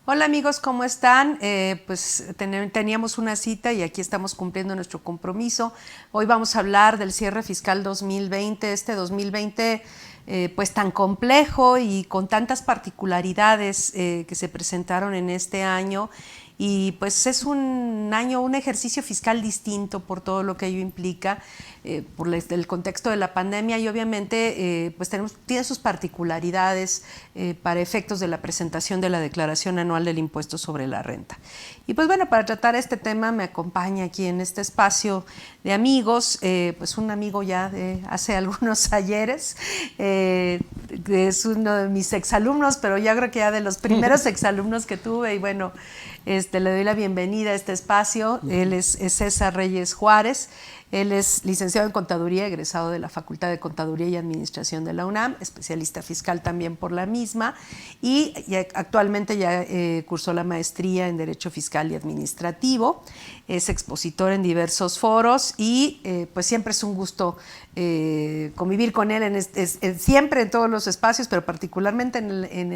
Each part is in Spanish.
Hola amigos, ¿cómo están? Teníamos una cita y aquí estamos cumpliendo nuestro compromiso. Hoy vamos a hablar del cierre fiscal 2020, este 2020 pues tan complejo y con tantas particularidades que se presentaron en este año. Y pues es un año, un ejercicio fiscal distinto por todo lo que ello implica, por el contexto de la pandemia y obviamente pues tiene sus particularidades para efectos de la presentación de la declaración anual del impuesto sobre la renta. Y pues bueno, para tratar este tema me acompaña aquí en este espacio de amigos, pues un amigo ya de hace algunos ayeres, es uno de mis exalumnos, pero yo creo que ya de los primeros exalumnos que tuve y bueno, le doy la bienvenida a este espacio. Él es César Reyes Juárez. Él es licenciado en Contaduría, egresado de la Facultad de Contaduría y Administración de la UNAM, especialista fiscal también por la misma y actualmente ya cursó la maestría en Derecho Fiscal y Administrativo. Es expositor en diversos foros y pues siempre es un gusto convivir con él siempre en todos los espacios, pero particularmente en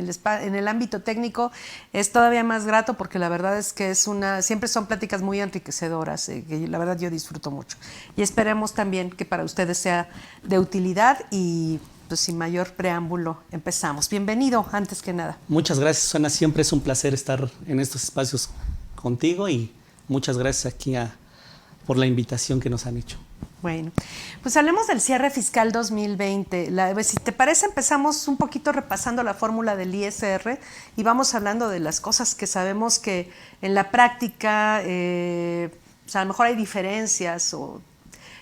el ámbito técnico es todavía más grato porque la verdad es que siempre son pláticas muy enriquecedoras, que la verdad yo disfruto mucho. Y esperemos también que para ustedes sea de utilidad y pues sin mayor preámbulo empezamos. Bienvenido, antes que nada. Muchas gracias, Susana. Siempre es un placer estar en estos espacios contigo y muchas gracias aquí por la invitación que nos han hecho. Bueno, pues hablemos del cierre fiscal 2020. Si te parece, empezamos un poquito repasando la fórmula del ISR y vamos hablando de las cosas que sabemos que en la práctica, a lo mejor hay diferencias o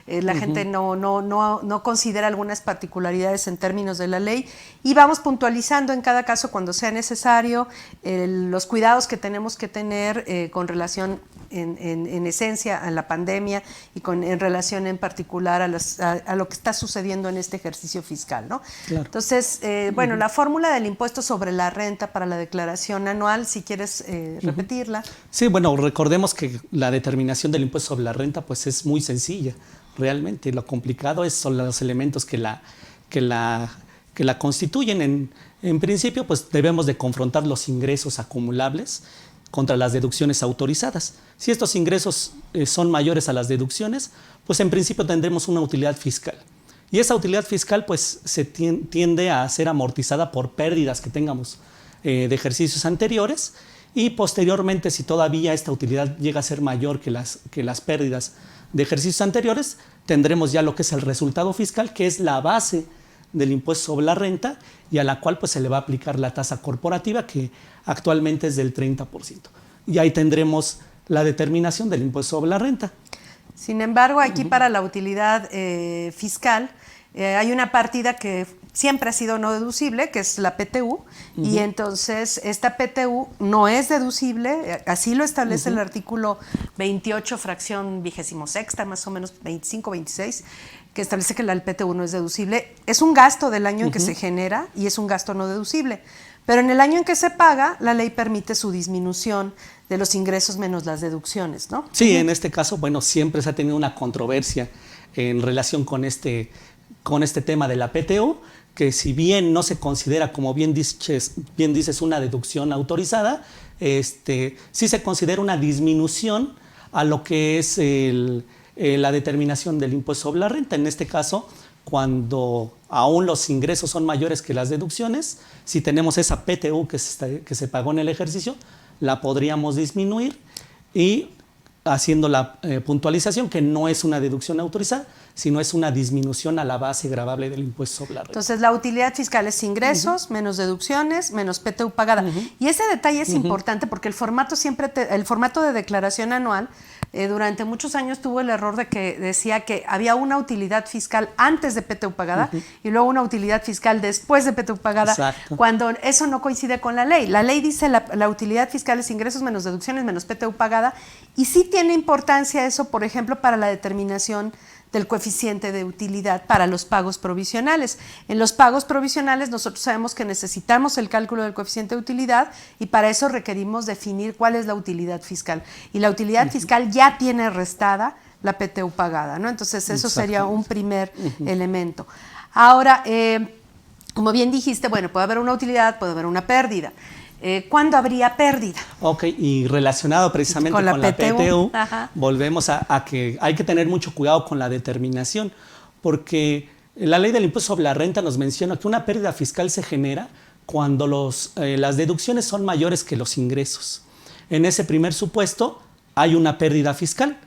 la gente no considera algunas particularidades en términos de la ley y vamos puntualizando en cada caso cuando sea necesario los cuidados que tenemos que tener con relación en esencia a la pandemia y en relación en particular a lo que está sucediendo en este ejercicio fiscal, ¿no? Claro. Entonces, bueno, la fórmula del impuesto sobre la renta para la declaración anual, si quieres repetirla. Sí, bueno, recordemos que la determinación del impuesto sobre la renta pues es muy sencilla. Realmente lo complicado son los elementos que la constituyen. En principio, pues debemos de confrontar los ingresos acumulables contra las deducciones autorizadas. Si estos ingresos son mayores a las deducciones, pues en principio tendremos una utilidad fiscal. Y esa utilidad fiscal pues se tiende a ser amortizada por pérdidas que tengamos de ejercicios anteriores y posteriormente, si todavía esta utilidad llega a ser mayor que las pérdidas de ejercicios anteriores, tendremos ya lo que es el resultado fiscal, que es la base del impuesto sobre la renta y a la cual pues se le va a aplicar la tasa corporativa que actualmente es del 30%. Y ahí tendremos la determinación del impuesto sobre la renta. Sin embargo, aquí para la utilidad fiscal hay una partida que siempre ha sido no deducible, que es la PTU, y entonces esta PTU no es deducible, así lo establece el artículo 28, fracción 26ª, más o menos 25, 26, que establece que la PTU no es deducible. Es un gasto del año en que se genera y es un gasto no deducible, pero en el año en que se paga, la ley permite su disminución de los ingresos menos las deducciones, ¿no? Sí, en este caso, bueno, siempre se ha tenido una controversia en relación con este tema de la PTU, que si bien no se considera, como bien dices, una deducción autorizada, sí se considera una disminución a lo que es la determinación del impuesto sobre la renta. En este caso, cuando aún los ingresos son mayores que las deducciones, si tenemos esa PTU que se pagó en el ejercicio, la podríamos disminuir y haciendo la puntualización que no es una deducción autorizada, sino es una disminución a la base gravable del impuesto sobre la renta. Entonces, la utilidad fiscal es ingresos, menos deducciones, menos PTU pagada. Y ese detalle es importante porque el formato de declaración anual durante muchos años tuvo el error de que decía que había una utilidad fiscal antes de PTU pagada y luego una utilidad fiscal después de PTU pagada. Exacto. Cuando eso no coincide con la ley. La ley dice la utilidad fiscal es ingresos menos deducciones menos PTU pagada y sí tiene importancia eso, por ejemplo, para la determinación del coeficiente de utilidad para los pagos provisionales. En los pagos provisionales nosotros sabemos que necesitamos el cálculo del coeficiente de utilidad y para eso requerimos definir cuál es la utilidad fiscal. Y la utilidad fiscal ya tiene restada la PTU pagada, ¿no? Entonces eso sería un primer elemento. Ahora, como bien dijiste, bueno, puede haber una utilidad, puede haber una pérdida. ¿cuándo habría pérdida? Ok, y relacionado precisamente con la PTU, volvemos a que hay que tener mucho cuidado con la determinación, porque la ley del impuesto sobre la renta nos menciona que una pérdida fiscal se genera cuando las deducciones son mayores que los ingresos. En ese primer supuesto hay una pérdida fiscal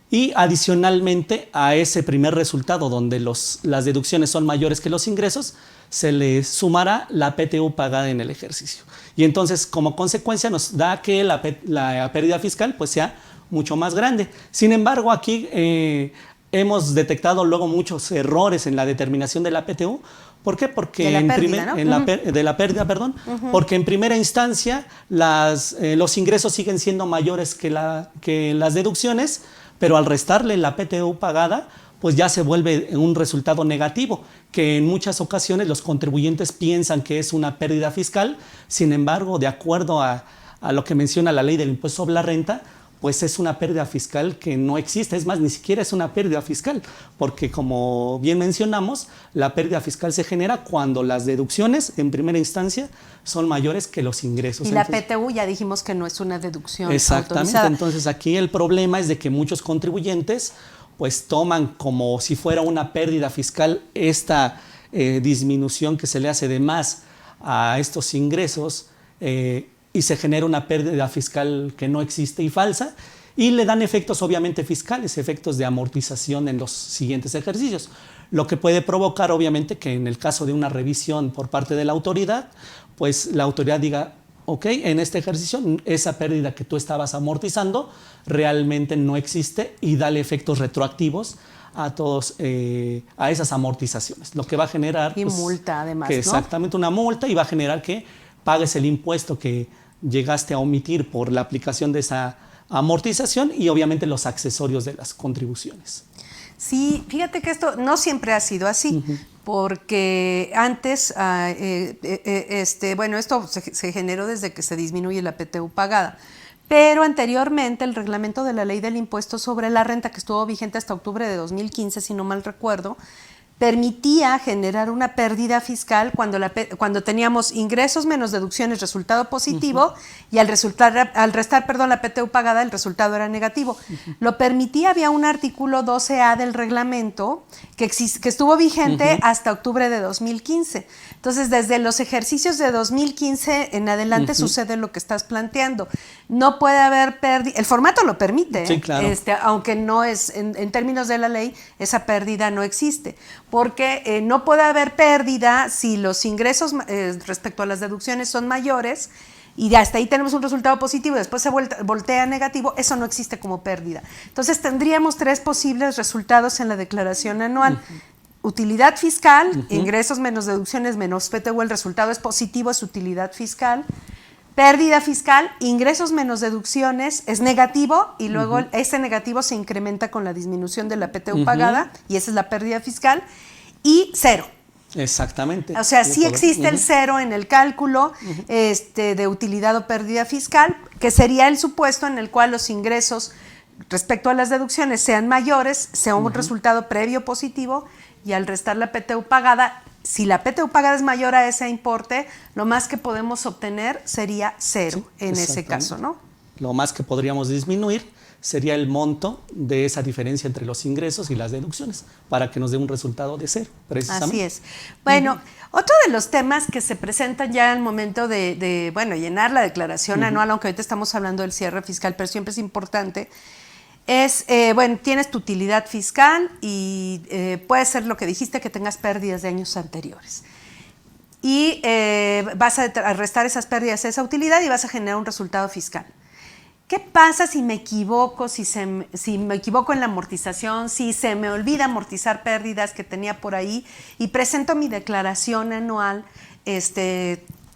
y adicionalmente a ese primer resultado donde las deducciones son mayores que los ingresos, se le sumará la PTU pagada en el ejercicio. Y entonces, como consecuencia, nos da que la pérdida fiscal pues, sea mucho más grande. Sin embargo, aquí hemos detectado luego muchos errores en la determinación de la PTU. ¿Por qué? Porque de la pérdida, perdón, porque en primera instancia los ingresos siguen siendo mayores que las deducciones, pero al restarle la PTU pagada, pues ya se vuelve un resultado negativo, que en muchas ocasiones los contribuyentes piensan que es una pérdida fiscal. Sin embargo, de acuerdo a lo que menciona la ley del impuesto sobre la renta, pues es una pérdida fiscal que no existe. Es más, ni siquiera es una pérdida fiscal, porque como bien mencionamos, la pérdida fiscal se genera cuando las deducciones en primera instancia son mayores que los ingresos. Y la PTU ya dijimos que no es una deducción exactamente autorizada. Entonces aquí el problema es de que muchos contribuyentes pues toman como si fuera una pérdida fiscal esta disminución que se le hace de más a estos ingresos, y se genera una pérdida fiscal que no existe y falsa, y le dan efectos obviamente fiscales, efectos de amortización en los siguientes ejercicios, lo que puede provocar obviamente que en el caso de una revisión por parte de la autoridad, pues la autoridad diga, ok, en este ejercicio esa pérdida que tú estabas amortizando realmente no existe, y dale efectos retroactivos a todos, a esas amortizaciones, lo que va a generar y pues, multa además, que ¿no? Exactamente, una multa, y va a generar que pagues el impuesto que llegaste a omitir por la aplicación de esa amortización, y obviamente los accesorios de las contribuciones. Sí, fíjate que esto no siempre ha sido así, porque antes, bueno, esto se generó desde que se disminuye la PTU pagada, pero anteriormente el reglamento de la ley del impuesto sobre la renta, que estuvo vigente hasta octubre de 2015, si no mal recuerdo, permitía generar una pérdida fiscal cuando teníamos ingresos menos deducciones, resultado positivo, y al restar la PTU pagada, el resultado era negativo. Lo permitía, había un artículo 12A del reglamento que estuvo vigente hasta octubre de 2015. Entonces, desde los ejercicios de 2015 en adelante sucede lo que estás planteando. No puede haber pérdida, el formato lo permite, sí, claro. Aunque no es, en términos de la ley, esa pérdida no existe. Porque no puede haber pérdida si los ingresos respecto a las deducciones son mayores, y hasta ahí tenemos un resultado positivo y después se voltea negativo. Eso no existe como pérdida. Entonces tendríamos 3 posibles resultados en la declaración anual. Utilidad fiscal, ingresos menos deducciones menos PTU, el resultado es positivo, es utilidad fiscal. Pérdida fiscal, ingresos menos deducciones, es negativo, y luego ese negativo se incrementa con la disminución de la PTU pagada, y esa es la pérdida fiscal, y cero. Exactamente. O sea, sí existe el cero en el cálculo de utilidad o pérdida fiscal, que sería el supuesto en el cual los ingresos respecto a las deducciones sean mayores, sea un resultado previo positivo, y al restar la PTU pagada, si la PTU pagada es mayor a ese importe, lo más que podemos obtener sería cero, sí, en ese caso, ¿no? Lo más que podríamos disminuir sería el monto de esa diferencia entre los ingresos y las deducciones, para que nos dé un resultado de cero, precisamente. Así es. Bueno, otro de los temas que se presentan ya al momento de llenar la declaración anual, aunque ahorita estamos hablando del cierre fiscal, pero siempre es importante, es, tienes tu utilidad fiscal y puede ser lo que dijiste, que tengas pérdidas de años anteriores. Y vas a restar esas pérdidas a esa utilidad y vas a generar un resultado fiscal. ¿Qué pasa si me equivoco, si me equivoco en la amortización, si se me olvida amortizar pérdidas que tenía por ahí y presento mi declaración anual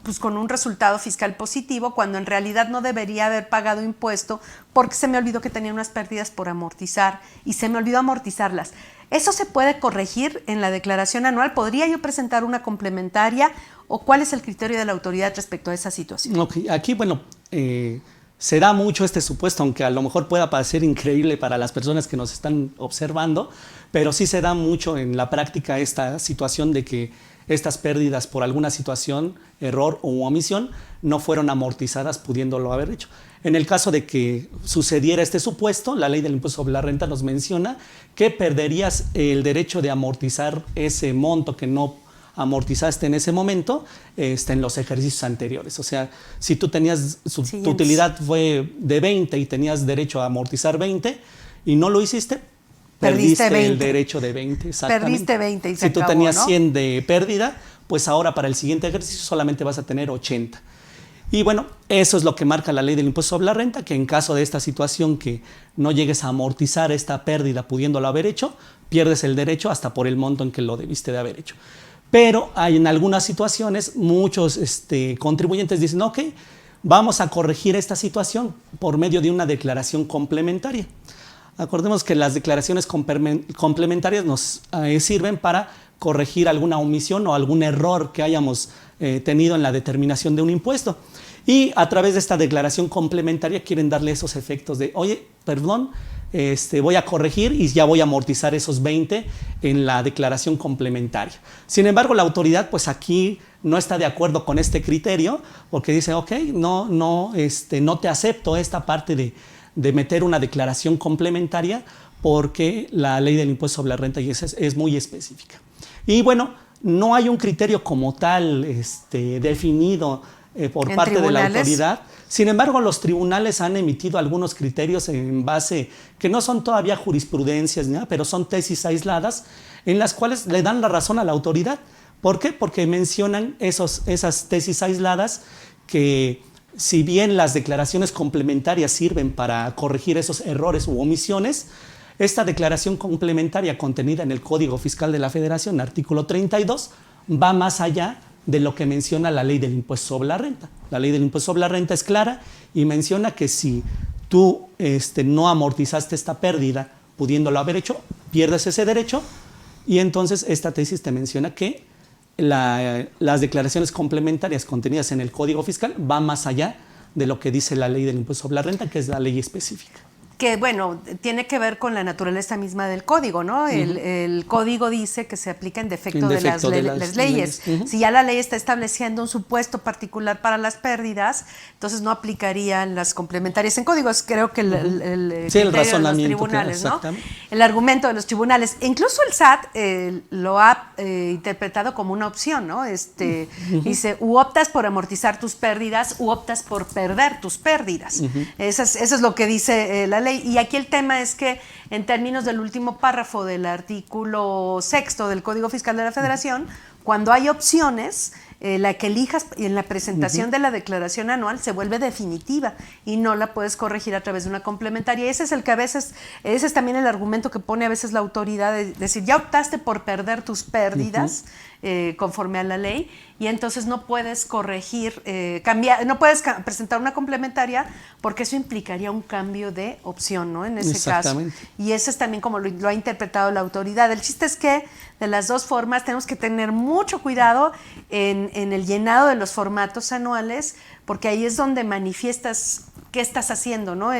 pues con un resultado fiscal positivo, cuando en realidad no debería haber pagado impuesto porque se me olvidó que tenía unas pérdidas por amortizar y se me olvidó amortizarlas? ¿Eso se puede corregir en la declaración anual? ¿Podría yo presentar una complementaria o cuál es el criterio de la autoridad respecto a esa situación? Okay. Aquí, se da mucho este supuesto, aunque a lo mejor pueda parecer increíble para las personas que nos están observando, pero sí se da mucho en la práctica esta situación de que estas pérdidas por alguna situación, error o omisión no fueron amortizadas pudiéndolo haber hecho. En el caso de que sucediera este supuesto, la ley del impuesto sobre la renta nos menciona que perderías el derecho de amortizar ese monto que no amortizaste en ese momento en los ejercicios anteriores. O sea, si tú tenías, tu utilidad fue de 20 y tenías derecho a amortizar 20 y no lo hiciste, perdiste 20. El derecho de 20. Exactamente. Perdiste 20 y se acabó, tú tenías, ¿no?, 100 de pérdida, pues ahora para el siguiente ejercicio solamente vas a tener 80. Y bueno, eso es lo que marca la ley del impuesto sobre la renta, que en caso de esta situación que no llegues a amortizar esta pérdida pudiéndolo haber hecho, pierdes el derecho hasta por el monto en que lo debiste de haber hecho. Pero hay en algunas situaciones, muchos contribuyentes dicen, ok, vamos a corregir esta situación por medio de una declaración complementaria. Acordemos que las declaraciones complementarias nos sirven para corregir alguna omisión o algún error que hayamos tenido en la determinación de un impuesto. Y a través de esta declaración complementaria quieren darle esos efectos de, oye, perdón, voy a corregir y ya voy a amortizar esos 20 en la declaración complementaria. Sin embargo, la autoridad pues aquí no está de acuerdo con este criterio porque dice, ok, no te acepto esta parte de meter una declaración complementaria porque la ley del impuesto sobre la renta es muy específica. Y bueno, no hay un criterio como tal definido por parte de la autoridad. Sin embargo, los tribunales han emitido algunos criterios en base, que no son todavía jurisprudencias, ¿no?, pero son tesis aisladas en las cuales le dan la razón a la autoridad. ¿Por qué? Porque mencionan esas tesis aisladas que si bien las declaraciones complementarias sirven para corregir esos errores u omisiones, esta declaración complementaria contenida en el Código Fiscal de la Federación, artículo 32, va más allá de lo que menciona la ley del impuesto sobre la renta. La ley del impuesto sobre la renta es clara y menciona que si tú no amortizaste esta pérdida pudiéndolo haber hecho, pierdes ese derecho, y entonces esta tesis te menciona que las declaraciones complementarias contenidas en el Código Fiscal van más allá de lo que dice la ley del impuesto sobre la renta, que es la ley específica. Que bueno, tiene que ver con la naturaleza misma del código, ¿no? El código dice que se aplica en defecto de las leyes. Si ya la ley está estableciendo un supuesto particular para las pérdidas, entonces no aplicarían las complementarias en códigos. Creo que el criterio de los tribunales, ¿no? El argumento de los tribunales. Incluso el SAT lo ha interpretado como una opción, ¿no? Dice, u optas por amortizar tus pérdidas, u optas por perder tus pérdidas. Eso es lo que dice la ley. Y aquí el tema es que en términos del último párrafo del artículo 6 del Código Fiscal de la Federación, cuando hay opciones, la que elijas en la presentación de la declaración anual se vuelve definitiva y no la puedes corregir a través de una complementaria. Ese es también el argumento que pone a veces la autoridad, de decir, ya optaste por perder tus pérdidas conforme a la ley, y entonces no puedes corregir, no puedes presentar una complementaria porque eso implicaría un cambio de opción, ¿no? En ese caso. Y eso es también como lo ha interpretado la autoridad. El chiste es que de las dos formas tenemos que tener mucho cuidado en el llenado de los formatos anuales, porque ahí es donde manifiestas qué estás haciendo, ¿no?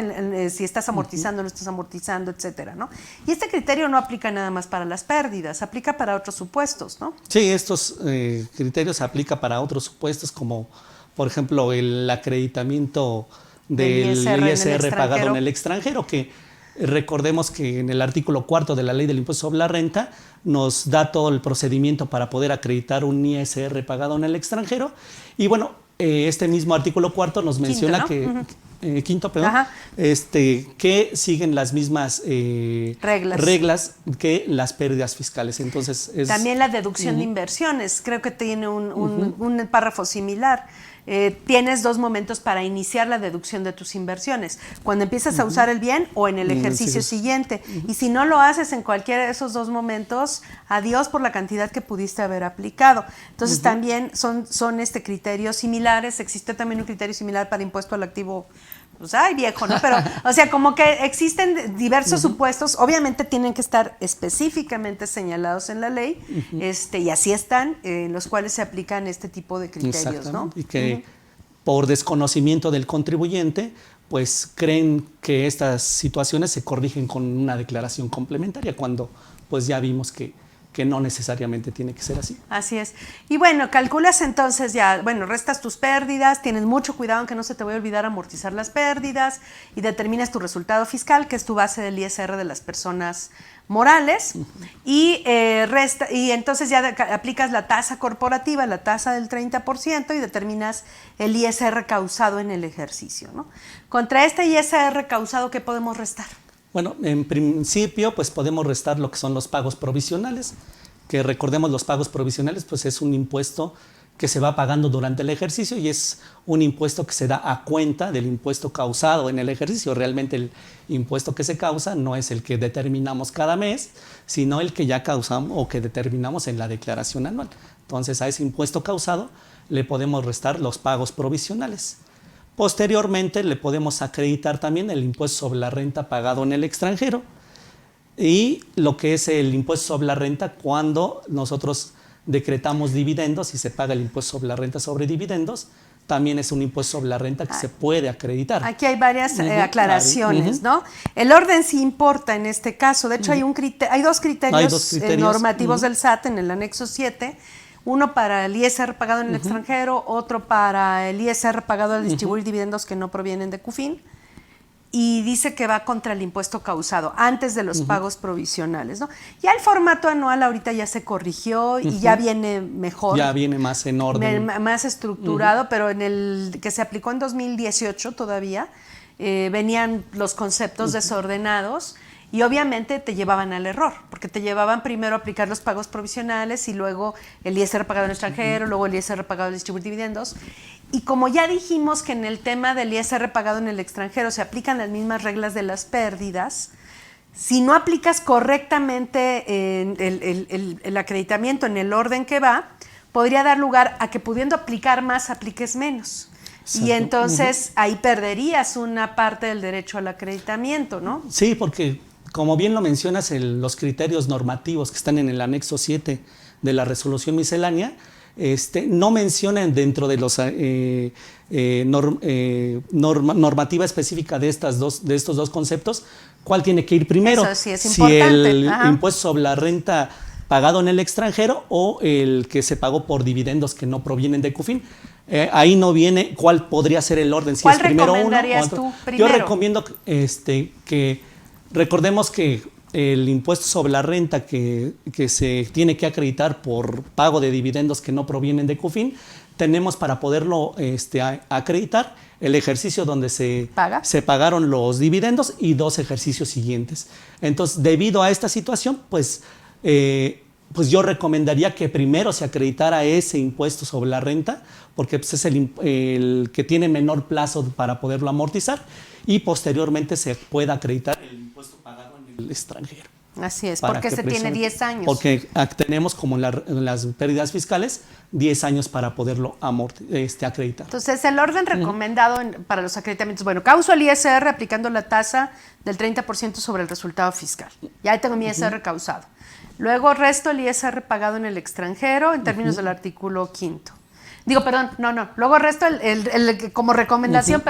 Si estás amortizando, no estás amortizando, etcétera, ¿no? Y este criterio no aplica nada más para las pérdidas, aplica para otros supuestos, ¿no? Sí, estos criterios se aplican para otros supuestos, como por ejemplo el acreditamiento del ISR pagado en el extranjero, que recordemos que en el artículo 4 de la ley del impuesto sobre la renta nos da todo el procedimiento para poder acreditar un ISR pagado en el extranjero. Y bueno, este mismo artículo 4 nos menciona quinto, que siguen las mismas reglas que las pérdidas fiscales. Entonces también la deducción de inversiones, creo que tiene un párrafo similar. Tienes dos momentos para iniciar la deducción de tus inversiones: cuando empiezas a usar el bien o en el ejercicio siguiente. Y si no lo haces en cualquiera de esos dos momentos, adiós por la cantidad que pudiste haber aplicado. Entonces también son criterios similares. Existe también un criterio similar para impuesto al activo, pues viejo, ¿no? Pero, o sea, como que existen diversos supuestos, obviamente tienen que estar específicamente señalados en la ley, y así están, en los cuales se aplican este tipo de criterios, ¿no? Y que por desconocimiento del contribuyente, pues creen que estas situaciones se corrigen con una declaración complementaria, cuando pues ya vimos que que no necesariamente tiene que ser así. Así es. Y bueno, calculas entonces ya, bueno, restas tus pérdidas, tienes mucho cuidado en que no se te vaya a olvidar amortizar las pérdidas y determinas tu resultado fiscal, que es tu base del ISR de las personas morales, y entonces ya aplicas la tasa corporativa, la tasa del 30%, y determinas el ISR causado en el ejercicio, ¿no? Contra este ISR causado, ¿qué podemos restar? Bueno, en principio, pues podemos restar lo que son los pagos provisionales, que recordemos los pagos provisionales, pues es un impuesto que se va pagando durante el ejercicio y es un impuesto que se da a cuenta del impuesto causado en el ejercicio. Realmente el impuesto que se causa no es el que determinamos cada mes, sino el que ya causamos o que determinamos en la declaración anual. Entonces, a ese impuesto causado le podemos restar los pagos provisionales. Posteriormente le podemos acreditar también el impuesto sobre la renta pagado en el extranjero y lo que es el impuesto sobre la renta cuando nosotros decretamos dividendos y se paga el impuesto sobre la renta sobre dividendos, también es un impuesto sobre la renta que se puede acreditar. Aquí hay varias aclaraciones, ¿no? El orden sí importa en este caso. De hecho, hay dos criterios normativos del SAT en el anexo 7. Uno para el ISR pagado en el extranjero, otro para el ISR pagado al distribuir dividendos que no provienen de CUFIN, y dice que va contra el impuesto causado antes de los pagos provisionales, ¿no? Ya el formato anual ahorita ya se corrigió y ya viene mejor. Ya viene más en orden. Más estructurado, pero en el que se aplicó en 2018 todavía venían los conceptos desordenados. Y obviamente te llevaban al error, porque te llevaban primero a aplicar los pagos provisionales y luego el ISR pagado en el extranjero, luego el ISR pagado al distribuir dividendos. Y como ya dijimos que en el tema del ISR pagado en el extranjero se aplican las mismas reglas de las pérdidas, si no aplicas correctamente el acreditamiento en el orden que va, podría dar lugar a que pudiendo aplicar más, apliques menos. Exacto. Y entonces ahí perderías una parte del derecho al acreditamiento, ¿no? Sí, porque como bien lo mencionas, los criterios normativos que están en el anexo 7 de la resolución miscelánea no mencionan dentro de los normativa específica de estos dos conceptos cuál tiene que ir primero. Eso sí es importante. Si el impuesto sobre la renta pagado en el extranjero o el que se pagó por dividendos que no provienen de CUFIN. Ahí no viene cuál podría ser el orden, si es primero uno o otro. Tú primero? Yo recomiendo que recordemos que el impuesto sobre la renta que se tiene que acreditar por pago de dividendos que no provienen de CUFIN, tenemos para poderlo acreditar el ejercicio donde se pagaron los dividendos y 2 ejercicios siguientes. Entonces, debido a esta situación, pues yo recomendaría que primero se acreditara ese impuesto sobre la renta, porque pues, es el que tiene menor plazo para poderlo amortizar, y posteriormente se pueda acreditar el impuesto pagado en el extranjero. Así es, porque se tiene 10 años. Porque tenemos, como en las pérdidas fiscales, 10 años para poderlo acreditar. Entonces, el orden recomendado para los acreditamientos, bueno, causo el ISR aplicando la tasa del 30% sobre el resultado fiscal. Ya tengo mi ISR causado. Luego resto el ISR pagado en el extranjero en términos del artículo 5º. Luego resto como recomendación,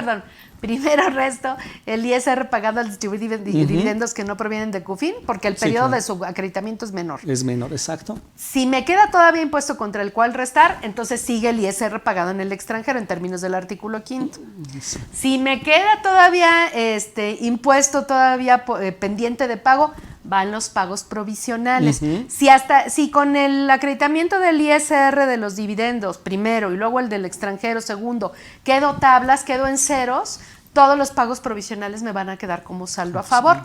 primero resto el ISR pagado al distribuir dividendos que no provienen de CUFIN, porque el periodo de su acreditamiento es menor. Es menor, exacto. Si me queda todavía impuesto contra el cual restar, entonces sigue el ISR pagado en el extranjero en términos del artículo 5º. Sí. Si me queda todavía impuesto todavía pendiente de pago, van los pagos provisionales. Si con el acreditamiento del ISR de los dividendos primero y luego el del extranjero segundo quedo tablas, quedo en ceros, todos los pagos provisionales me van a quedar como saldo a favor.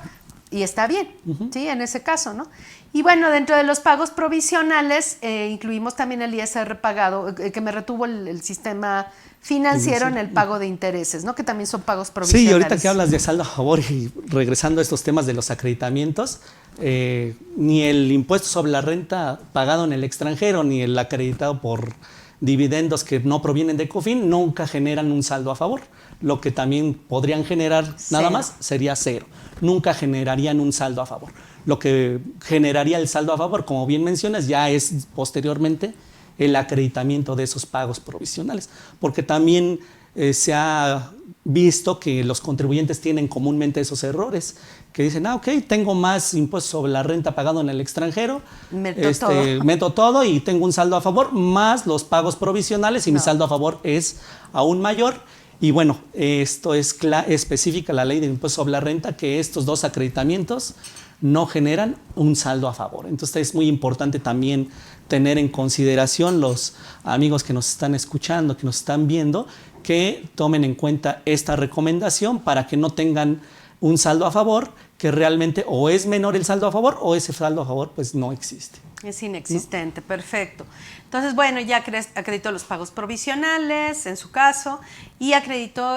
Y está bien, ¿sí? En ese caso, ¿no? Y bueno, dentro de los pagos provisionales incluimos también el ISR pagado, que me retuvo el sistema financiero en el pago de intereses, ¿no? Que también son pagos provisionales. Sí, ahorita que hablas de saldo a favor y regresando a estos temas de los acreditamientos, ni el impuesto sobre la renta pagado en el extranjero, ni el acreditado por dividendos que no provienen de CUFIN, nunca generan un saldo a favor. Lo que también podrían generar nada más sería 0. Nunca generarían un saldo a favor. Lo que generaría el saldo a favor, como bien mencionas, ya es posteriormente el acreditamiento de esos pagos provisionales. Porque también se ha visto que los contribuyentes tienen comúnmente esos errores, que dicen, ok, tengo más impuestos sobre la renta pagado en el extranjero, meto todo y tengo un saldo a favor, más los pagos provisionales y mi saldo a favor es aún mayor. Y bueno, esto es específica la ley de impuesto sobre la renta, que estos dos acreditamientos no generan un saldo a favor. Entonces es muy importante también tener en consideración los amigos que nos están escuchando, que nos están viendo, que tomen en cuenta esta recomendación para que no tengan un saldo a favor que realmente o es menor el saldo a favor o ese saldo a favor pues no existe. Es inexistente, ¿no? Perfecto. Entonces, bueno, ya acreditó los pagos provisionales, en su caso, y acreditó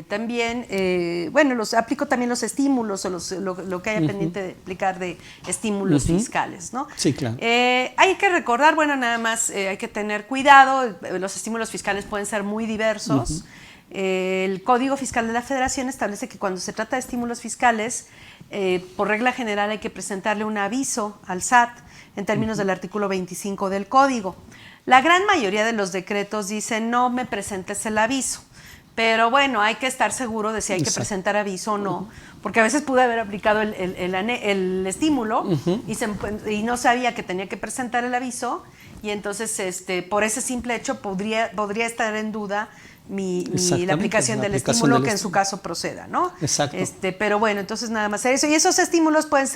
también, aplicó también los estímulos o lo que haya pendiente de aplicar de estímulos fiscales, ¿no? Sí, claro. Hay que recordar, nada más hay que tener cuidado, los estímulos fiscales pueden ser muy diversos. El Código Fiscal de la Federación establece que cuando se trata de estímulos fiscales, por regla general hay que presentarle un aviso al SAT en términos del artículo 25 del Código. La gran mayoría de los decretos dicen no me presentes el aviso, pero bueno, hay que estar seguro de si hay que presentar aviso o no, porque a veces pude haber aplicado el estímulo y no sabía que tenía que presentar el aviso y entonces por ese simple hecho podría estar en duda la aplicación del estímulo que en su caso proceda, ¿no? Exacto. Pero bueno, entonces nada más eso. Y esos estímulos pueden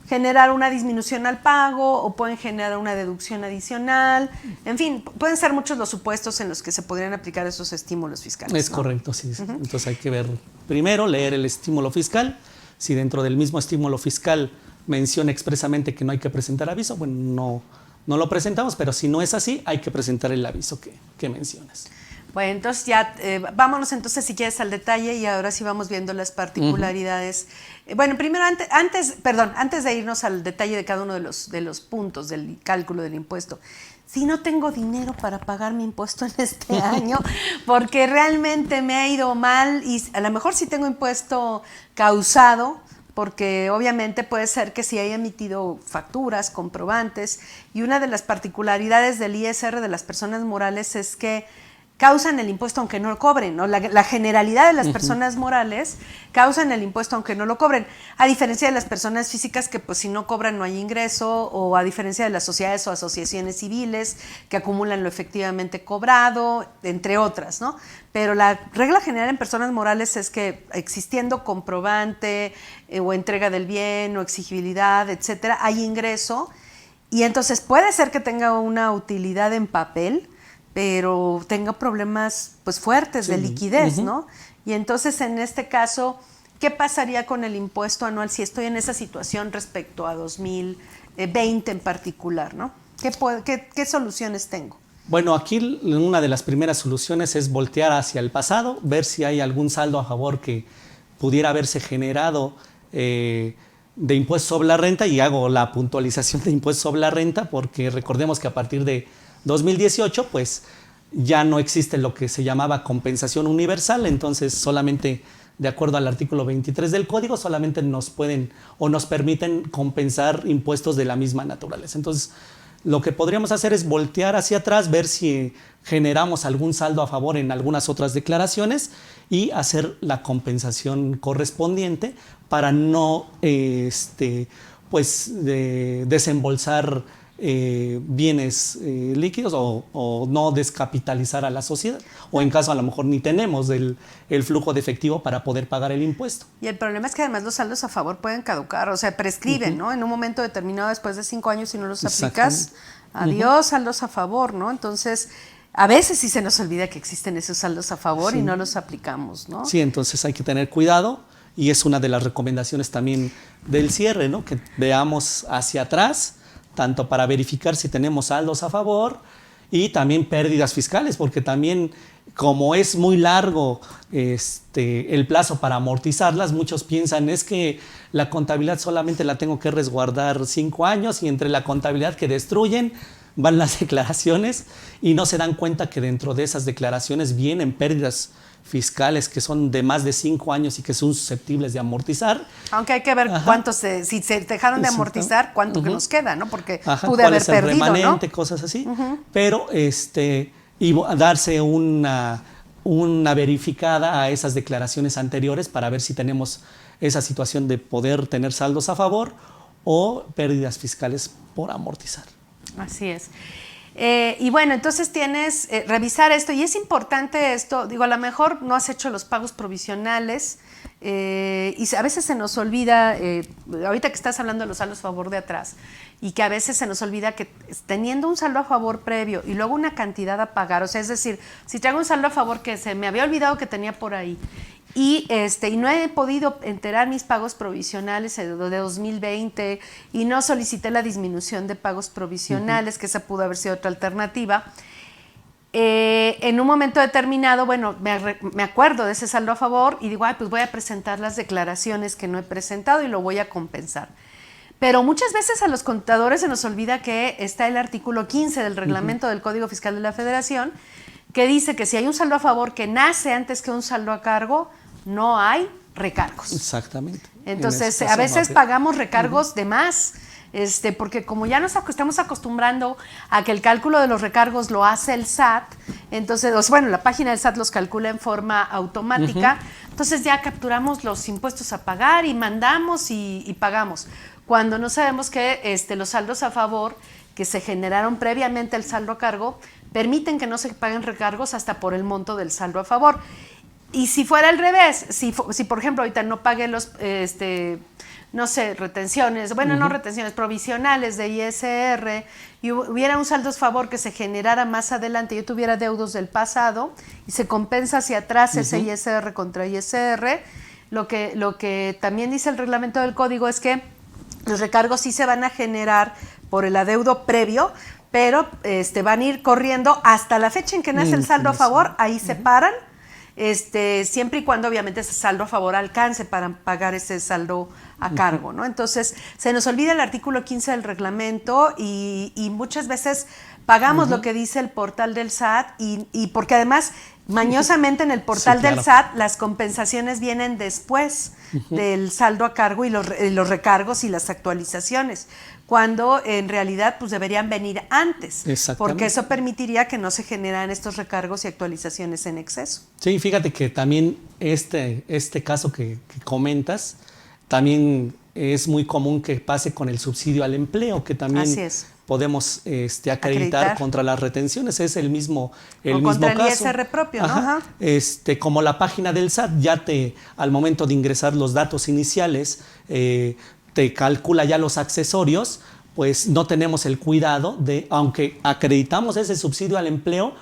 generar una disminución al pago o pueden generar una deducción adicional. En fin, pueden ser muchos los supuestos en los que se podrían aplicar esos estímulos fiscales. Es correcto, sí. Entonces hay que ver primero, leer el estímulo fiscal. Si dentro del mismo estímulo fiscal menciona expresamente que no hay que presentar aviso, bueno, no lo presentamos, pero si no es así, hay que presentar el aviso que mencionas. Bueno, entonces ya vámonos entonces si quieres al detalle y ahora sí vamos viendo las particularidades. Bueno, primero antes de irnos al detalle de cada uno de los puntos del cálculo del impuesto, si no tengo dinero para pagar mi impuesto en este año, porque realmente me ha ido mal y a lo mejor sí tengo impuesto causado, porque obviamente puede ser que sí haya emitido facturas, comprobantes, y una de las particularidades del ISR de las personas morales es que causan el impuesto aunque no lo cobren, ¿no? La generalidad de las personas morales causan el impuesto aunque no lo cobren, a diferencia de las personas físicas que pues si no cobran no hay ingreso, o a diferencia de las sociedades o asociaciones civiles que acumulan lo efectivamente cobrado, entre otras, ¿no? Pero la regla general en personas morales es que existiendo comprobante o entrega del bien o exigibilidad, etcétera, hay ingreso y entonces puede ser que tenga una utilidad en papel, pero tenga problemas pues fuertes de liquidez, ¿no? Y entonces en este caso, ¿qué pasaría con el impuesto anual si estoy en esa situación respecto a 2020 en particular, ¿no? ¿Qué soluciones tengo? Bueno, aquí una de las primeras soluciones es voltear hacia el pasado, ver si hay algún saldo a favor que pudiera haberse generado de impuesto sobre la renta, y hago la puntualización de impuesto sobre la renta porque recordemos que a partir de 2018 pues ya no existe lo que se llamaba compensación universal, entonces solamente de acuerdo al artículo 23 del código solamente nos pueden o nos permiten compensar impuestos de la misma naturaleza. Entonces lo que podríamos hacer es voltear hacia atrás, ver si generamos algún saldo a favor en algunas otras declaraciones y hacer la compensación correspondiente para no desembolsar bienes líquidos o no descapitalizar a la sociedad, o en caso a lo mejor ni tenemos el flujo de efectivo para poder pagar el impuesto. Y el problema es que además los saldos a favor pueden caducar, o sea, prescriben, ¿no? En un momento determinado, después de 5 años, si no los aplicas, adiós, saldos a favor, ¿no? Entonces, a veces sí se nos olvida que existen esos saldos a favor y no los aplicamos, ¿no? Sí, entonces hay que tener cuidado y es una de las recomendaciones también del cierre, ¿no? Que veamos hacia atrás, tanto para verificar si tenemos saldos a favor y también pérdidas fiscales, porque también como es muy largo el plazo para amortizarlas, muchos piensan es que la contabilidad solamente la tengo que resguardar 5 años y entre la contabilidad que destruyen van las declaraciones y no se dan cuenta que dentro de esas declaraciones vienen pérdidas fiscales que son de más de 5 años y que son susceptibles de amortizar. Aunque hay que ver cuántos, si se dejaron de amortizar, cuánto que nos queda, ¿no? Porque pude cuál haber es el perdido, remanente, ¿no? cosas así. Pero y darse una verificada a esas declaraciones anteriores para ver si tenemos esa situación de poder tener saldos a favor o pérdidas fiscales por amortizar. Así es. Y bueno, entonces tienes revisar esto, y es importante esto, digo, a lo mejor no has hecho los pagos provisionales, y a veces se nos olvida, ahorita que estás hablando de los saldos a favor de atrás, y que a veces se nos olvida que teniendo un saldo a favor previo y luego una cantidad a pagar, o sea, es decir, si traigo un saldo a favor que se me había olvidado que tenía por ahí, y no he podido enterar mis pagos provisionales de 2020 y no solicité la disminución de pagos provisionales, que esa pudo haber sido otra alternativa. En un momento determinado, bueno, me acuerdo de ese saldo a favor y digo, ay, pues voy a presentar las declaraciones que no he presentado y lo voy a compensar. Pero muchas veces a los contadores se nos olvida que está el artículo 15 del reglamento del Código Fiscal de la Federación, que dice que si hay un saldo a favor que nace antes que un saldo a cargo, no hay recargos. Exactamente. Entonces, a veces pagamos recargos de más, porque como ya nos estamos acostumbrando a que el cálculo de los recargos lo hace el SAT, entonces, bueno, la página del SAT los calcula en forma automática, entonces ya capturamos los impuestos a pagar y mandamos y pagamos, cuando no sabemos que los saldos a favor que se generaron previamente al saldo a cargo permiten que no se paguen recargos hasta por el monto del saldo a favor. Y si fuera al revés, si por ejemplo ahorita no pagué los, no sé, retenciones, bueno, no retenciones, provisionales de ISR, y hubiera un saldo a favor que se generara más adelante, yo tuviera deudos del pasado y se compensa hacia atrás ese ISR contra ISR, lo que también dice el reglamento del código es que los recargos sí se van a generar por el adeudo previo, pero van a ir corriendo hasta la fecha en que nace el saldo a favor, ahí se paran, siempre y cuando obviamente ese saldo a favor alcance para pagar ese saldo a cargo, ¿no? Entonces, se nos olvida el artículo 15 del reglamento y muchas veces pagamos lo que dice el portal del SAT y porque además mañosamente en el portal del SAT las compensaciones vienen después del saldo a cargo y los recargos y las actualizaciones, cuando en realidad pues deberían venir antes, porque eso permitiría que no se generaran estos recargos y actualizaciones en exceso. Sí, fíjate que también este caso que comentas, también es muy común que pase con el subsidio al empleo, que también podemos acreditar contra las retenciones, es el mismo contra caso. El ISR propio, ¿no? Ajá. Como la página del SAT ya al momento de ingresar los datos iniciales, te calcula ya los accesorios, pues no tenemos el cuidado de, aunque acreditamos ese subsidio al empleo,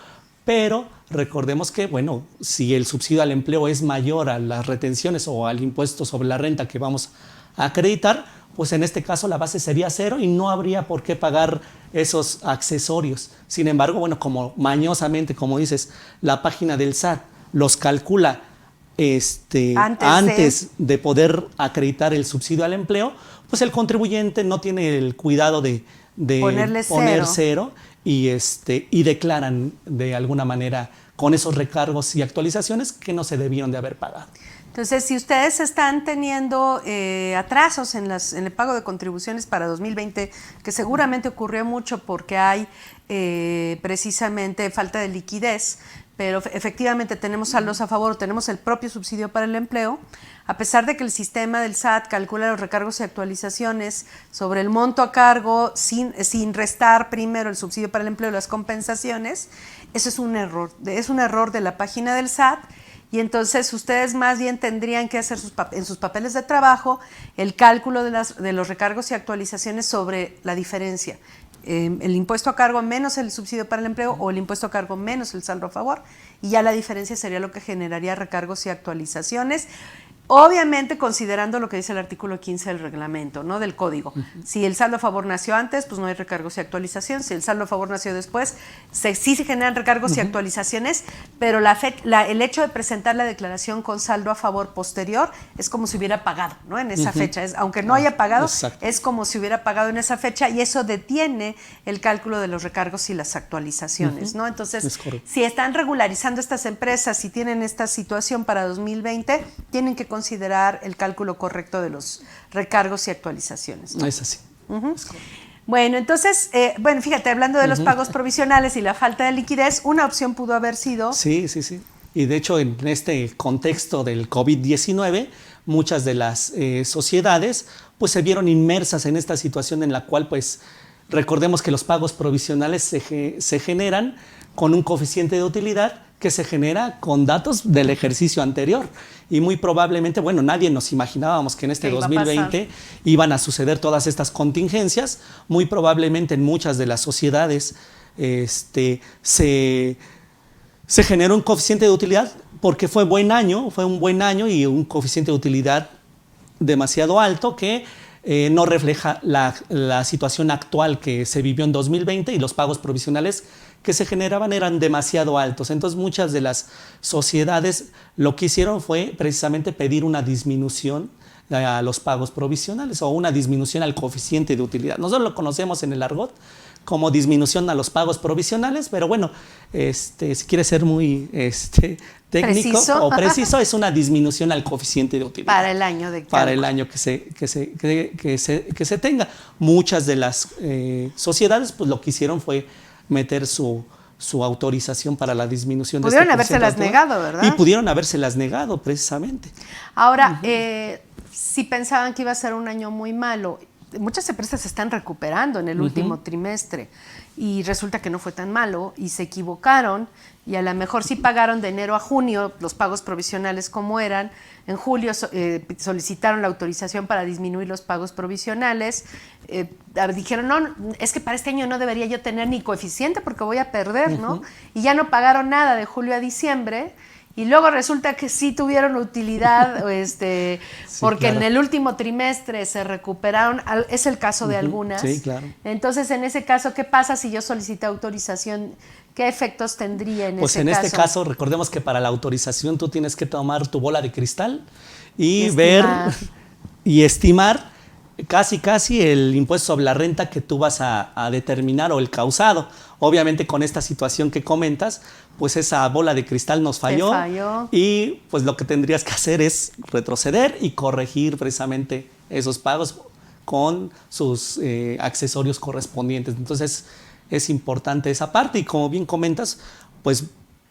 pero recordemos que, bueno, si el subsidio al empleo es mayor a las retenciones o al impuesto sobre la renta que vamos a acreditar, pues en este caso la base sería 0 y no habría por qué pagar esos accesorios. Sin embargo, bueno, como mañosamente, como dices, la página del SAT los calcula antes de poder acreditar el subsidio al empleo, pues el contribuyente no tiene el cuidado de poner cero y declaran de alguna manera con esos recargos y actualizaciones que no se debieron de haber pagado. Entonces, si ustedes están teniendo atrasos en el pago de contribuciones para 2020, que seguramente ocurrió mucho porque hay precisamente falta de liquidez, pero efectivamente tenemos saldos a favor, tenemos el propio subsidio para el empleo, a pesar de que el sistema del SAT calcula los recargos y actualizaciones sobre el monto a cargo sin restar primero el subsidio para el empleo y las compensaciones, eso es un error de la página del SAT. Y entonces ustedes más bien tendrían que hacer en sus papeles de trabajo el cálculo de los recargos y actualizaciones sobre la diferencia. El impuesto a cargo menos el subsidio para el empleo o el impuesto a cargo menos el saldo a favor, y ya la diferencia sería lo que generaría recargos y actualizaciones. Obviamente considerando lo que dice el artículo 15 del reglamento, ¿no? Del código. Si el saldo a favor nació antes, pues no hay recargos y actualización. Si el saldo a favor nació después, sí se generan recargos y actualizaciones, pero el hecho de presentar la declaración con saldo a favor posterior es como si hubiera pagado, ¿no? En esa fecha. Aunque no haya pagado, es como si hubiera pagado en esa fecha, y eso detiene el cálculo de los recargos y las actualizaciones, ¿no? Entonces, si están regularizando estas empresas, si tienen esta situación para 2020, tienen que considerar el cálculo correcto de los recargos y actualizaciones, ¿no? Es así. Bueno, entonces, bueno, fíjate, hablando de los pagos provisionales y la falta de liquidez, una opción pudo haber sido... Sí, sí, sí. Y de hecho, en este contexto del COVID-19, muchas de las sociedades pues se vieron inmersas en esta situación en la cual pues recordemos que los pagos provisionales se generan con un coeficiente de utilidad que se genera con datos del ejercicio anterior. Y muy probablemente, bueno, nadie nos imaginábamos que en este 2020 iban a suceder todas estas contingencias. Muy probablemente en muchas de las sociedades se generó un coeficiente de utilidad porque fue un buen año y un coeficiente de utilidad demasiado alto que no refleja la situación actual que se vivió en 2020 y los pagos provisionales que se generaban eran demasiado altos. Entonces muchas de las sociedades lo que hicieron fue precisamente pedir una disminución a los pagos provisionales o una disminución al coeficiente de utilidad. Nosotros lo conocemos en el argot como disminución a los pagos provisionales, pero bueno, si quiere ser muy técnico o preciso, es una disminución al coeficiente de utilidad. Para el año de Para el año que se tenga. Muchas de las sociedades pues lo que hicieron fue meter su autorización para la disminución de pudieron habérselas negado, ¿verdad? Y pudieron habérselas negado, precisamente. Ahora, si pensaban que iba a ser un año muy malo, muchas empresas se están recuperando en el último trimestre y resulta que no fue tan malo y se equivocaron y a lo mejor sí pagaron de enero a junio los pagos provisionales como eran. En julio solicitaron la autorización para disminuir los pagos provisionales. Dijeron, no, es que para este año no debería yo tener ni coeficiente porque voy a perder, ¿no? Y ya no pagaron nada de julio a diciembre. Y luego resulta que sí tuvieron utilidad, sí, porque claro, en el último trimestre se recuperaron, es el caso de algunas. Sí, claro. Entonces, en ese caso, ¿qué pasa si yo solicito autorización? ¿Qué efectos tendría en ese caso? Pues en este caso, recordemos que para la autorización tú tienes que tomar tu bola de cristal y ver y estimar casi el impuesto sobre la renta que tú vas a determinar o el causado. Obviamente con esta situación que comentas, pues esa bola de cristal nos falló y pues lo que tendrías que hacer es retroceder y corregir precisamente esos pagos con sus accesorios correspondientes. Entonces es importante esa parte y como bien comentas, pues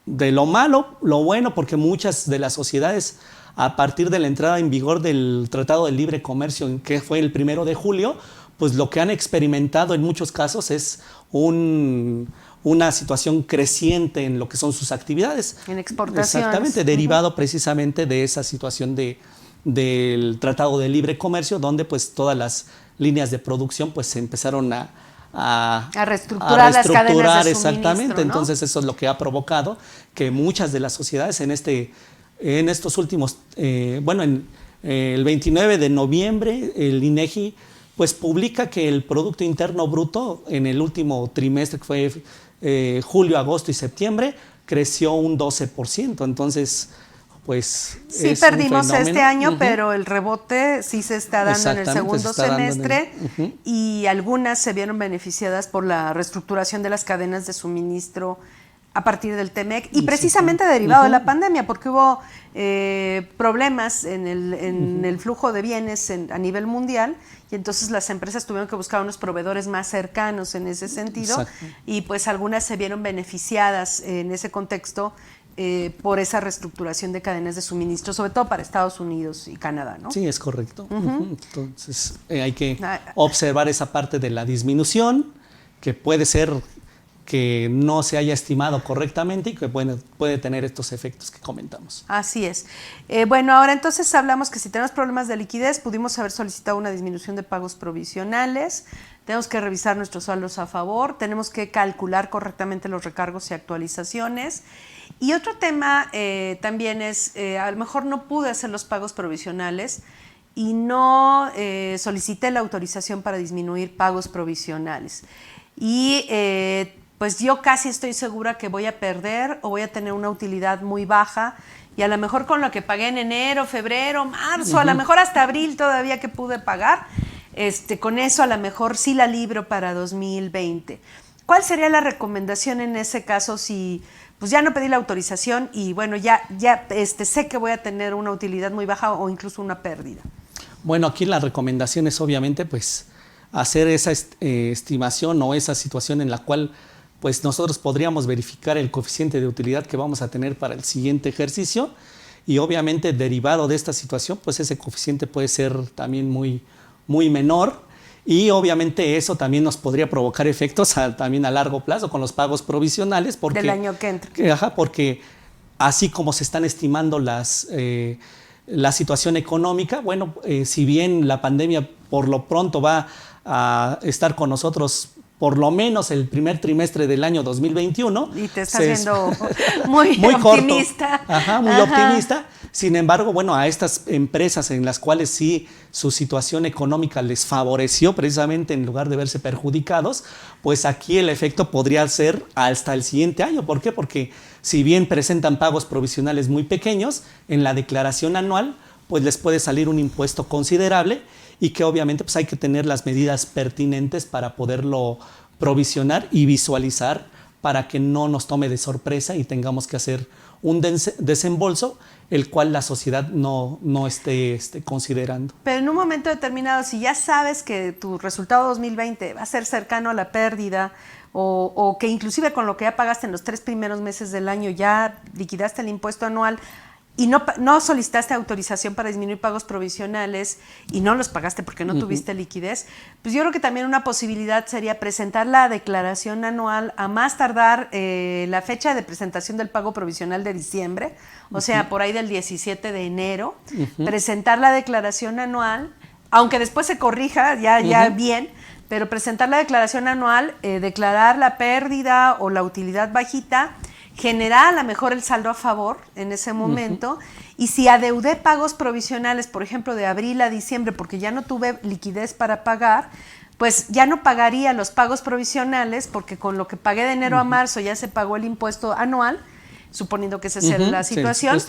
de lo malo, lo bueno, porque muchas de las sociedades a partir de la entrada en vigor del Tratado de Libre Comercio, que fue el 1 de julio, pues lo que han experimentado en muchos casos es una situación creciente en lo que son sus actividades. En exportaciones. Exactamente, derivado precisamente de esa situación del Tratado de Libre Comercio, donde pues todas las líneas de producción pues se empezaron a reestructurar las cadenas de suministro, exactamente, ¿no? Entonces eso es lo que ha provocado que muchas de las sociedades en estos últimos, en el 29 de noviembre el INEGI pues publica que el Producto Interno Bruto en el último trimestre, que fue julio, agosto y septiembre, creció un 12%. Entonces, pues sí, perdimos este año, pero el rebote sí se está dando en el segundo semestre y algunas se vieron beneficiadas por la reestructuración de las cadenas de suministro a partir del TEMEC y precisamente derivado de la pandemia, porque hubo problemas en el flujo de bienes a nivel mundial y entonces las empresas tuvieron que buscar unos proveedores más cercanos en ese sentido y pues algunas se vieron beneficiadas en ese contexto por esa reestructuración de cadenas de suministro, sobre todo para Estados Unidos y Canadá, ¿no? Sí, es correcto. Entonces hay que observar esa parte de la disminución, que puede ser que no se haya estimado correctamente y que puede tener estos efectos que comentamos. Así es. Bueno, ahora entonces hablamos que si tenemos problemas de liquidez, pudimos haber solicitado una disminución de pagos provisionales, tenemos que revisar nuestros saldos a favor, tenemos que calcular correctamente los recargos y actualizaciones. Y otro tema también es, a lo mejor no pude hacer los pagos provisionales y no solicité la autorización para disminuir pagos provisionales. Y pues yo casi estoy segura que voy a perder o voy a tener una utilidad muy baja y a lo mejor con lo que pagué en enero, febrero, marzo, a lo mejor hasta abril todavía que pude pagar, con eso a lo mejor sí la libro para 2020. ¿Cuál sería la recomendación en ese caso si pues ya no pedí la autorización y bueno, ya sé que voy a tener una utilidad muy baja o incluso una pérdida? Bueno, aquí la recomendación es obviamente pues hacer esa estimación o esa situación en la cual pues nosotros podríamos verificar el coeficiente de utilidad que vamos a tener para el siguiente ejercicio, y obviamente derivado de esta situación pues ese coeficiente puede ser también muy menor, y obviamente eso también nos podría provocar efectos también a largo plazo con los pagos provisionales porque, del año que entra. Porque así como se están estimando la situación económica, bueno, si bien la pandemia por lo pronto va a estar con nosotros por lo menos el primer trimestre del año 2021. Y te estás viendo muy optimista. Corto. Muy optimista. Sin embargo, bueno, a estas empresas en las cuales sí su situación económica les favoreció precisamente en lugar de verse perjudicados, pues aquí el efecto podría ser hasta el siguiente año. ¿Por qué? Porque si bien presentan pagos provisionales muy pequeños, en la declaración anual pues les puede salir un impuesto considerable, y que obviamente pues hay que tener las medidas pertinentes para poderlo provisionar y visualizar para que no nos tome de sorpresa y tengamos que hacer un desembolso el cual la sociedad no esté considerando. Pero en un momento determinado, si ya sabes que tu resultado 2020 va a ser cercano a la pérdida, o que inclusive con lo que ya pagaste en los 3 primeros meses del año ya liquidaste el impuesto anual, y no solicitaste autorización para disminuir pagos provisionales y no los pagaste porque no tuviste liquidez, pues yo creo que también una posibilidad sería presentar la declaración anual a más tardar la fecha de presentación del pago provisional de diciembre, o sea, por ahí del 17 de enero, presentar la declaración anual, aunque después se corrija ya bien, pero presentar la declaración anual, declarar la pérdida o la utilidad bajita, generar a lo mejor el saldo a favor en ese momento, y si adeudé pagos provisionales, por ejemplo, de abril a diciembre, porque ya no tuve liquidez para pagar, pues ya no pagaría los pagos provisionales, porque con lo que pagué de enero a marzo ya se pagó el impuesto anual, suponiendo que esa sea la situación,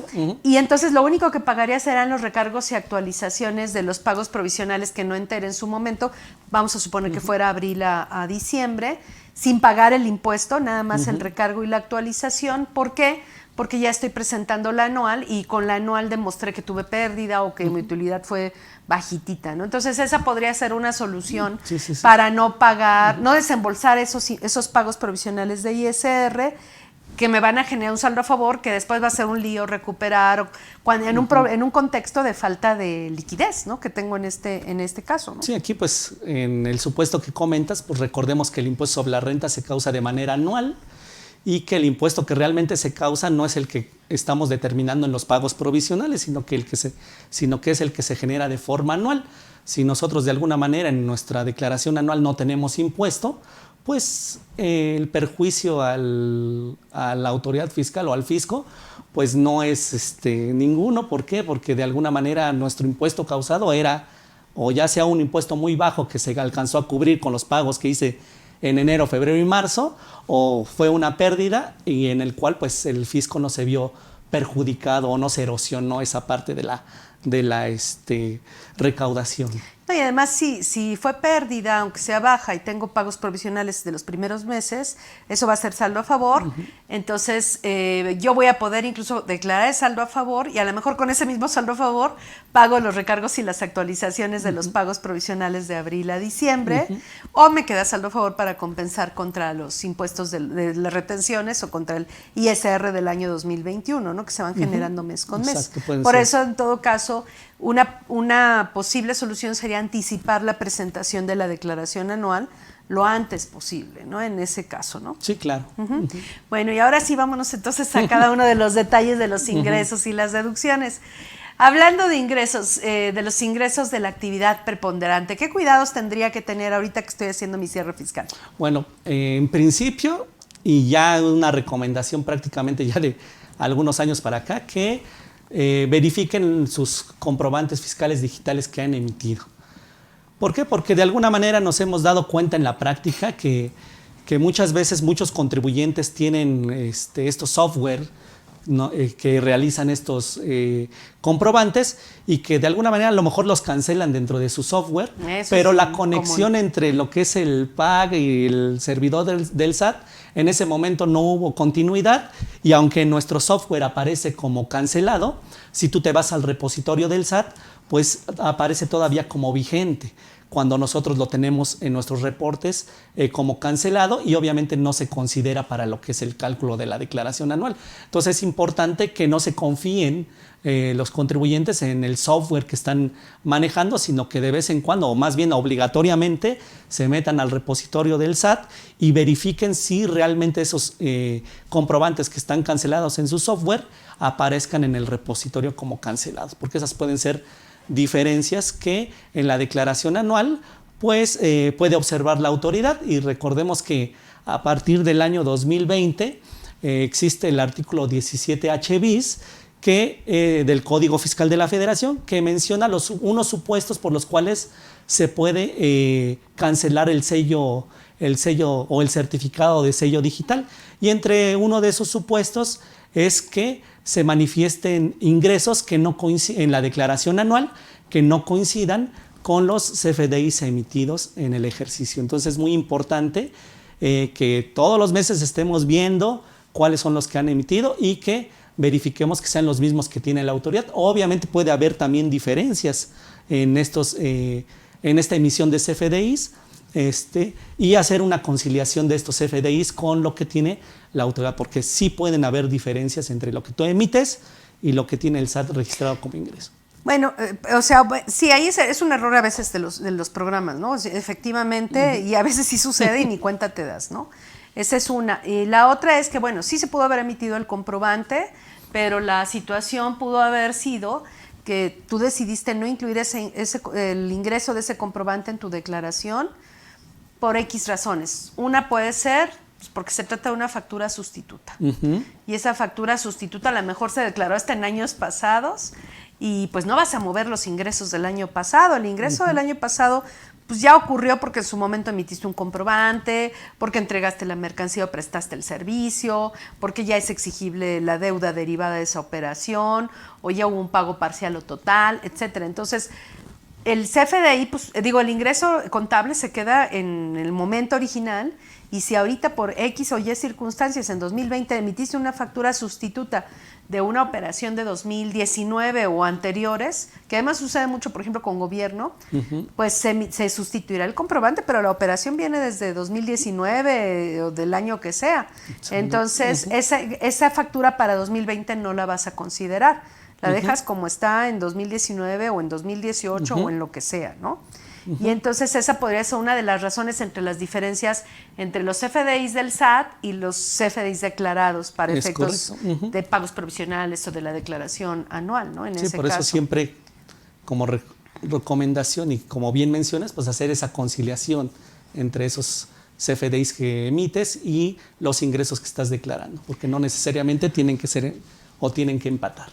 y entonces lo único que pagaría serán los recargos y actualizaciones de los pagos provisionales que no enteré en su momento, vamos a suponer que fuera abril a diciembre, sin pagar el impuesto, nada más el recargo y la actualización. ¿Por qué? Porque ya estoy presentando la anual, y con la anual demostré que tuve pérdida o que mi utilidad fue bajitita, ¿no? Entonces esa podría ser una solución para no pagar, no desembolsar esos pagos provisionales de ISR, que me van a generar un saldo a favor que después va a ser un lío recuperar, en un contexto de falta de liquidez, ¿no?, que tengo en este caso, ¿no? Sí, aquí pues en el supuesto que comentas, pues recordemos que el impuesto sobre la renta se causa de manera anual, y que el impuesto que realmente se causa no es el que estamos determinando en los pagos provisionales, sino que es el que se genera de forma anual. Si nosotros de alguna manera en nuestra declaración anual no tenemos impuesto, pues el perjuicio a la autoridad fiscal o al fisco pues no es ninguno. ¿Por qué? Porque de alguna manera nuestro impuesto causado era, o ya sea un impuesto muy bajo que se alcanzó a cubrir con los pagos que hice en enero, febrero y marzo, o fue una pérdida y en el cual pues el fisco no se vio perjudicado o no se erosionó esa parte de la recaudación. No, y además, si fue pérdida, aunque sea baja, y tengo pagos provisionales de los primeros meses, eso va a ser saldo a favor. Entonces, yo voy a poder incluso declarar el saldo a favor, y a lo mejor con ese mismo saldo a favor pago los recargos y las actualizaciones de los pagos provisionales de abril a diciembre, o me queda saldo a favor para compensar contra los impuestos de las retenciones o contra el ISR del año 2021, ¿no?, que se van generando mes con mes. Exacto, por eso, en todo caso, una posible solución sería anticipar la presentación de la declaración anual lo antes posible, ¿no?, en ese caso, ¿no? Sí, claro. Bueno, y ahora sí vámonos entonces a cada uno de los detalles de los ingresos y las deducciones. Hablando de ingresos, de los ingresos de la actividad preponderante, ¿qué cuidados tendría que tener ahorita que estoy haciendo mi cierre fiscal? Bueno, en principio, y ya una recomendación prácticamente ya de algunos años para acá, que verifiquen sus comprobantes fiscales digitales que han emitido. ¿Por qué? Porque de alguna manera nos hemos dado cuenta en la práctica que muchas veces muchos contribuyentes tienen estos software, ¿no?, que realizan estos comprobantes, y que de alguna manera a lo mejor los cancelan dentro de su software, pero la conexión entre lo que es el PAG y el servidor del SAT, en ese momento no hubo continuidad, y aunque nuestro software aparece como cancelado, si tú te vas al repositorio del SAT, pues aparece todavía como vigente. cuando nosotros lo tenemos en nuestros reportes como cancelado, y obviamente no se considera para lo que es el cálculo de la declaración anual. Entonces es importante que no se confíen los contribuyentes en el software que están manejando, sino que de vez en cuando, o más bien obligatoriamente, se metan al repositorio del SAT y verifiquen si realmente esos comprobantes que están cancelados en su software aparezcan en el repositorio como cancelados, porque esas pueden ser diferencias que en la declaración anual pues puede observar la autoridad. Y recordemos que a partir del año 2020 existe el artículo 17H bis del Código Fiscal de la Federación, que menciona unos supuestos por los cuales se puede cancelar el sello o el certificado de sello digital. Y entre uno de esos supuestos es que se manifiesten ingresos que no coinciden en la declaración anual, que no coincidan con los CFDIs emitidos en el ejercicio. Entonces es muy importante que todos los meses estemos viendo cuáles son los que han emitido y que verifiquemos que sean los mismos que tiene la autoridad. Obviamente puede haber también diferencias en esta emisión de CFDIs, y hacer una conciliación de estos CFDIs con lo que tiene la autoridad, porque sí pueden haber diferencias entre lo que tú emites y lo que tiene el SAT registrado como ingreso. Bueno, sí, ahí es un error a veces de los programas, ¿no? Efectivamente, y a veces sí sucede y ni cuenta te das, ¿no? Esa es una. Y la otra es que, bueno, sí se pudo haber emitido el comprobante, pero la situación pudo haber sido que tú decidiste no incluir el ingreso de ese comprobante en tu declaración por X razones. Una puede ser pues, porque se trata de una factura sustituta. Y esa factura sustituta a lo mejor se declaró hasta en años pasados y pues no vas a mover los ingresos del año pasado. El ingreso del año pasado pues ya ocurrió porque en su momento emitiste un comprobante, porque entregaste la mercancía o prestaste el servicio, porque ya es exigible la deuda derivada de esa operación, o ya hubo un pago parcial o total, etcétera. Entonces, el CFDI, pues, el ingreso contable se queda en el momento original, y si ahorita por X o Y circunstancias en 2020 emitiste una factura sustituta de una operación de 2019 o anteriores, que además sucede mucho, por ejemplo, con gobierno, pues se sustituirá el comprobante, pero la operación viene desde 2019 o del año que sea. Entonces, esa factura para 2020 no la vas a considerar. La dejas como está en 2019 o en 2018 o en lo que sea, ¿no? Y entonces esa podría ser una de las razones entre las diferencias entre los CFDIs del SAT y los CFDIs declarados para efectos de pagos provisionales o de la declaración anual, ¿no? Sí, por eso siempre como recomendación, y como bien mencionas, pues hacer esa conciliación entre esos CFDIs que emites y los ingresos que estás declarando, porque no necesariamente tienen que ser o tienen que empatar.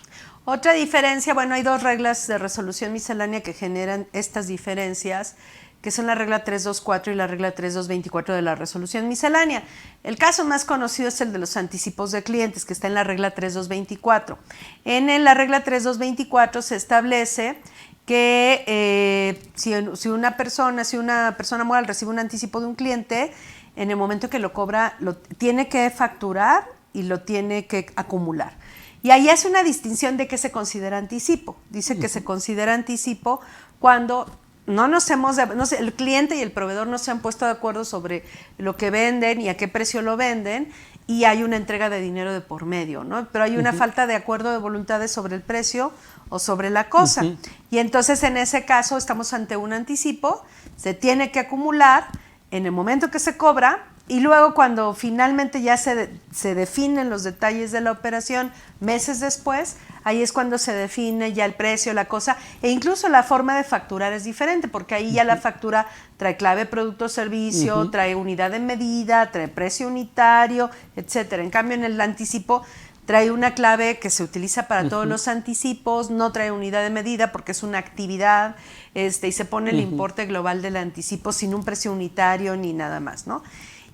Otra diferencia, bueno, hay dos reglas de resolución miscelánea que generan estas diferencias, que son la regla 324 y la regla 3224 de la resolución miscelánea. El caso más conocido es el de los anticipos de clientes, que está en la regla 3224. En la regla 3224 se establece que si una persona moral recibe un anticipo de un cliente, en el momento que lo cobra, lo tiene que facturar y lo tiene que acumular. Y ahí hace una distinción de qué se considera anticipo. Dice que se considera anticipo cuando el cliente y el proveedor no se han puesto de acuerdo sobre lo que venden y a qué precio lo venden, y hay una entrega de dinero de por medio, ¿no? Pero hay una falta de acuerdo de voluntades sobre el precio o sobre la cosa. Y entonces en ese caso estamos ante un anticipo, se tiene que acumular en el momento que se cobra. Y luego cuando finalmente ya se definen los detalles de la operación, meses después, ahí es cuando se define ya el precio, la cosa, e incluso la forma de facturar es diferente, porque ahí ya la factura trae clave producto o servicio, trae unidad de medida, trae precio unitario, etcétera. En cambio, en el anticipo trae una clave que se utiliza para todos los anticipos, no trae unidad de medida porque es una actividad, y se pone el importe global del anticipo sin un precio unitario ni nada más, ¿no?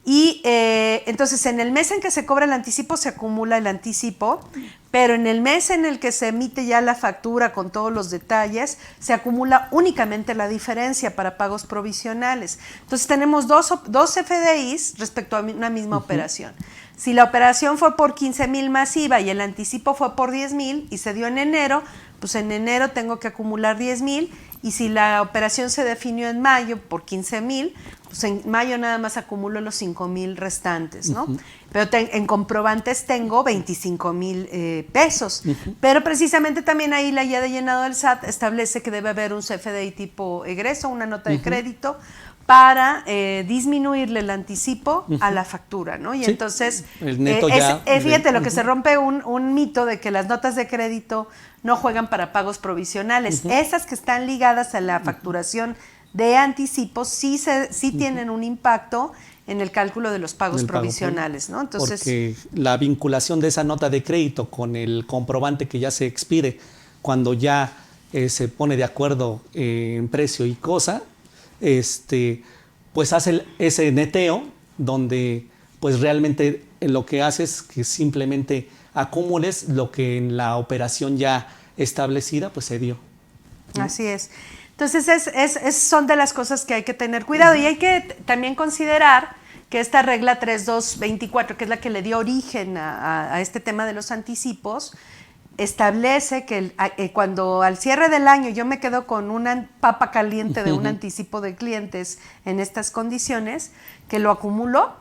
Y entonces en el mes en que se cobra el anticipo se acumula el anticipo, pero en el mes en el que se emite ya la factura con todos los detalles, se acumula únicamente la diferencia para pagos provisionales. Entonces tenemos dos FDIs respecto a una misma operación. Si la operación fue por 15,000 masiva y el anticipo fue por 10,000 y se dio en enero, pues en enero tengo que acumular 10,000, y si la operación se definió en mayo por 15,000, pues en mayo nada más acumulo los 5,000 restantes, ¿no? Pero en comprobantes tengo 25,000 pesos. Pero precisamente también ahí la guía de llenado del SAT establece que debe haber un CFDI tipo egreso, una nota de crédito, para disminuirle el anticipo a la factura, ¿no? Y entonces, el neto fíjate, lo que se rompe un mito de que las notas de crédito no juegan para pagos provisionales. Esas que están ligadas a la facturación de anticipos sí tienen un impacto en el cálculo de los pagos provisionales, ¿no? Entonces, porque la vinculación de esa nota de crédito con el comprobante que ya se expire, cuando ya se pone de acuerdo en precio y cosa, pues hace ese neteo donde pues realmente lo que hace es que simplemente acumules lo que en la operación ya establecida pues se dio. Así es. Entonces son de las cosas que hay que tener cuidado, y hay que también considerar que esta regla 3224, que es la que le dio origen a este tema de los anticipos, establece que cuando al cierre del año yo me quedo con una papa caliente de un anticipo de clientes en estas condiciones, que lo acumulo,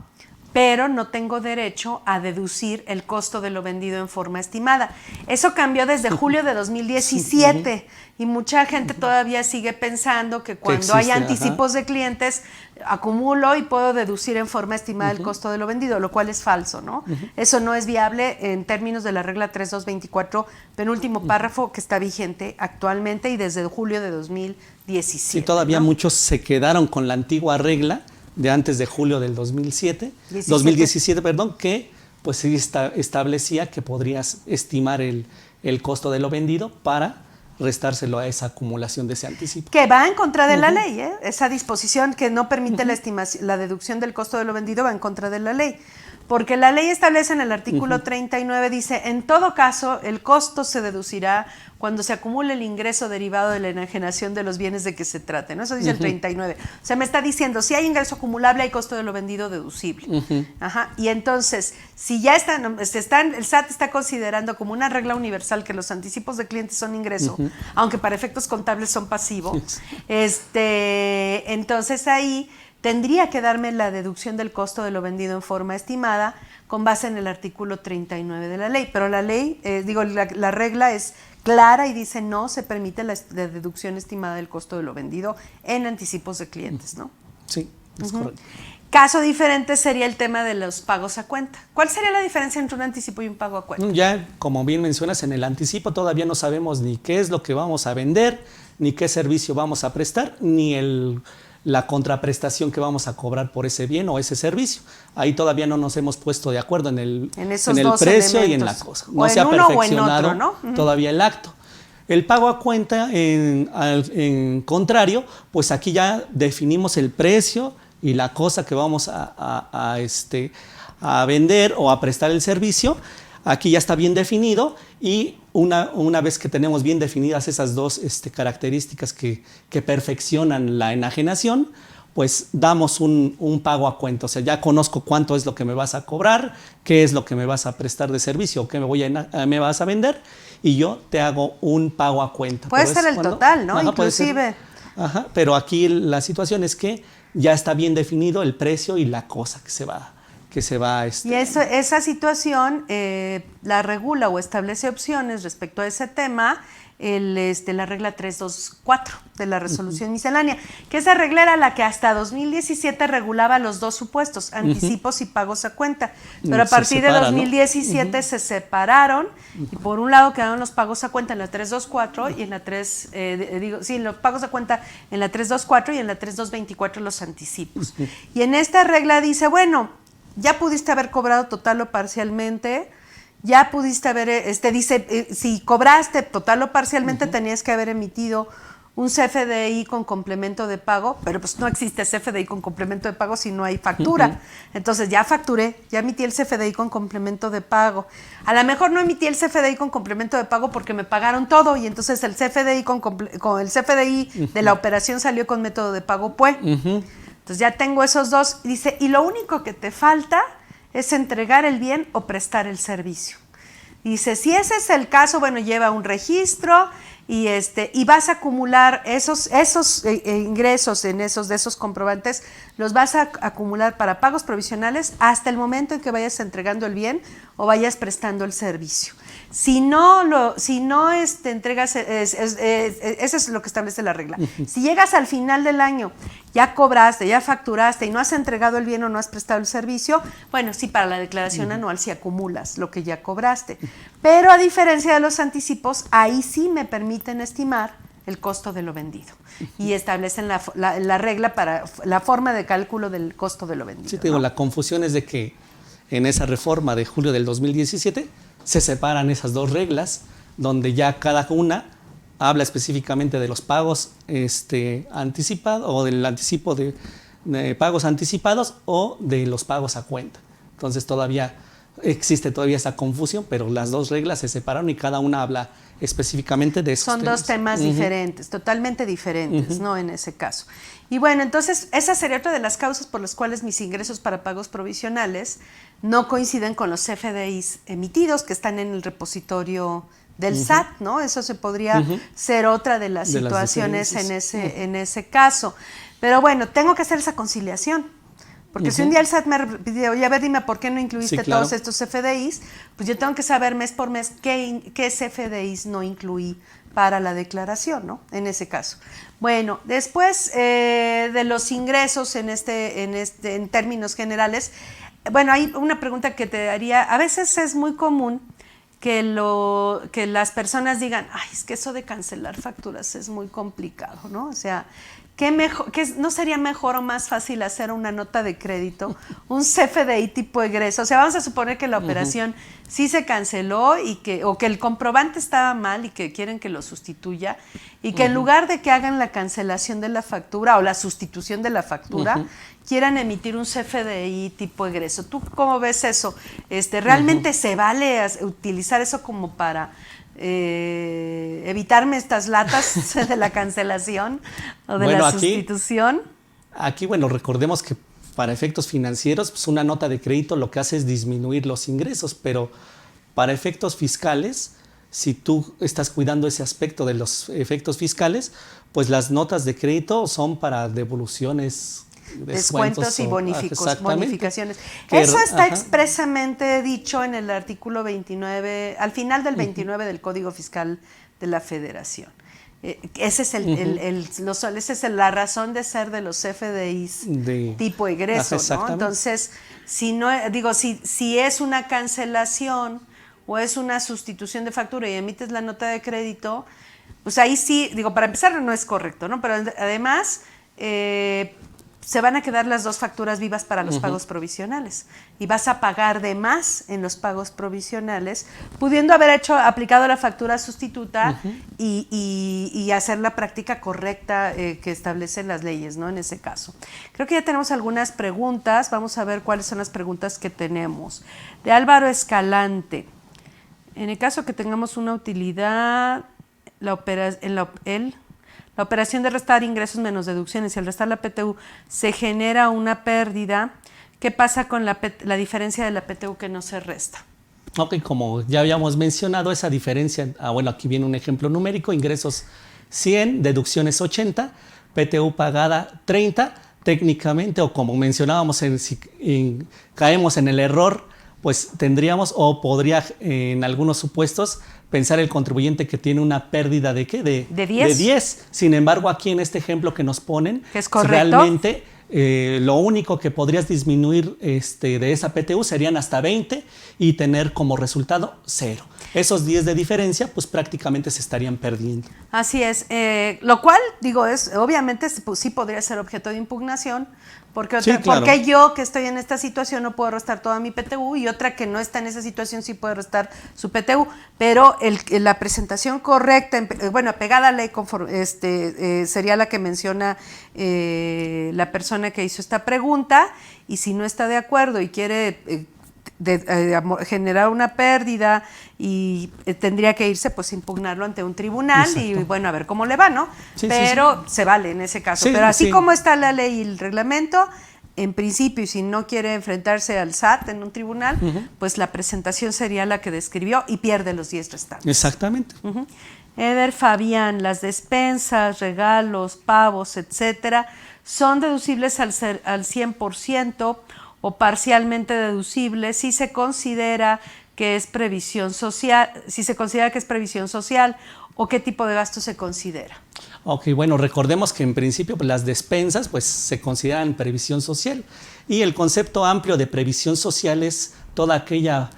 pero no tengo derecho a deducir el costo de lo vendido en forma estimada. Eso cambió desde julio de 2017 y mucha gente todavía sigue pensando que cuando hay anticipos de clientes acumulo y puedo deducir en forma estimada el costo de lo vendido, lo cual es falso, ¿no? Eso no es viable en términos de la regla 3224, penúltimo párrafo, que está vigente actualmente y desde julio de 2017. Sí, todavía muchos se quedaron con la antigua regla de antes de julio del 2017, que pues sí establecía que podrías estimar el costo de lo vendido para restárselo a esa acumulación de ese anticipo. Que va en contra de la ley, ¿eh? Esa disposición que no permite la deducción del costo de lo vendido va en contra de la ley. Porque la ley establece en el artículo 39, dice, en todo caso, el costo se deducirá cuando se acumule el ingreso derivado de la enajenación de los bienes de que se trate, ¿no? Eso dice el 39. O sea, me está diciendo, si hay ingreso acumulable, hay costo de lo vendido deducible. Y entonces, si ya el SAT está considerando como una regla universal que los anticipos de clientes son ingreso, aunque para efectos contables son pasivo, entonces ahí tendría que darme la deducción del costo de lo vendido en forma estimada con base en el artículo 39 de la ley. Pero la ley, la regla es clara y dice no se permite la deducción estimada del costo de lo vendido en anticipos de clientes, ¿no? Sí, es correcto. Caso diferente sería el tema de los pagos a cuenta. ¿Cuál sería la diferencia entre un anticipo y un pago a cuenta? Ya, como bien mencionas, en el anticipo todavía no sabemos ni qué es lo que vamos a vender, ni qué servicio vamos a prestar, ni la contraprestación que vamos a cobrar por ese bien o ese servicio. Ahí todavía no nos hemos puesto de acuerdo en el precio elementos, y en la cosa. No se ha perfeccionado todavía el acto. El pago a cuenta, en contrario, pues aquí ya definimos el precio y la cosa que vamos a vender o a prestar el servicio. Aquí ya está bien definido, y una vez que tenemos bien definidas esas dos características que perfeccionan la enajenación, pues damos un pago a cuenta. O sea, ya conozco cuánto es lo que me vas a cobrar, qué es lo que me vas a prestar de servicio, qué me vas a vender, y yo te hago un pago a cuenta. Puede ser el total, ¿no? Inclusive. Pero aquí la situación es que ya está bien definido el precio y la cosa que se va Y esa situación la regula o establece opciones respecto a ese tema la regla 324 de la resolución miscelánea, que esa regla era la que hasta 2017 regulaba los dos supuestos, anticipos y pagos a cuenta, pero a partir de 2017 se separaron, y por un lado quedaron los pagos a cuenta en la 324 y en la los pagos a cuenta en la 324 y en la 3224 los anticipos. Y en esta regla dice, bueno, ya pudiste haber cobrado total o parcialmente, ya pudiste haber, dice, si cobraste total o parcialmente, tenías que haber emitido un CFDI con complemento de pago, pero pues no existe CFDI con complemento de pago si no hay factura. Entonces ya facturé, ya emití el CFDI con complemento de pago. A lo mejor no emití el CFDI con complemento de pago porque me pagaron todo y entonces el CFDI con el CFDI de la operación salió con método de pago PUE. Entonces ya tengo esos dos. Dice, y lo único que te falta es entregar el bien o prestar el servicio. Dice, si ese es el caso, bueno, lleva un registro y vas a acumular esos ingresos de esos comprobantes, los vas a acumular para pagos provisionales hasta el momento en que vayas entregando el bien o vayas prestando el servicio. Si no entregas, eso es lo que establece la regla. Si llegas al final del año, ya cobraste, ya facturaste y no has entregado el bien o no has prestado el servicio, bueno, sí, para la declaración anual sí acumulas lo que ya cobraste. Pero a diferencia de los anticipos, ahí sí me permiten estimar el costo de lo vendido y establecen la regla para la forma de cálculo del costo de lo vendido. Sí, te digo, ¿no? La confusión es de que en esa reforma de julio del 2017 se separan esas dos reglas, donde ya cada una habla específicamente de los pagos anticipados o del anticipo de pagos anticipados o de los pagos a cuenta. Entonces todavía existe esa confusión, pero las dos reglas se separaron y cada una habla específicamente de esos temas. Son dos temas diferentes, totalmente diferentes, ¿no? En ese caso. Y bueno, entonces esa sería otra de las causas por las cuales mis ingresos para pagos provisionales no coinciden con los CFDIs emitidos que están en el repositorio del SAT, ¿no? Eso se podría ser otra de las situaciones en ese caso. Pero bueno, tengo que hacer esa conciliación. Porque si un día el SAT me pidió, oye, a ver, dime, ¿por qué no incluiste todos estos CFDIs? Pues yo tengo que saber mes por mes qué CFDIs no incluí para la declaración, ¿no? En ese caso. Bueno, después de los ingresos en términos generales, bueno, hay una pregunta que te haría. A veces es muy común que las personas digan, ay, es que eso de cancelar facturas es muy complicado, ¿no? O sea, ¿no sería mejor o más fácil hacer una nota de crédito, un CFDI tipo egreso? O sea, vamos a suponer que la operación sí se canceló o que el comprobante estaba mal y que quieren que lo sustituya y que en lugar de que hagan la cancelación de la factura o la sustitución de la factura, quieran emitir un CFDI tipo egreso. ¿Tú cómo ves eso? ¿Realmente se vale utilizar eso como para evitarme estas latas de la cancelación o de la sustitución? Aquí, bueno, recordemos que para efectos financieros, pues una nota de crédito lo que hace es disminuir los ingresos, pero para efectos fiscales, si tú estás cuidando ese aspecto de los efectos fiscales, pues las notas de crédito son para devoluciones, descuentos y bonificaciones. Eso está expresamente dicho en el artículo 29, al final del 29 del Código Fiscal de la Federación. Esa es la razón de ser de los CFDIs tipo egreso, ¿no? Entonces, si es una cancelación o es una sustitución de factura y emites la nota de crédito, pues ahí sí, para empezar no es correcto, ¿no? Pero además se van a quedar las dos facturas vivas para los pagos provisionales y vas a pagar de más en los pagos provisionales, pudiendo haber aplicado la factura sustituta y hacer la práctica correcta que establecen las leyes, ¿no? En ese caso. Creo que ya tenemos algunas preguntas. Vamos a ver cuáles son las preguntas que tenemos. De Álvaro Escalante. En el caso que tengamos una utilidad, la operación de restar ingresos menos deducciones y al restar la PTU se genera una pérdida. ¿Qué pasa con la diferencia de la PTU que no se resta? Ok, como ya habíamos mencionado, esa diferencia, bueno, aquí viene un ejemplo numérico, ingresos 100, deducciones 80, PTU pagada 30, técnicamente, o como mencionábamos, si caemos en el error, pues tendríamos o podría en algunos supuestos pensar el contribuyente que tiene una pérdida ¿de qué? De 10. Sin embargo, aquí en este ejemplo que nos ponen, ¿es correcto? Realmente lo único que podrías disminuir de esa PTU serían hasta 20 y tener como resultado 0. Esos 10 de diferencia, pues prácticamente se estarían perdiendo. Así es. Lo cual, obviamente sí podría ser objeto de impugnación Sí, claro. porque yo que estoy en esta situación no puedo restar toda mi PTU y otra que no está en esa situación sí puede restar su PTU, pero la presentación correcta, bueno, apegada a ley sería la que menciona la persona que hizo esta pregunta, y si no está de acuerdo y quiere generar una pérdida y tendría que irse, pues impugnarlo ante un tribunal. Exacto. Y bueno, a ver cómo le va, ¿no? Sí, pero se vale en ese caso. Pero así como está la ley y el reglamento, en principio, y si no quiere enfrentarse al SAT en un tribunal, pues la presentación sería la que describió y pierde los 10 restantes. Exactamente. Eder Fabián, las despensas, regalos, pavos, etcétera, ¿son deducibles al 100% o parcialmente deducibles si se considera que es previsión social, o qué tipo de gasto se considera? Ok, bueno, recordemos que en principio pues, las despensas pues, se consideran previsión social, y el concepto amplio de previsión social es toda aquella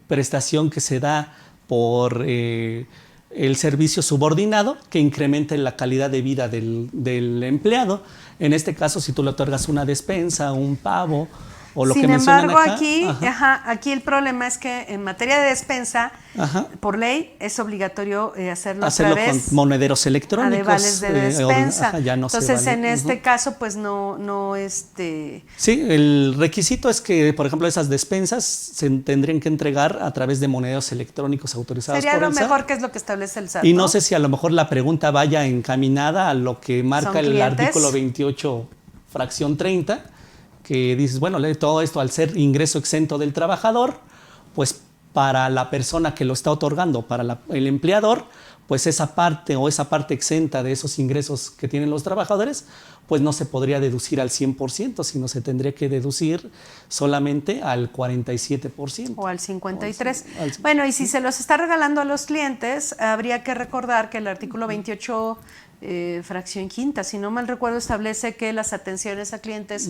prestación que se da por el servicio subordinado que incremente la calidad de vida del empleado. En este caso, si tú le otorgas una despensa, un pavo o lo que mencionan acá. Sin embargo, aquí el problema es que en materia de despensa, por ley, es obligatorio hacerlo a través con monederos electrónicos. De vales de despensa. Ya no Entonces, se vale. en este caso, pues no. Sí, el requisito es que, por ejemplo, esas despensas se tendrían que entregar a través de monederos electrónicos autorizados por el SAT. Sería lo mejor, que es lo que establece el SAT. Y no sé si a lo mejor la pregunta vaya encaminada a lo que marca el artículo 28, fracción 30, que dices, bueno, todo esto al ser ingreso exento del trabajador, pues para la persona que lo está otorgando, para el empleador, pues esa parte exenta de esos ingresos que tienen los trabajadores, pues no se podría deducir al 100%, sino se tendría que deducir solamente al 47%. O al 53%. Bueno, y si se los está regalando a los clientes, habría que recordar que el artículo 28, fracción quinta, si no mal recuerdo, establece que las atenciones a clientes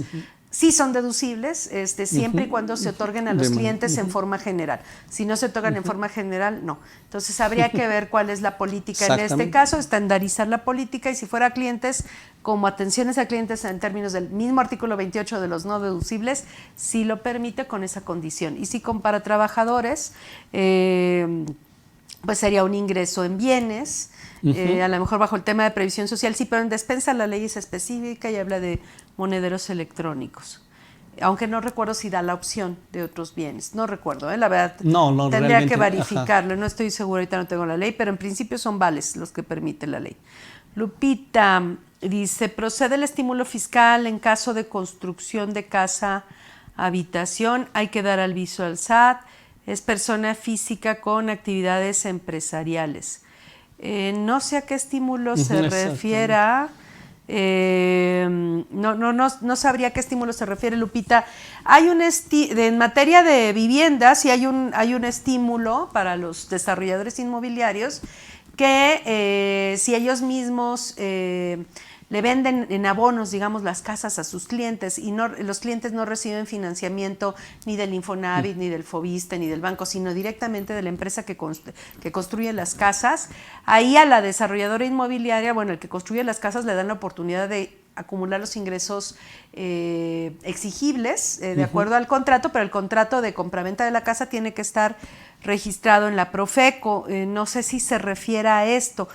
sí son deducibles, siempre y cuando se otorguen a los clientes en forma general. Si no se otorgan en forma general, no. Entonces habría que ver cuál es la política en este caso, estandarizar la política, y si fuera clientes, como atenciones a clientes en términos del mismo artículo 28 de los no deducibles, sí lo permite con esa condición. Y si para trabajadores, pues sería un ingreso en bienes, a lo mejor bajo el tema de previsión social, sí, pero en despensa la ley es específica y habla de monederos electrónicos. Aunque no recuerdo si da la opción de otros bienes. No recuerdo, la verdad. No, tendría que verificarlo. No estoy segura, ahorita no tengo la ley, pero en principio son vales los que permite la ley. Lupita dice, ¿procede el estímulo fiscal en caso de construcción de casa, habitación? Hay que dar aviso al SAT. Es persona física con actividades empresariales. No sé a qué estímulo se refiera. No sabría a qué estímulo se refiere, Lupita. Hay en materia de vivienda, sí hay un estímulo para los desarrolladores inmobiliarios que si ellos mismos le venden en abonos, digamos, las casas a sus clientes y los clientes no reciben financiamiento ni del Infonavit, ni del Fobiste, ni del banco, sino directamente de la empresa que construye las casas, ahí a la desarrolladora inmobiliaria, bueno, el que construye las casas le dan la oportunidad de acumular los ingresos exigibles de acuerdo al contrato, pero el contrato de compraventa de la casa tiene que estar registrado en la Profeco. No sé si se refiere a esto.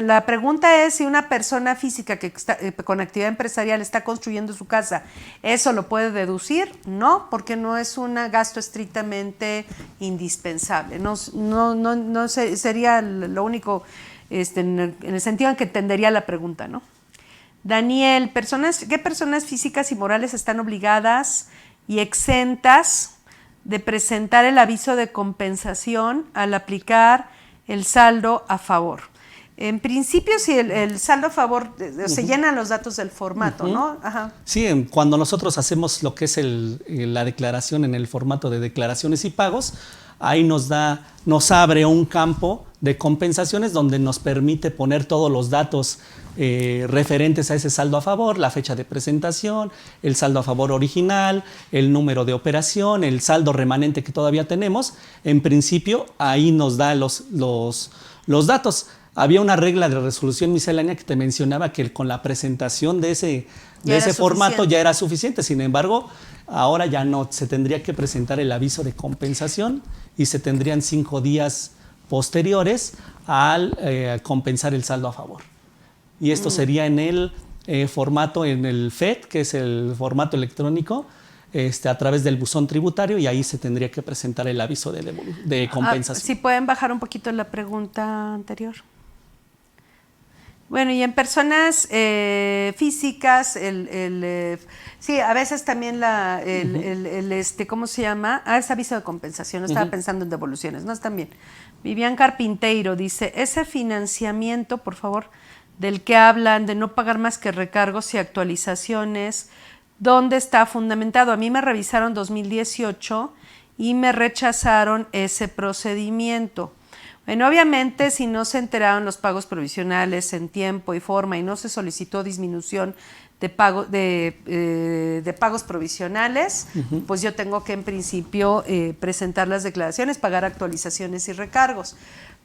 La pregunta es si una persona física que está con actividad empresarial está construyendo su casa, ¿eso lo puede deducir? No, porque no es un gasto estrictamente indispensable. No sería lo único en el sentido en que entendería la pregunta, ¿no? Daniel, ¿qué personas físicas y morales están obligadas y exentas de presentar el aviso de compensación al aplicar el saldo a favor? En principio, si el saldo a favor, se llenan los datos del formato, ¿no? Ajá. Sí, cuando nosotros hacemos lo que es la declaración en el formato de declaraciones y pagos, ahí nos abre un campo de compensaciones donde nos permite poner todos los datos referentes a ese saldo a favor, la fecha de presentación, el saldo a favor original, el número de operación, el saldo remanente que todavía tenemos. En principio, ahí nos da los datos. había una regla de resolución miscelánea que te mencionaba que con la presentación de ese formato ya era suficiente. Sin embargo, ahora ya no, se tendría que presentar el aviso de compensación y se tendrían 5 días posteriores al compensar el saldo a favor. Y esto sería en el formato, en el FED, que es el formato electrónico, a través del buzón tributario, y ahí se tendría que presentar el aviso de compensación. Si pueden bajar un poquito la pregunta anterior. Bueno, y en personas físicas, sí, a veces también ¿cómo se llama? Es aviso de compensación, no estaba pensando en devoluciones, no, están bien. Vivian Carpinteiro dice, ese financiamiento, por favor, del que hablan de no pagar más que recargos y actualizaciones, ¿dónde está fundamentado? A mí me revisaron 2018 y me rechazaron ese procedimiento. Bueno, obviamente, si no se enteraron los pagos provisionales en tiempo y forma y no se solicitó disminución de pagos provisionales, pues yo tengo que, en principio, presentar las declaraciones, pagar actualizaciones y recargos.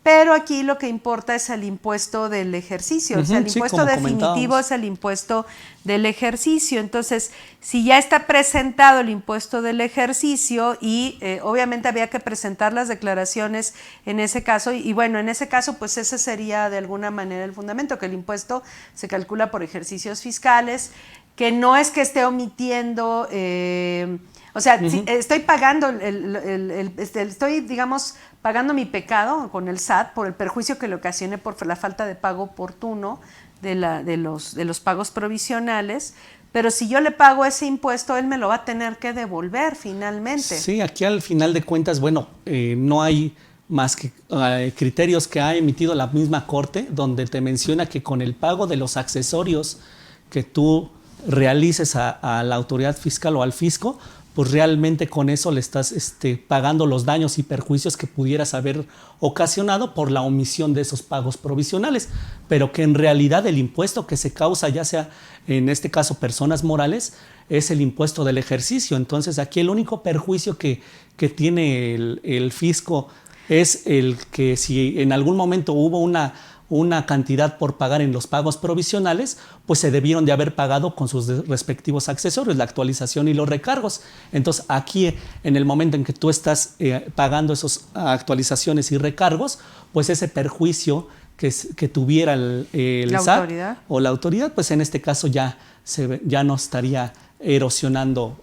Pero aquí lo que importa es el impuesto del ejercicio, o sea, el impuesto definitivo es el impuesto del ejercicio. Entonces, si ya está presentado el impuesto del ejercicio y obviamente había que presentar las declaraciones en ese caso, y bueno, en ese caso, pues ese sería de alguna manera el fundamento, que el impuesto se calcula por ejercicios fiscales, que no es que esté omitiendo... o sea, si estoy pagando estoy, digamos, pagando mi pecado con el SAT por el perjuicio que le ocasioné por la falta de pago oportuno de los pagos provisionales, pero si yo le pago ese impuesto, él me lo va a tener que devolver finalmente. Sí, aquí al final de cuentas, bueno, no hay más que criterios que ha emitido la misma Corte, donde te menciona que con el pago de los accesorios que tú realices a la autoridad fiscal o al fisco, pues realmente con eso le estás pagando los daños y perjuicios que pudieras haber ocasionado por la omisión de esos pagos provisionales, pero que en realidad el impuesto que se causa, ya sea en este caso personas morales, es el impuesto del ejercicio. Entonces aquí el único perjuicio que tiene el fisco es el que si en algún momento hubo una cantidad por pagar en los pagos provisionales, pues se debieron de haber pagado con sus respectivos accesorios, la actualización y los recargos. Entonces aquí, en el momento en que tú estás pagando esas actualizaciones y recargos, pues ese perjuicio que tuviera el SAT autoridad o la autoridad, pues en este caso ya no estaría erosionando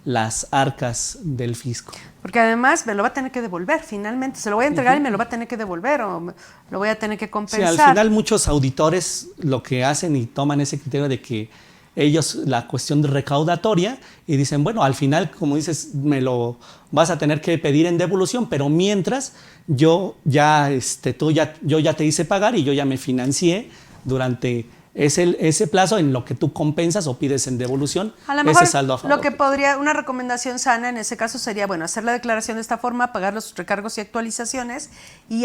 las arcas del fisco. Porque además me lo va a tener que devolver finalmente, se lo voy a entregar y me lo va a tener que devolver o lo voy a tener que compensar. Sí, al final muchos auditores lo que hacen y toman ese criterio de que ellos la cuestión de recaudatoria y dicen, bueno, al final, como dices, me lo vas a tener que pedir en devolución, pero mientras yo ya te hice pagar y yo ya me financié durante ese plazo en lo que tú compensas o pides en devolución ese saldo a favor. Lo que podría, una recomendación sana en ese caso sería, bueno, hacer la declaración de esta forma, pagar los recargos y actualizaciones y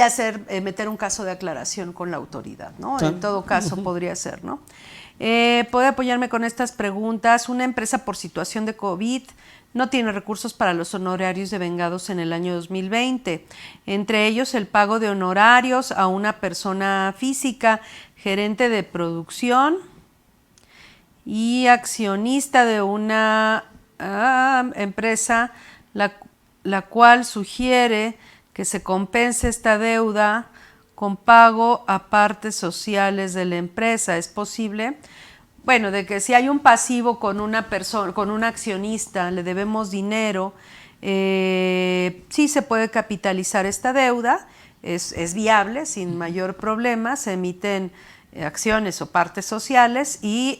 meter un caso de aclaración con la autoridad, ¿no? En todo caso podría ser, ¿no? ¿Puede apoyarme con estas preguntas? Una empresa por situación de COVID no tiene recursos para los honorarios de vengados en el año 2020, entre ellos el pago de honorarios a una persona física, gerente de producción y accionista de una empresa, la cual sugiere que se compense esta deuda con pago a partes sociales de la empresa. ¿Es posible? Bueno, de que si hay un pasivo con una persona, con un accionista, le debemos dinero, sí se puede capitalizar esta deuda, es viable sin mayor problema, se emiten acciones o partes sociales y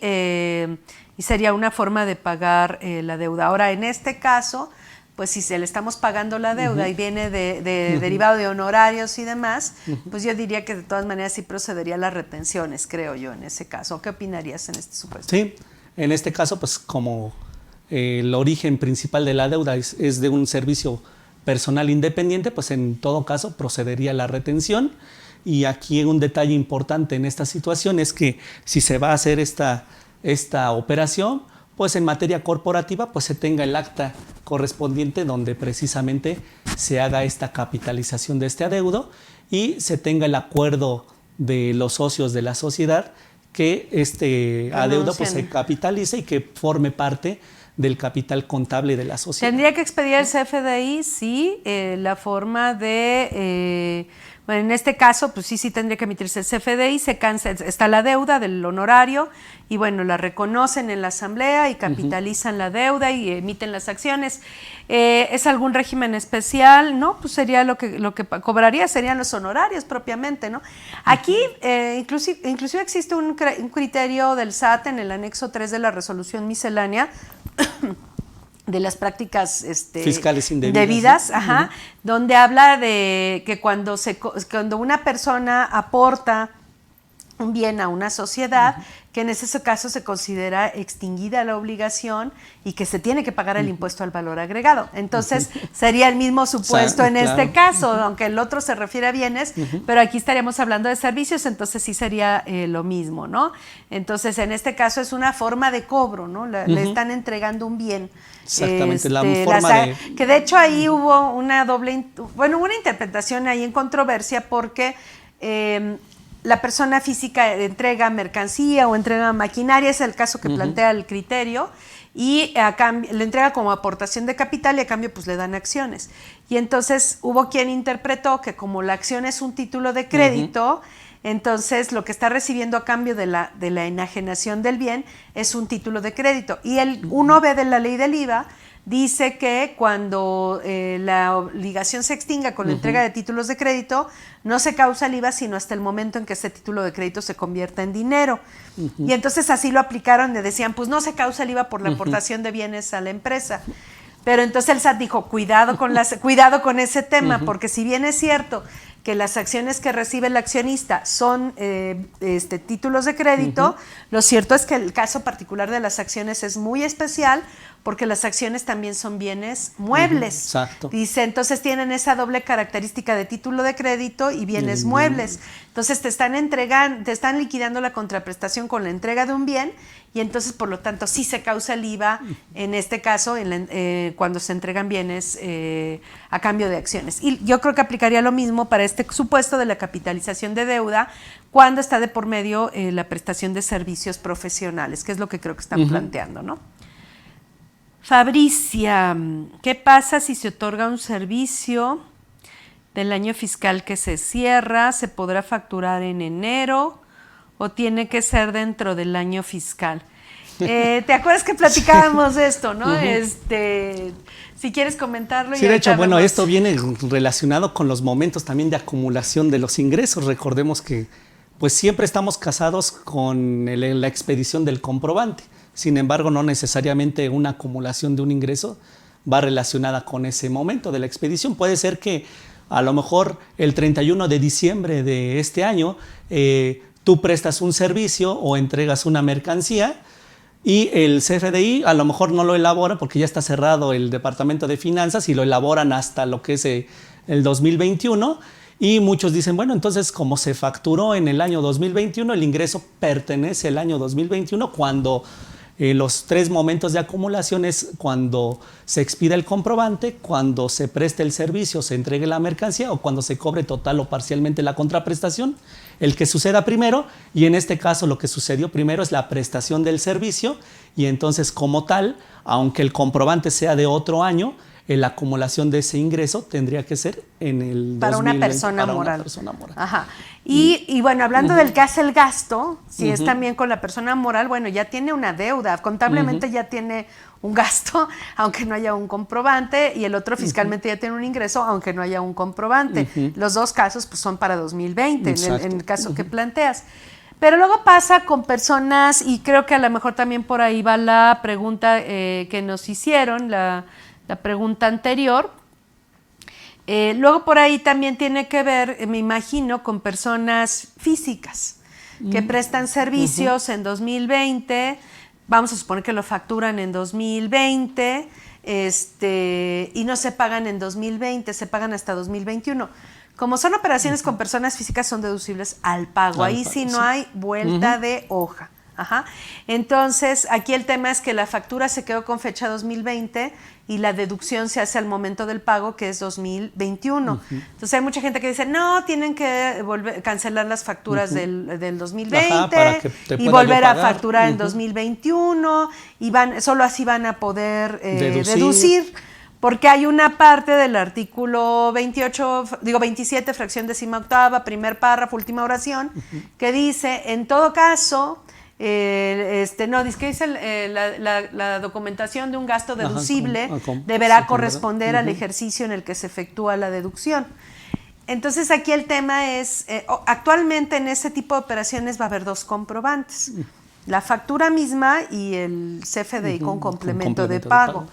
sería una forma de pagar la deuda. Ahora, en este caso, pues si se le estamos pagando la deuda y viene derivado de honorarios y demás, pues yo diría que de todas maneras sí procedería a las retenciones, creo yo, en ese caso. ¿Qué opinarías en este supuesto? Sí, en este caso, pues como el origen principal de la deuda es de un servicio personal independiente, pues en todo caso procedería a la retención. Y aquí un detalle importante en esta situación es que si se va a hacer esta operación, pues en materia corporativa pues se tenga el acta correspondiente donde precisamente se haga esta capitalización de este adeudo y se tenga el acuerdo de los socios de la sociedad que este adeudo pues se capitalice y que forme parte del capital contable de la sociedad. ¿Tendría que expedir el CFDI? Sí, la forma de... bueno, en este caso, pues sí tendría que emitirse el CFDI, está la deuda del honorario y bueno, la reconocen en la asamblea y capitalizan la deuda y emiten las acciones. ¿Es algún régimen especial? No, pues sería lo que cobraría, serían los honorarios propiamente, ¿no? Aquí inclusive existe un criterio del SAT en el anexo 3 de la resolución miscelánea de las prácticas fiscales indebidas, ¿no? Donde habla de que cuando una persona aporta un bien a una sociedad, que en ese caso se considera extinguida la obligación y que se tiene que pagar el impuesto al valor agregado. Entonces, sería el mismo supuesto en este caso, aunque el otro se refiere a bienes, pero aquí estaríamos hablando de servicios, entonces sí sería lo mismo, ¿no? Entonces, en este caso es una forma de cobro, ¿no? Le están entregando un bien. Exactamente, la forma de... Que de hecho ahí hubo una una interpretación ahí en controversia porque... la persona física entrega mercancía o entrega maquinaria, es el caso que plantea el criterio, y le entrega como aportación de capital y a cambio pues le dan acciones. Y entonces hubo quien interpretó que como la acción es un título de crédito, entonces lo que está recibiendo a cambio de la enajenación del bien es un título de crédito. Y el 1B de la ley del IVA dice que cuando la obligación se extinga con la entrega de títulos de crédito, no se causa el IVA sino hasta el momento en que ese título de crédito se convierta en dinero. Y entonces así lo aplicaron, le decían, pues no se causa el IVA por la aportación de bienes a la empresa. Pero entonces el SAT dijo, cuidado con ese tema, porque si bien es cierto que las acciones que recibe el accionista son títulos de crédito, lo cierto es que el caso particular de las acciones es muy especial porque las acciones también son bienes muebles. Exacto. Dice, entonces tienen esa doble característica de título de crédito y bienes muebles. Entonces te están liquidando la contraprestación con la entrega de un bien y entonces por lo tanto sí se causa el IVA en este caso cuando se entregan bienes a cambio de acciones. Y yo creo que aplicaría lo mismo para este supuesto de la capitalización de deuda cuando está de por medio la prestación de servicios profesionales, que es lo que creo que están planteando, ¿no? Fabricia, ¿qué pasa si se otorga un servicio del año fiscal que se cierra? ¿Se podrá facturar en enero o tiene que ser dentro del año fiscal? ¿Te acuerdas que platicábamos de esto, no? Si quieres comentarlo. Sí, de hecho, bueno, esto viene relacionado con los momentos también de acumulación de los ingresos. Recordemos que pues siempre estamos casados con la expedición del comprobante. Sin embargo, no necesariamente una acumulación de un ingreso va relacionada con ese momento de la expedición. Puede ser que a lo mejor el 31 de diciembre de este año tú prestas un servicio o entregas una mercancía y el CFDI a lo mejor no lo elabora porque ya está cerrado el Departamento de Finanzas y lo elaboran hasta lo que es el 2021. Y muchos dicen, bueno, entonces como se facturó en el año 2021, el ingreso pertenece al año 2021 cuando... los 3 momentos de acumulación es cuando se expida el comprobante, cuando se preste el servicio, se entregue la mercancía o cuando se cobre total o parcialmente la contraprestación. El que suceda primero, y en este caso lo que sucedió primero es la prestación del servicio y entonces como tal, aunque el comprobante sea de otro año, la acumulación de ese ingreso tendría que ser en el para 2020, una persona para moral. Una persona moral. Ajá. Y bueno, hablando del que hace el gasto, si es también con la persona moral, bueno, ya tiene una deuda, contablemente ya tiene un gasto, aunque no haya un comprobante, y el otro fiscalmente ya tiene un ingreso, aunque no haya un comprobante. Los dos casos pues, son para 2020, en el caso que planteas. Pero luego pasa con personas, y creo que a lo mejor también por ahí va la pregunta que nos hicieron, la pregunta anterior. Luego por ahí también tiene que ver, me imagino, con personas físicas que prestan servicios en 2020, vamos a suponer que lo facturan en 2020, y no se pagan en 2020, se pagan hasta 2021. Como son operaciones con personas físicas, son deducibles al pago. Ahí sí no hay vuelta de hoja. Ajá. Entonces, aquí el tema es que la factura se quedó con fecha 2020 y la deducción se hace al momento del pago, que es 2021. Entonces, hay mucha gente que dice, no, tienen que cancelar las facturas del 2020. Ajá, para que te y pueda yo volver a pagar. facturar en 2021 y solo así van a poder deducir. Porque hay una parte del artículo 27, fracción 18ª, primer párrafo, última oración, que dice, en todo caso, dice la documentación de un gasto deducible deberá corresponder al ejercicio en el que se efectúa la deducción. Entonces aquí el tema es, actualmente en ese tipo de operaciones va a haber dos comprobantes, la factura misma y el CFDI con complemento de pago.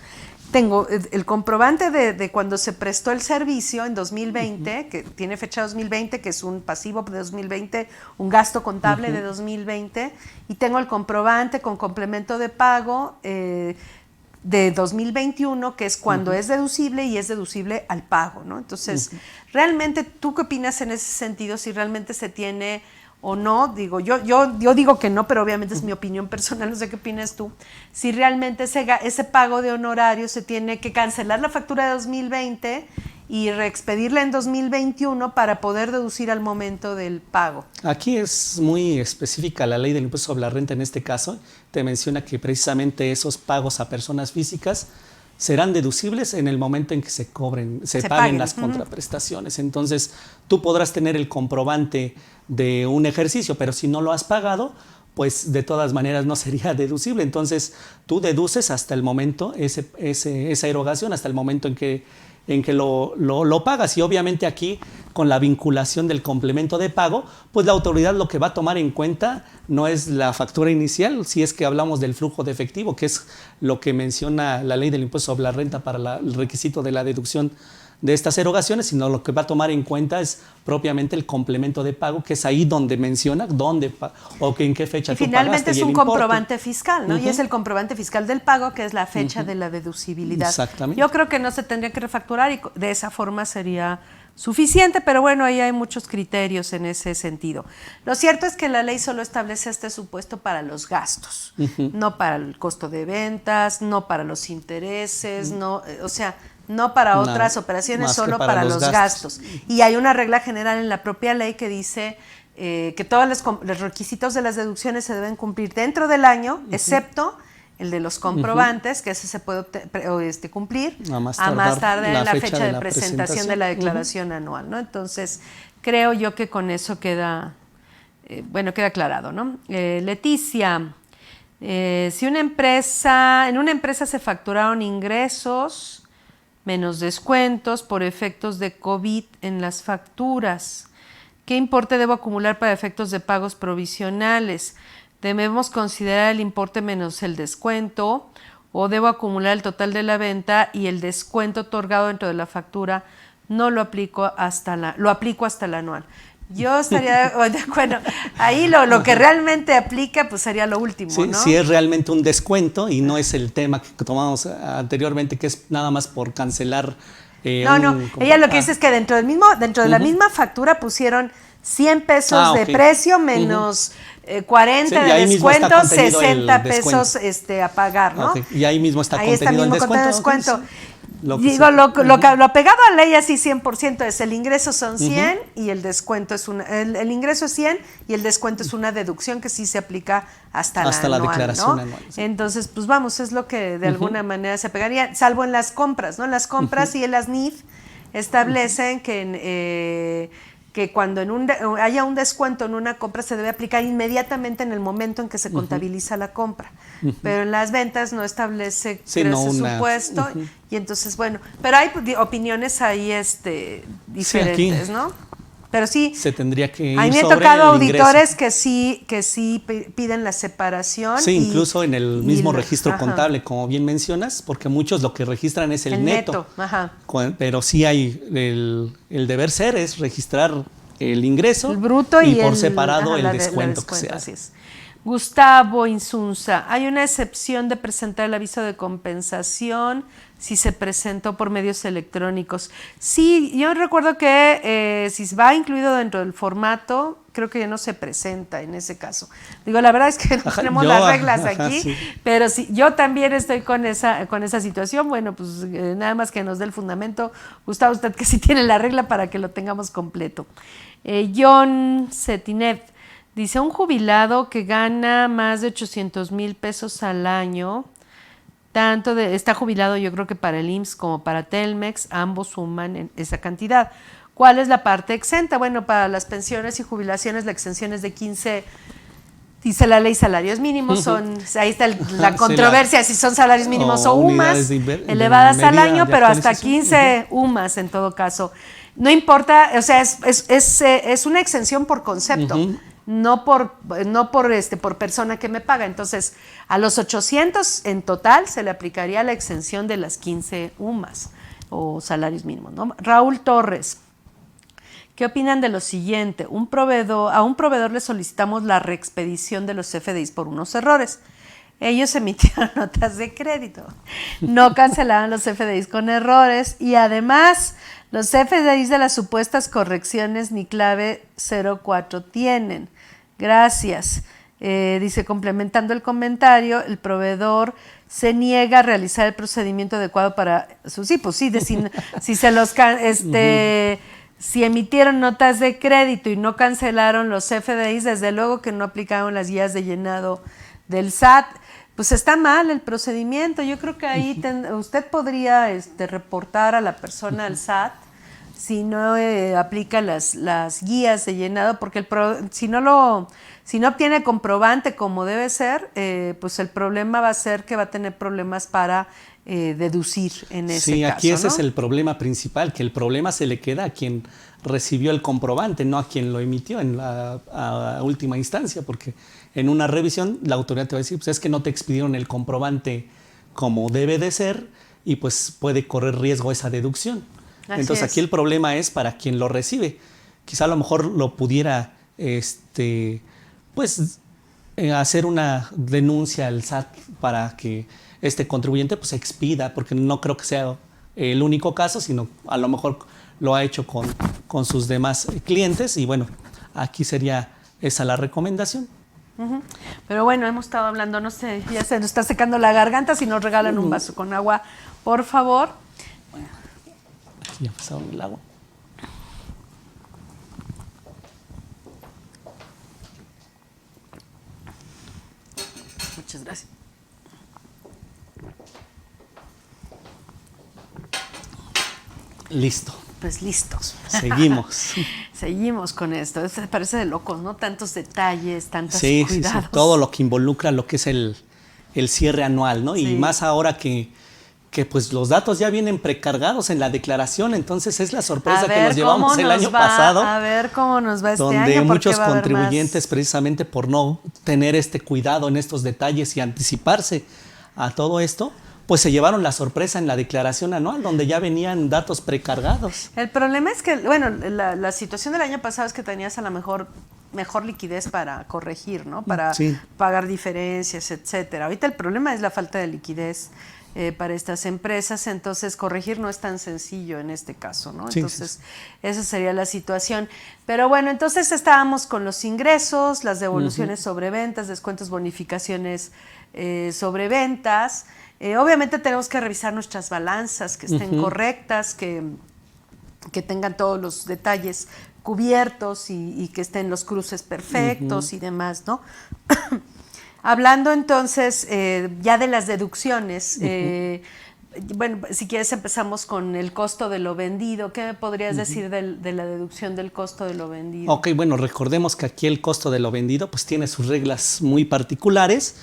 Tengo el comprobante de cuando se prestó el servicio en 2020, que tiene fecha 2020, que es un pasivo de 2020, un gasto contable de 2020, y tengo el comprobante con complemento de pago de 2021, que es cuando es deducible y es deducible al pago, ¿no? Entonces, realmente, ¿tú qué opinas en ese sentido? Si realmente se tiene o no, digo, yo digo que no, pero obviamente es mi opinión personal, no sé qué opinas tú, si realmente ese pago de honorario se tiene que cancelar la factura de 2020 y reexpedirla en 2021 para poder deducir al momento del pago. Aquí es muy específica la ley del impuesto sobre la renta en este caso, te menciona que precisamente esos pagos a personas físicas serán deducibles en el momento en que se paguen las contraprestaciones. Entonces, tú podrás tener el comprobante de un ejercicio, pero si no lo has pagado, pues de todas maneras no sería deducible. Entonces, tú deduces hasta el momento, esa erogación, hasta el momento en que lo pagas. Y obviamente aquí, con la vinculación del complemento de pago, pues la autoridad lo que va a tomar en cuenta no es la factura inicial, si es que hablamos del flujo de efectivo, que es lo que menciona la ley del impuesto sobre la renta para el requisito de la deducción de estas erogaciones, sino lo que va a tomar en cuenta es propiamente el complemento de pago, que es ahí donde menciona dónde o en qué fecha tú pagaste. Finalmente es un comprobante fiscal, ¿no? Y es el comprobante fiscal del pago, que es la fecha de la deducibilidad. Exactamente. Yo creo que no se tendría que refacturar y de esa forma sería suficiente, pero bueno, ahí hay muchos criterios en ese sentido. Lo cierto es que la ley solo establece este supuesto para los gastos, no para el costo de ventas, no para los intereses, no para otras operaciones, solo para los gastos. Y hay una regla general en la propia ley que dice que todos los requisitos de las deducciones se deben cumplir dentro del año, excepto el de los comprobantes, que ese se puede cumplir a más tarde en la fecha de presentación de la declaración anual, ¿no? Entonces, creo yo que con eso queda aclarado, ¿no? Leticia, si en una empresa se facturaron ingresos menos descuentos por efectos de COVID en las facturas, ¿qué importe debo acumular para efectos de pagos provisionales? ¿Debemos considerar el importe menos el descuento o debo acumular el total de la venta y el descuento otorgado dentro de la factura lo aplico hasta el anual? Yo estaría de acuerdo. Ahí lo que realmente aplica pues sería lo último, sí, ¿no? Si es realmente un descuento y no es el tema que tomamos anteriormente, que es nada más por cancelar. Ella lo que dice es que dentro de la misma factura pusieron 100 pesos de precio menos 40 de descuento, 60 pesos a pagar, ¿no? Y ahí mismo está contenido el descuento. Lo apegado a la ley así 100% es el ingreso son 100 y el descuento es el ingreso es 100 y el descuento es una deducción que sí se aplica hasta la declaración anual. Sí. Entonces, pues vamos, es lo que de alguna manera se apegaría, salvo en las compras, ¿no? Las compras y las NIF establecen que cuando haya un descuento en una compra se debe aplicar inmediatamente en el momento en que se contabiliza la compra. Pero en las ventas no establece ese supuesto. Y entonces, bueno, pero hay opiniones ahí diferentes, ¿no? Pero sí, se tendría que ir. A mí me ha tocado auditores que sí piden la separación. Sí, incluso en el mismo registro contable, como bien mencionas, porque muchos lo que registran es el neto. Pero sí hay el deber ser es registrar el ingreso, el bruto y por separado el descuento que se hace. Gustavo Insunza, hay una excepción de presentar el aviso de compensación si se presentó por medios electrónicos. Sí, yo recuerdo que si va incluido dentro del formato, creo que ya no se presenta en ese caso. Digo, la verdad es que no tenemos las reglas aquí, sí. Pero sí, yo también estoy con esa situación. Bueno, pues nada más que nos dé el fundamento. Gustavo, usted que sí tiene la regla para que lo tengamos completo. John Setinev dice, un jubilado que gana más de 800,000 pesos al año, está jubilado yo creo que para el IMSS como para Telmex, ambos suman en esa cantidad. ¿Cuál es la parte exenta? Bueno, para las pensiones y jubilaciones la exención es de 15, dice la ley, salarios mínimos, ahí está la controversia, si son salarios mínimos o UMAS elevadas al año, pero hasta 15 UMAS en todo caso. No importa, o sea, es una exención por concepto. No por persona que me paga. Entonces, a los 800 en total se le aplicaría la exención de las 15 UMAS o salarios mínimos, ¿no? Raúl Torres, ¿qué opinan de lo siguiente? A un proveedor le solicitamos la reexpedición de los CFDIs por unos errores. Ellos emitieron notas de crédito, no cancelaron los CFDIs con errores y además los CFDIs de las supuestas correcciones ni clave 04 tienen. Gracias. Dice, complementando el comentario, el proveedor se niega a realizar el procedimiento adecuado para su... Sí, pues sí, si se los... Si emitieron notas de crédito y no cancelaron los CFDIs, desde luego que no aplicaron las guías de llenado del SAT, pues está mal el procedimiento. Yo creo que ahí usted podría reportar a la persona al SAT si no aplica las guías de llenado, porque si no obtiene comprobante como debe ser, pues el problema va a ser que va a tener problemas para deducir en ese caso. Sí, aquí ese ¿no? es el problema principal, que el problema se le queda a quien recibió el comprobante, no a quien lo emitió a última instancia, porque en una revisión la autoridad te va a decir, pues es que no te expidieron el comprobante como debe de ser y pues puede correr riesgo esa deducción. Entonces aquí el problema es para quien lo recibe. Quizá a lo mejor lo pudiera hacer una denuncia al SAT para que este contribuyente pues expida, porque no creo que sea el único caso, sino a lo mejor lo ha hecho con sus demás clientes y bueno, aquí sería esa la recomendación. Pero bueno, hemos estado hablando, no sé, ya se nos está secando la garganta, si nos regalan un vaso con agua, por favor. Aquí ya pasaron el agua. Muchas gracias. Listo. Pues listos. Seguimos. Seguimos con esto. Parece de locos, ¿no? Tantos detalles, tantos cuidados. Sí, todo lo que involucra lo que es el cierre anual, ¿no? Sí. Y más ahora que pues los datos ya vienen precargados en la declaración, entonces es la sorpresa que nos llevamos el año pasado. A ver cómo nos va este año. Donde muchos contribuyentes, precisamente por no tener este cuidado en estos detalles y anticiparse a todo esto, pues se llevaron la sorpresa en la declaración anual, donde ya venían datos precargados. El problema es que, bueno, la situación del año pasado es que tenías a lo mejor liquidez para corregir, ¿no? Para pagar diferencias, etcétera. Ahorita el problema es la falta de liquidez para estas empresas, entonces corregir no es tan sencillo en este caso, ¿no? Entonces, esa sería la situación. Pero bueno, entonces estábamos con los ingresos, las devoluciones sobre ventas, descuentos, bonificaciones sobre ventas. Obviamente tenemos que revisar nuestras balanzas, que estén correctas, que tengan todos los detalles cubiertos y que estén los cruces perfectos y demás, ¿no? Hablando entonces ya de las deducciones, bueno, si quieres empezamos con el costo de lo vendido. ¿Qué me podrías decir de la deducción del costo de lo vendido? Ok, bueno, recordemos que aquí el costo de lo vendido pues tiene sus reglas muy particulares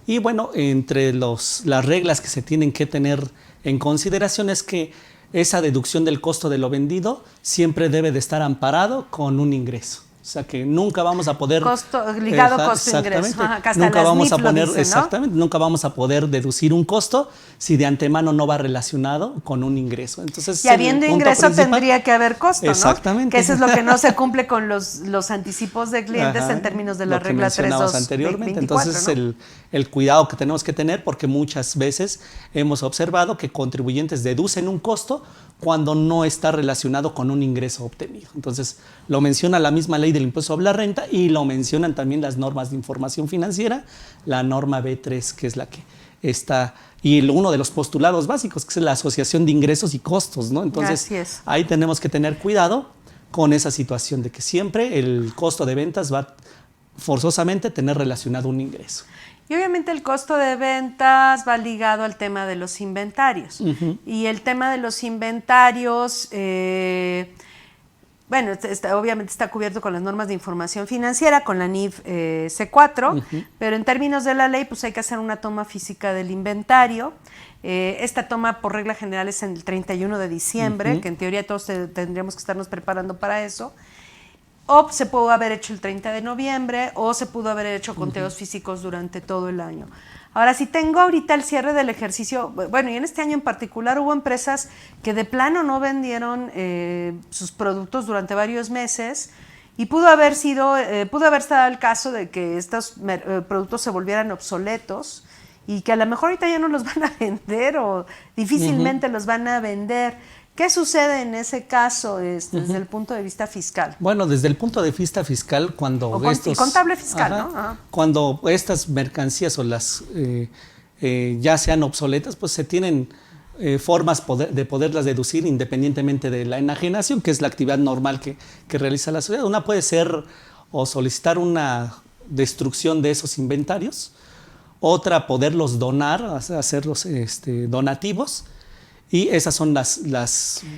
y bueno, entre las reglas que se tienen que tener en consideración es que esa deducción del costo de lo vendido siempre debe de estar amparado con un ingreso. O sea que nunca vamos a poder... Costo, ligado costo-ingreso. Nunca vamos a poner, dicen, ¿no? exactamente, nunca vamos a poder deducir un costo si de antemano no va relacionado con un ingreso. Entonces, y habiendo ingreso tendría que haber costo, ¿no? Exactamente. Que eso es lo que no se cumple con los anticipos de clientes en términos de la regla 3.2 anteriormente. 24, Entonces, ¿no? el cuidado que tenemos que tener, porque muchas veces hemos observado que contribuyentes deducen un costo cuando no está relacionado con un ingreso obtenido. Entonces, lo menciona la misma ley del impuesto sobre la renta y lo mencionan también las normas de información financiera, la norma B3, que es la que está, y uno de los postulados básicos, que es la asociación de ingresos y costos, ¿no? Entonces, ahí tenemos que tener cuidado con esa situación de que siempre el costo de ventas va forzosamente a tener relacionado un ingreso. Y obviamente el costo de ventas va ligado al tema de los inventarios. Y el tema de los inventarios, bueno, obviamente está cubierto con las normas de información financiera, con la NIF C4, pero en términos de la ley, pues hay que hacer una toma física del inventario. Esta toma por regla general es en el 31 de diciembre, que en teoría todos tendríamos que estarnos preparando para eso. O se pudo haber hecho el 30 de noviembre o se pudo haber hecho conteos físicos durante todo el año. Ahora, si tengo ahorita el cierre del ejercicio, bueno, y en este año en particular hubo empresas que de plano no vendieron sus productos durante varios meses y pudo haber estado el caso de que estos productos se volvieran obsoletos y que a lo mejor ahorita ya no los van a vender o difícilmente los van a vender. ¿Qué sucede en ese caso desde el punto de vista fiscal? Bueno, desde el punto de vista fiscal, cuando y contable fiscal, ¿no? Cuando estas mercancías o las ya sean obsoletas, pues se tienen formas de poderlas deducir independientemente de la enajenación, que es la actividad normal que realiza la sociedad. Una puede ser o solicitar una destrucción de esos inventarios, otra poderlos donar, hacerlos donativos. Y esas son las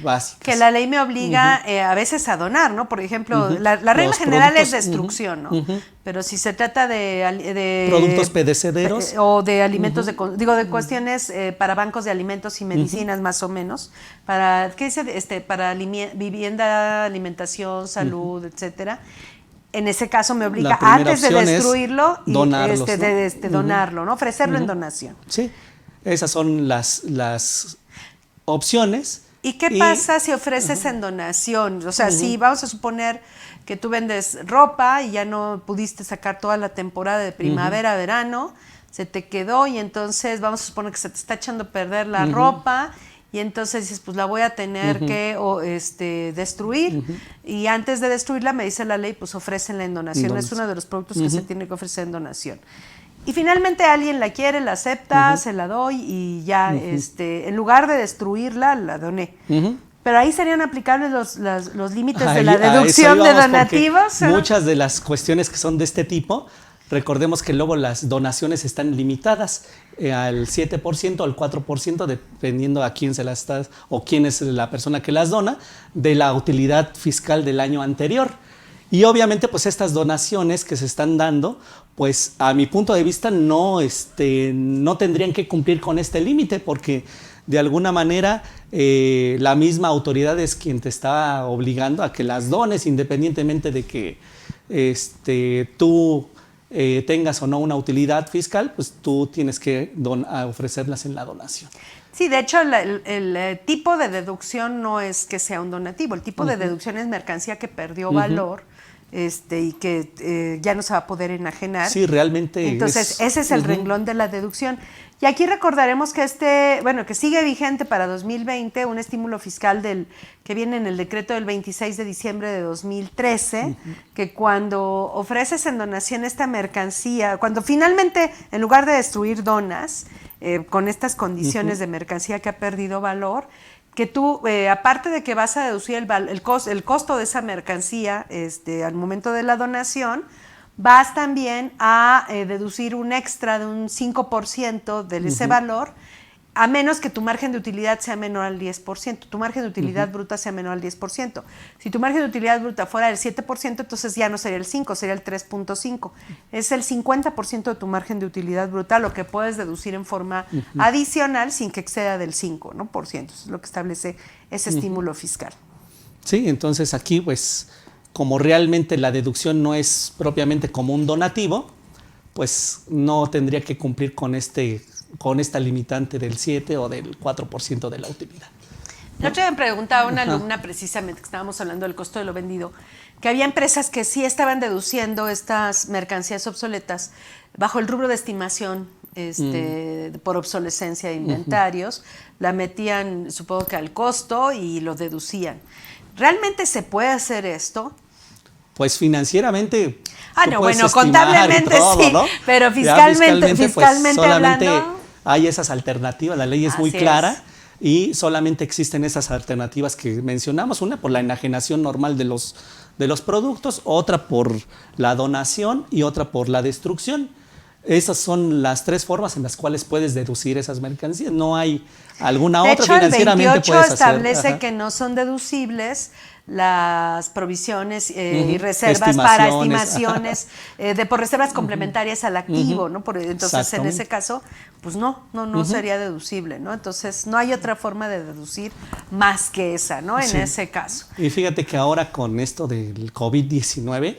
básicas. Que la ley me obliga a veces a donar, ¿no? Por ejemplo, la regla general es destrucción, ¿no? Pero si se trata de productos perecederos o de alimentos, de cuestiones para bancos de alimentos y medicinas más o menos, para, ¿qué dice? Para vivienda, alimentación, salud, etcétera. En ese caso me obliga antes de destruirlo y donarlo, ¿no? Ofrecerlo en donación. Sí, esas son las opciones. ¿Y qué pasa si ofreces en donación? O sea, si vamos a suponer que tú vendes ropa y ya no pudiste sacar toda la temporada de primavera, verano, se te quedó y entonces vamos a suponer que se te está echando a perder la ropa y entonces dices, pues la voy a tener que destruir y antes de destruirla, me dice la ley, pues ofrécenla en donación. Es uno de los productos que se tiene que ofrecer en donación. Y finalmente alguien la quiere, la acepta, se la doy y ya, en lugar de destruirla, la doné. Pero ahí serían aplicables los límites de la deducción de donativos. Muchas de las cuestiones que son de este tipo, recordemos que luego las donaciones están limitadas al 7% o al 4%, dependiendo a quién se las está o quién es la persona que las dona, de la utilidad fiscal del año anterior. Y obviamente pues estas donaciones que se están dando, pues a mi punto de vista no tendrían que cumplir con este límite porque de alguna manera la misma autoridad es quien te está obligando a que las dones independientemente de que tú tengas o no una utilidad fiscal, pues tú tienes que ofrecerlas en la donación. Sí, de hecho el tipo de deducción no es que sea un donativo, el tipo de deducción es mercancía que perdió valor y que ya no se va a poder enajenar. Sí, realmente. Entonces, ese es el renglón de la deducción. Y aquí recordaremos que que sigue vigente para 2020 un estímulo fiscal que viene en el decreto del 26 de diciembre de 2013, que cuando ofreces en donación esta mercancía, cuando finalmente, en lugar de destruir, donas, con estas condiciones de mercancía que ha perdido valor, que tú, aparte de que vas a deducir el costo de esa mercancía al momento de la donación, vas también a deducir un extra de un 5% de ese valor, a menos que tu margen de utilidad sea menor al 10%, tu margen de utilidad bruta sea menor al 10%. Si tu margen de utilidad bruta fuera del 7%, entonces ya no sería el 5%, sería el 3.5%. Es el 50% de tu margen de utilidad bruta lo que puedes deducir en forma adicional sin que exceda del 5%, ¿no? Eso es lo que establece ese estímulo fiscal. Sí, entonces aquí pues como realmente la deducción no es propiamente como un donativo, pues no tendría que cumplir con esta limitante del 7 o del 4% de la utilidad. La otra vez me preguntaba una alumna, precisamente, que estábamos hablando del costo de lo vendido, que había empresas que sí estaban deduciendo estas mercancías obsoletas bajo el rubro de estimación por obsolescencia de inventarios, la metían, supongo que al costo, y lo deducían. ¿Realmente se puede hacer esto? Pues financieramente... no, bueno, contablemente todo, sí, ¿no? Pero fiscalmente pues, solamente hablando... hay esas alternativas, la ley es muy clara y solamente existen esas alternativas que mencionamos, una por la enajenación normal de los productos, otra por la donación y otra por la destrucción. Esas son las tres formas en las cuales puedes deducir esas mercancías. No hay alguna otra. Financieramente el 28 puedes establece que no son deducibles las provisiones y reservas para estimaciones por reservas complementarias al activo, ¿no? Entonces, en ese caso, pues no sería deducible, ¿no? Entonces, no hay otra forma de deducir más que esa, ¿no? En ese caso. Y fíjate que ahora con esto del COVID-19,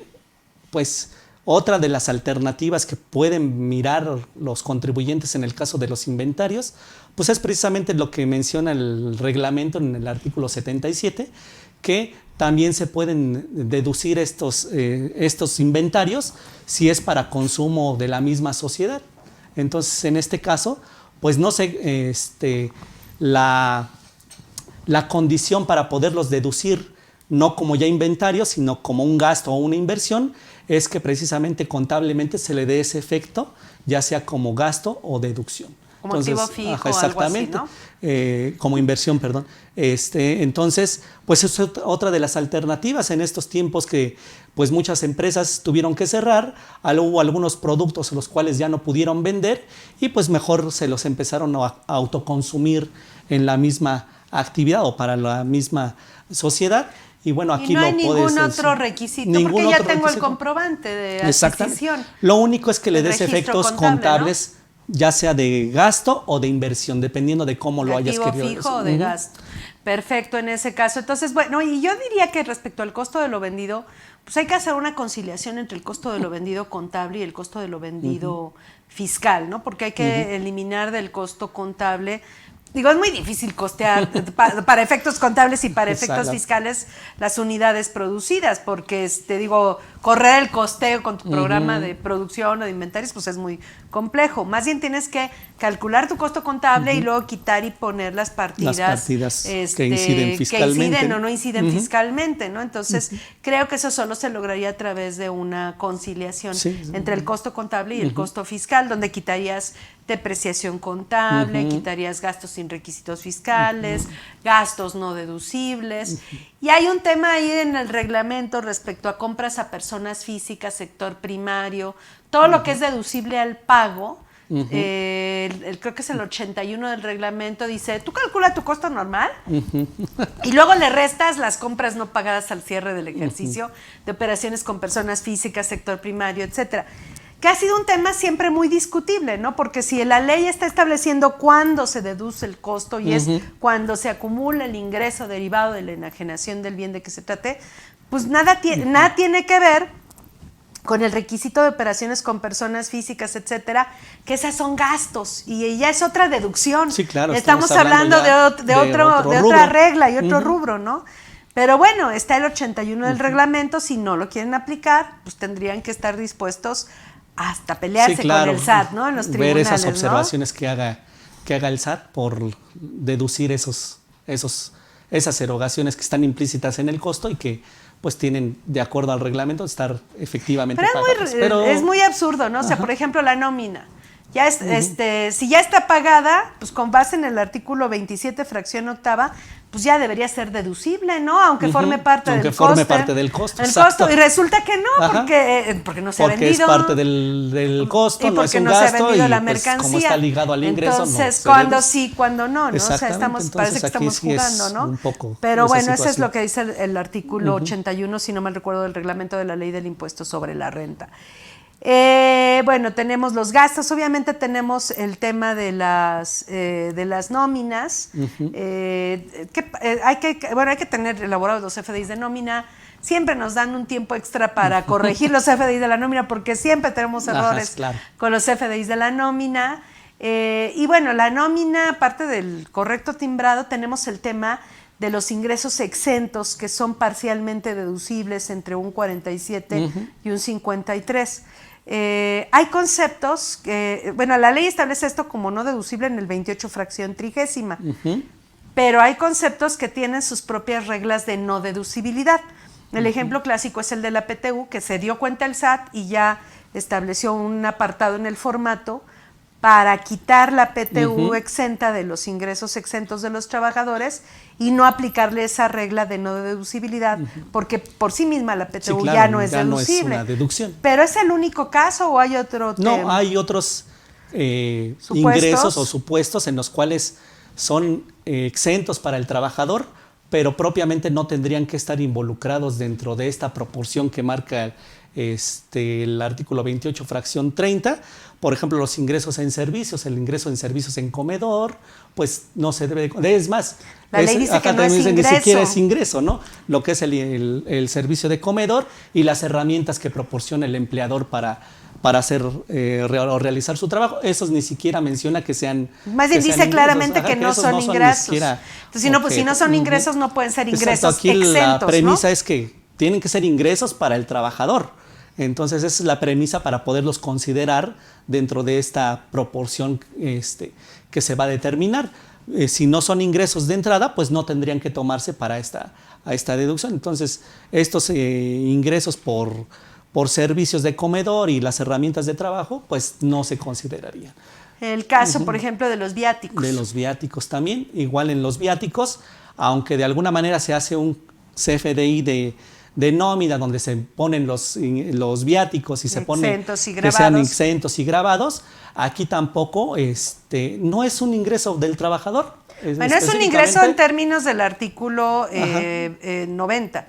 pues otra de las alternativas que pueden mirar los contribuyentes en el caso de los inventarios, pues es precisamente lo que menciona el reglamento en el artículo 77, que también se pueden deducir estos inventarios si es para consumo de la misma sociedad. Entonces, en este caso, pues no sé, la condición para poderlos deducir, no como ya inventarios, sino como un gasto o una inversión, es que precisamente contablemente se le dé ese efecto, ya sea como gasto o deducción. Como activo fijo, exactamente, algo así, ¿no? Como inversión, perdón. Entonces, pues es otra de las alternativas en estos tiempos que pues muchas empresas tuvieron que cerrar, hubo algunos productos los cuales ya no pudieron vender y pues mejor se los empezaron a autoconsumir en la misma actividad o para la misma sociedad. Y bueno, aquí no hay ningún otro requisito, porque ya tengo el comprobante de adquisición. Lo único es que le des efectos contables, ¿no? Ya sea de gasto o de inversión, dependiendo de cómo lo hayas querido. Activo fijo o de gasto. Perfecto, en ese caso. Entonces, bueno, y yo diría que respecto al costo de lo vendido, pues hay que hacer una conciliación entre el costo de lo vendido contable y el costo de lo vendido fiscal, ¿no? Porque hay que eliminar del costo contable. Digo, es muy difícil costear para efectos contables y para efectos fiscales las unidades producidas, porque, correr el costeo con tu programa de producción o de inventarios, pues es muy complejo. Más bien tienes que calcular tu costo contable y luego quitar y poner las partidas que inciden fiscalmente. Que inciden o no inciden fiscalmente, ¿no? Entonces, creo que eso solo se lograría a través de una conciliación entre el costo contable y el costo fiscal, donde quitarías depreciación contable, quitarías gastos sin requisitos fiscales, gastos no deducibles. Y hay un tema ahí en el reglamento respecto a compras a personas físicas, sector primario, todo lo que es deducible al pago. Creo que es el 81 del reglamento, dice, tú calcula tu costo normal y luego le restas las compras no pagadas al cierre del ejercicio de operaciones con personas físicas, sector primario, etcétera. Que ha sido un tema siempre muy discutible, ¿no? Porque si la ley está estableciendo cuándo se deduce el costo y es cuando se acumula el ingreso derivado de la enajenación del bien de que se trate, pues nada tiene que ver con el requisito de operaciones con personas físicas, etcétera, que esas son gastos y ya es otra deducción. Sí, claro. Estamos hablando de otra regla y otro rubro, ¿no? Pero bueno, está el 81 del reglamento, si no lo quieren aplicar, pues tendrían que estar dispuestos hasta pelearse con el SAT, ¿no? En los tribunales, ver esas observaciones, ¿no? que haga el SAT por deducir esas erogaciones que están implícitas en el costo y que pues tienen, de acuerdo al reglamento, estar efectivamente pagadas. Pero es muy absurdo, ¿no? O sea, por ejemplo, la nómina. Ya si ya está pagada, pues con base en el artículo 27, fracción octava, pues ya debería ser deducible, ¿no? Aunque forme parte del costo. Forme parte del costo, y resulta que no, porque no se ha vendido. Porque es parte del costo, no es un gasto, se ha vendido la mercancía. Pues, como está ligado al ingreso, entonces, cuando sí, cuando no, ¿no? O sea, parece que estamos jugando, ¿no? Pero bueno, eso es lo que dice el artículo 81, si no mal recuerdo, del reglamento de la ley del impuesto sobre la renta. Bueno, tenemos los gastos, obviamente tenemos el tema de las nóminas, hay que tener elaborados los FDIs de nómina, siempre nos dan un tiempo extra para corregir los CFDIs de la nómina, porque siempre tenemos errores con los CFDIs de la nómina. Y bueno, la nómina, aparte del correcto timbrado, tenemos el tema de los ingresos exentos, que son parcialmente deducibles entre un 47 y un 53. Hay conceptos que, bueno, la ley establece esto como no deducible en el 28 fracción 30, pero hay conceptos que tienen sus propias reglas de no deducibilidad. El ejemplo clásico es el de la PTU, que se dio cuenta el SAT y ya estableció un apartado en el formato para quitar la PTU exenta de los ingresos exentos de los trabajadores y no aplicarle esa regla de no deducibilidad, porque por sí misma la PTU ya no es deducible. No es una deducción. ¿Pero es el único caso o hay otro tema? No, hay otros ingresos o supuestos en los cuales son exentos para el trabajador, pero propiamente no tendrían que estar involucrados dentro de esta proporción que marca el artículo 28, fracción 30. Por ejemplo, los ingresos en servicios, el ingreso en servicios en comedor, pues no se debe de... Es más, la ley dice que no es ingreso. Ni siquiera es ingreso, ¿no? Lo que es el servicio de comedor y las herramientas que proporciona el empleador para hacer o realizar su trabajo, esos ni siquiera menciona que sean... Más bien dice claramente que no son ingresos. Entonces, pues si no son ingresos, no pueden ser ingresos aquí exentos, la premisa ¿no? es que tienen que ser ingresos para el trabajador. Entonces, esa es la premisa para poderlos considerar dentro de esta proporción que se va a determinar. Si no son ingresos de entrada, pues no tendrían que tomarse para esta deducción. Entonces, estos ingresos por servicios de comedor y las herramientas de trabajo, pues no se considerarían. El caso, por ejemplo, de los viáticos. De los viáticos también. Igual en los viáticos, aunque de alguna manera se hace un CFDI de nómina donde se ponen los viáticos y se ponen que sean exentos y grabados, aquí tampoco no es un ingreso del trabajador. Bueno, es un ingreso en términos del artículo 90.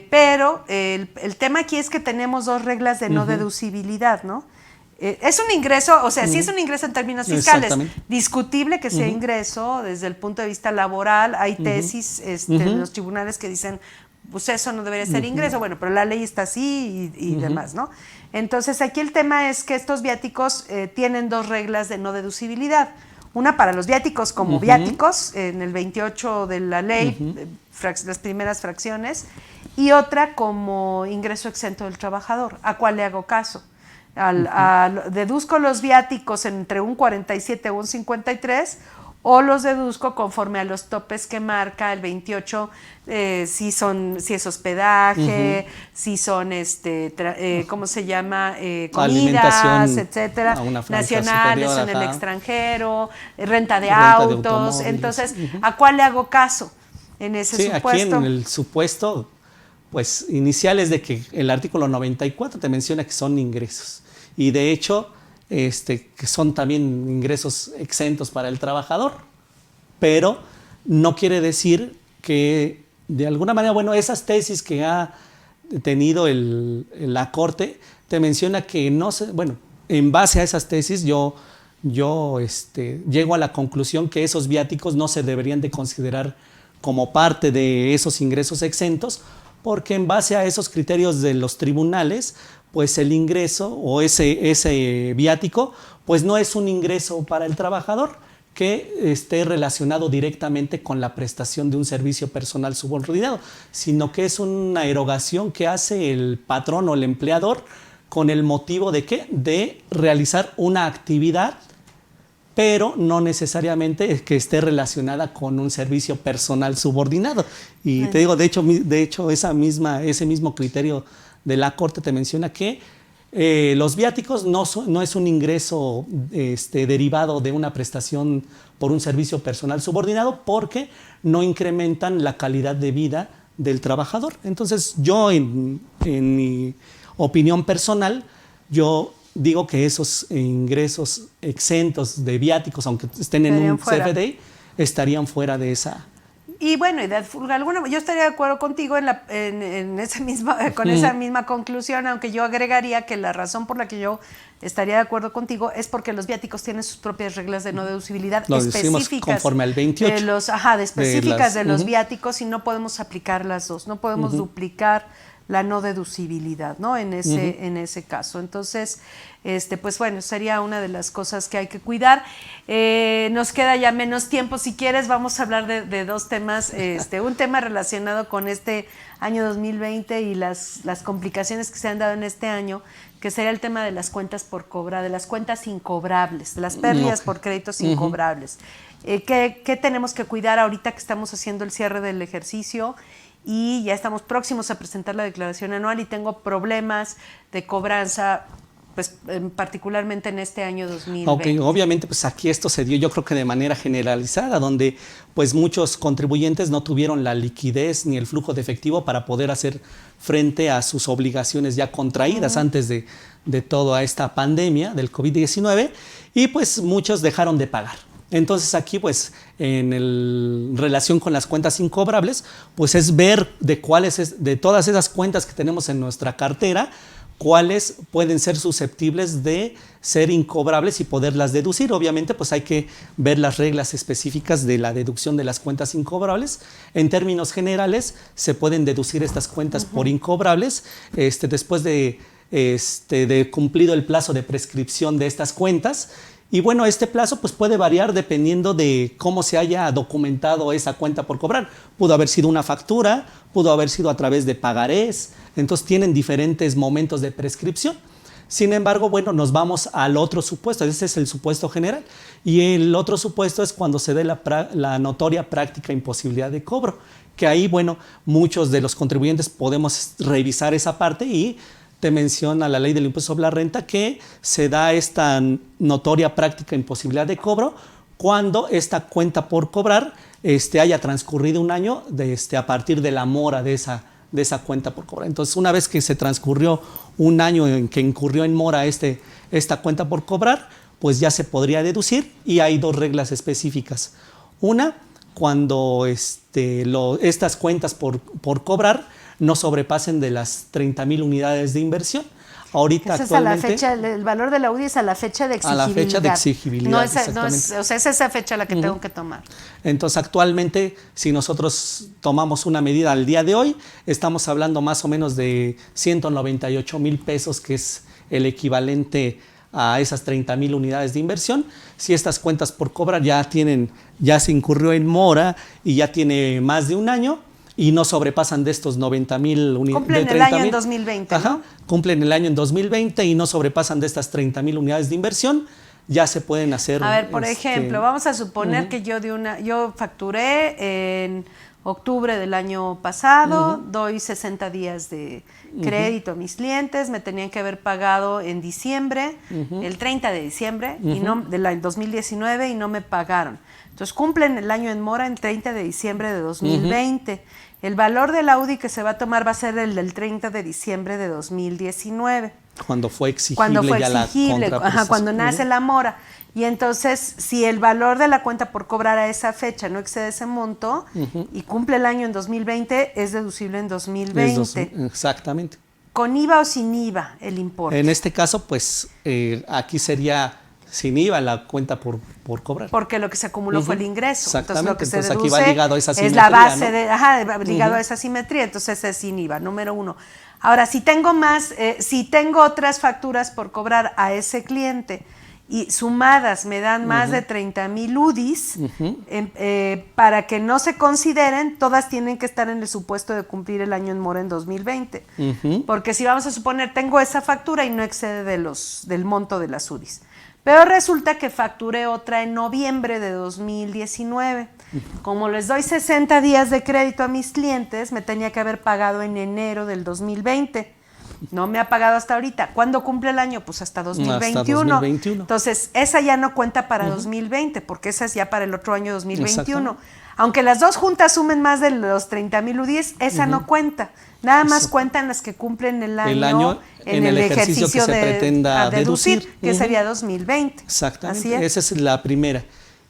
Pero el tema aquí es que tenemos dos reglas de no deducibilidad, ¿no? Es un ingreso, o sea, sí es un ingreso en términos fiscales, discutible que sea ingreso desde el punto de vista laboral. Hay tesis de los tribunales que dicen, pues eso no debería ser ingreso, bueno, pero la ley está así y demás, ¿no? Entonces aquí el tema es que estos viáticos tienen dos reglas de no deducibilidad. Una para los viáticos como viáticos, en el 28 de la ley, las primeras fracciones, y otra como ingreso exento del trabajador. ¿A cuál le hago caso? Deduzco los viáticos entre un 47 o un 53, o los deduzco conforme a los topes que marca el 28, si es hospedaje, si son, ¿cómo se llama? Comidas, etcétera, nacionales en el extranjero, renta de autos. Entonces, ¿a cuál le hago caso en ese supuesto? Aquí en el supuesto, pues, inicial es de que el artículo 94 te menciona que son ingresos. Y de hecho, que son también ingresos exentos para el trabajador, pero no quiere decir que de alguna manera, bueno, esas tesis que ha tenido la Corte te menciona que no se, bueno, en base a esas tesis yo llego a la conclusión que esos viáticos no se deberían de considerar como parte de esos ingresos exentos, porque en base a esos criterios de los tribunales, pues el ingreso o ese viático, pues no es un ingreso para el trabajador que esté relacionado directamente con la prestación de un servicio personal subordinado, sino que es una erogación que hace el patrón o el empleador con el motivo de ¿qué? De realizar una actividad, pero no necesariamente que esté relacionada con un servicio personal subordinado. Y te digo, de hecho ese mismo criterio de la Corte te menciona que los viáticos no es un ingreso derivado de una prestación por un servicio personal subordinado, porque no incrementan la calidad de vida del trabajador. Entonces yo en mi opinión personal, yo digo que esos ingresos exentos de viáticos, aunque estén en un CFDI, estarían fuera de Y bueno, yo estaría de acuerdo contigo en esa misma, con esa misma conclusión, aunque yo agregaría que la razón por la que yo estaría de acuerdo contigo es porque los viáticos tienen sus propias reglas de no deducibilidad Lo decimos específicas conforme al 28 de los viáticos, y no podemos aplicar las dos, no podemos duplicar la no deducibilidad, ¿no? En ese caso. Entonces, pues bueno, sería una de las cosas que hay que cuidar. Nos queda ya menos tiempo. Si quieres, vamos a hablar de dos temas. Un tema relacionado con este año 2020 y las complicaciones que se han dado en este año, que sería el tema de las cuentas por cobrar, de las cuentas incobrables, de las pérdidas por créditos incobrables. ¿Qué tenemos que cuidar ahorita que estamos haciendo el cierre del ejercicio? Y ya estamos próximos a presentar la declaración anual y tengo problemas de cobranza, pues particularmente en este año 2020. Obviamente pues aquí esto se dio yo creo que de manera generalizada, donde pues muchos contribuyentes no tuvieron la liquidez ni el flujo de efectivo para poder hacer frente a sus obligaciones ya contraídas antes de toda esta pandemia del COVID-19, y pues muchos dejaron de pagar. Entonces aquí pues en relación con las cuentas incobrables, pues es ver de todas esas cuentas que tenemos en nuestra cartera, cuáles pueden ser susceptibles de ser incobrables y poderlas deducir. Obviamente pues hay que ver las reglas específicas de la deducción de las cuentas incobrables. En términos generales se pueden deducir estas cuentas por incobrables después de cumplido el plazo de prescripción de estas cuentas. Y bueno, este plazo pues puede variar dependiendo de cómo se haya documentado esa cuenta por cobrar. Pudo haber sido una factura, pudo haber sido a través de pagarés, entonces tienen diferentes momentos de prescripción. Sin embargo, bueno, nos vamos al otro supuesto, ese es el supuesto general. Y el otro supuesto es cuando se dé la notoria práctica imposibilidad de cobro, que ahí, bueno, muchos de los contribuyentes podemos revisar esa parte y te menciona la ley del impuesto sobre la renta que se da esta notoria práctica imposibilidad de cobro cuando esta cuenta por cobrar haya transcurrido un año a partir de la mora de esa cuenta por cobrar. Entonces, una vez que se transcurrió un año en que incurrió en mora esta cuenta por cobrar, pues ya se podría deducir, y hay dos reglas específicas. Una, cuando estas cuentas por cobrar no sobrepasen de las 30,000 unidades de inversión. Ahorita esa actualmente, es a la fecha, el valor de la UDI es a la fecha de exigibilidad. A la fecha de exigibilidad, o sea, es esa fecha la que tengo que tomar. Entonces, actualmente, si nosotros tomamos una medida al día de hoy, estamos hablando más o menos de 198,000 pesos, que es el equivalente a esas 30,000 unidades de inversión. Si estas cuentas por cobrar ya se incurrió en mora y ya tiene más de un año, y no sobrepasan de estos 90,000 unidades. Cumplen el año en 2020, ajá, ¿no? Cumplen el año en 2020 y no sobrepasan de estas 30,000 unidades de inversión, ya se pueden hacer. A ver, por ejemplo, vamos a suponer que yo facturé en octubre del año pasado, doy 60 días de crédito a mis clientes, me tenían que haber pagado en diciembre, el 30 de diciembre del 2019, y no me pagaron. Entonces cumplen el año en mora en 30 de diciembre de 2020. El valor de la UDI que se va a tomar va a ser el del 30 de diciembre de 2019. Cuando fue exigible cuando nace la mora. Y entonces, si el valor de la cuenta por cobrar a esa fecha no excede ese monto y cumple el año en 2020, es deducible en 2020. Exactamente. ¿Con IVA o sin IVA el importe? En este caso, pues aquí sería sin IVA la cuenta por cobrar. Porque lo que se acumuló fue el ingreso. Exactamente. Entonces, lo que se deduce aquí va ligado a esa simetría, es la base, ¿no? ligado a esa simetría, entonces es sin IVA, número uno. Ahora, si tengo otras facturas por cobrar a ese cliente y sumadas me dan más de 30,000 UDIs, para que no se consideren, todas tienen que estar en el supuesto de cumplir el año en mora en 2020. Porque si vamos a suponer, tengo esa factura y no excede del monto de las UDIs. Pero resulta que facturé otra en noviembre de 2019. Como les doy 60 días de crédito a mis clientes, me tenía que haber pagado en enero del 2020. No me ha pagado hasta ahorita. ¿Cuándo cumple el año? Pues hasta 2021. Hasta 2021. Entonces, esa ya no cuenta para 2020, porque esa es ya para el otro año 2021. Aunque las dos juntas sumen más de los 30,000 UDIs, esa no cuenta. Nada más cuentan las que cumplen el año en el ejercicio que se pretenda deducir, que sería 2020. Exactamente, Así es. esa es la primera.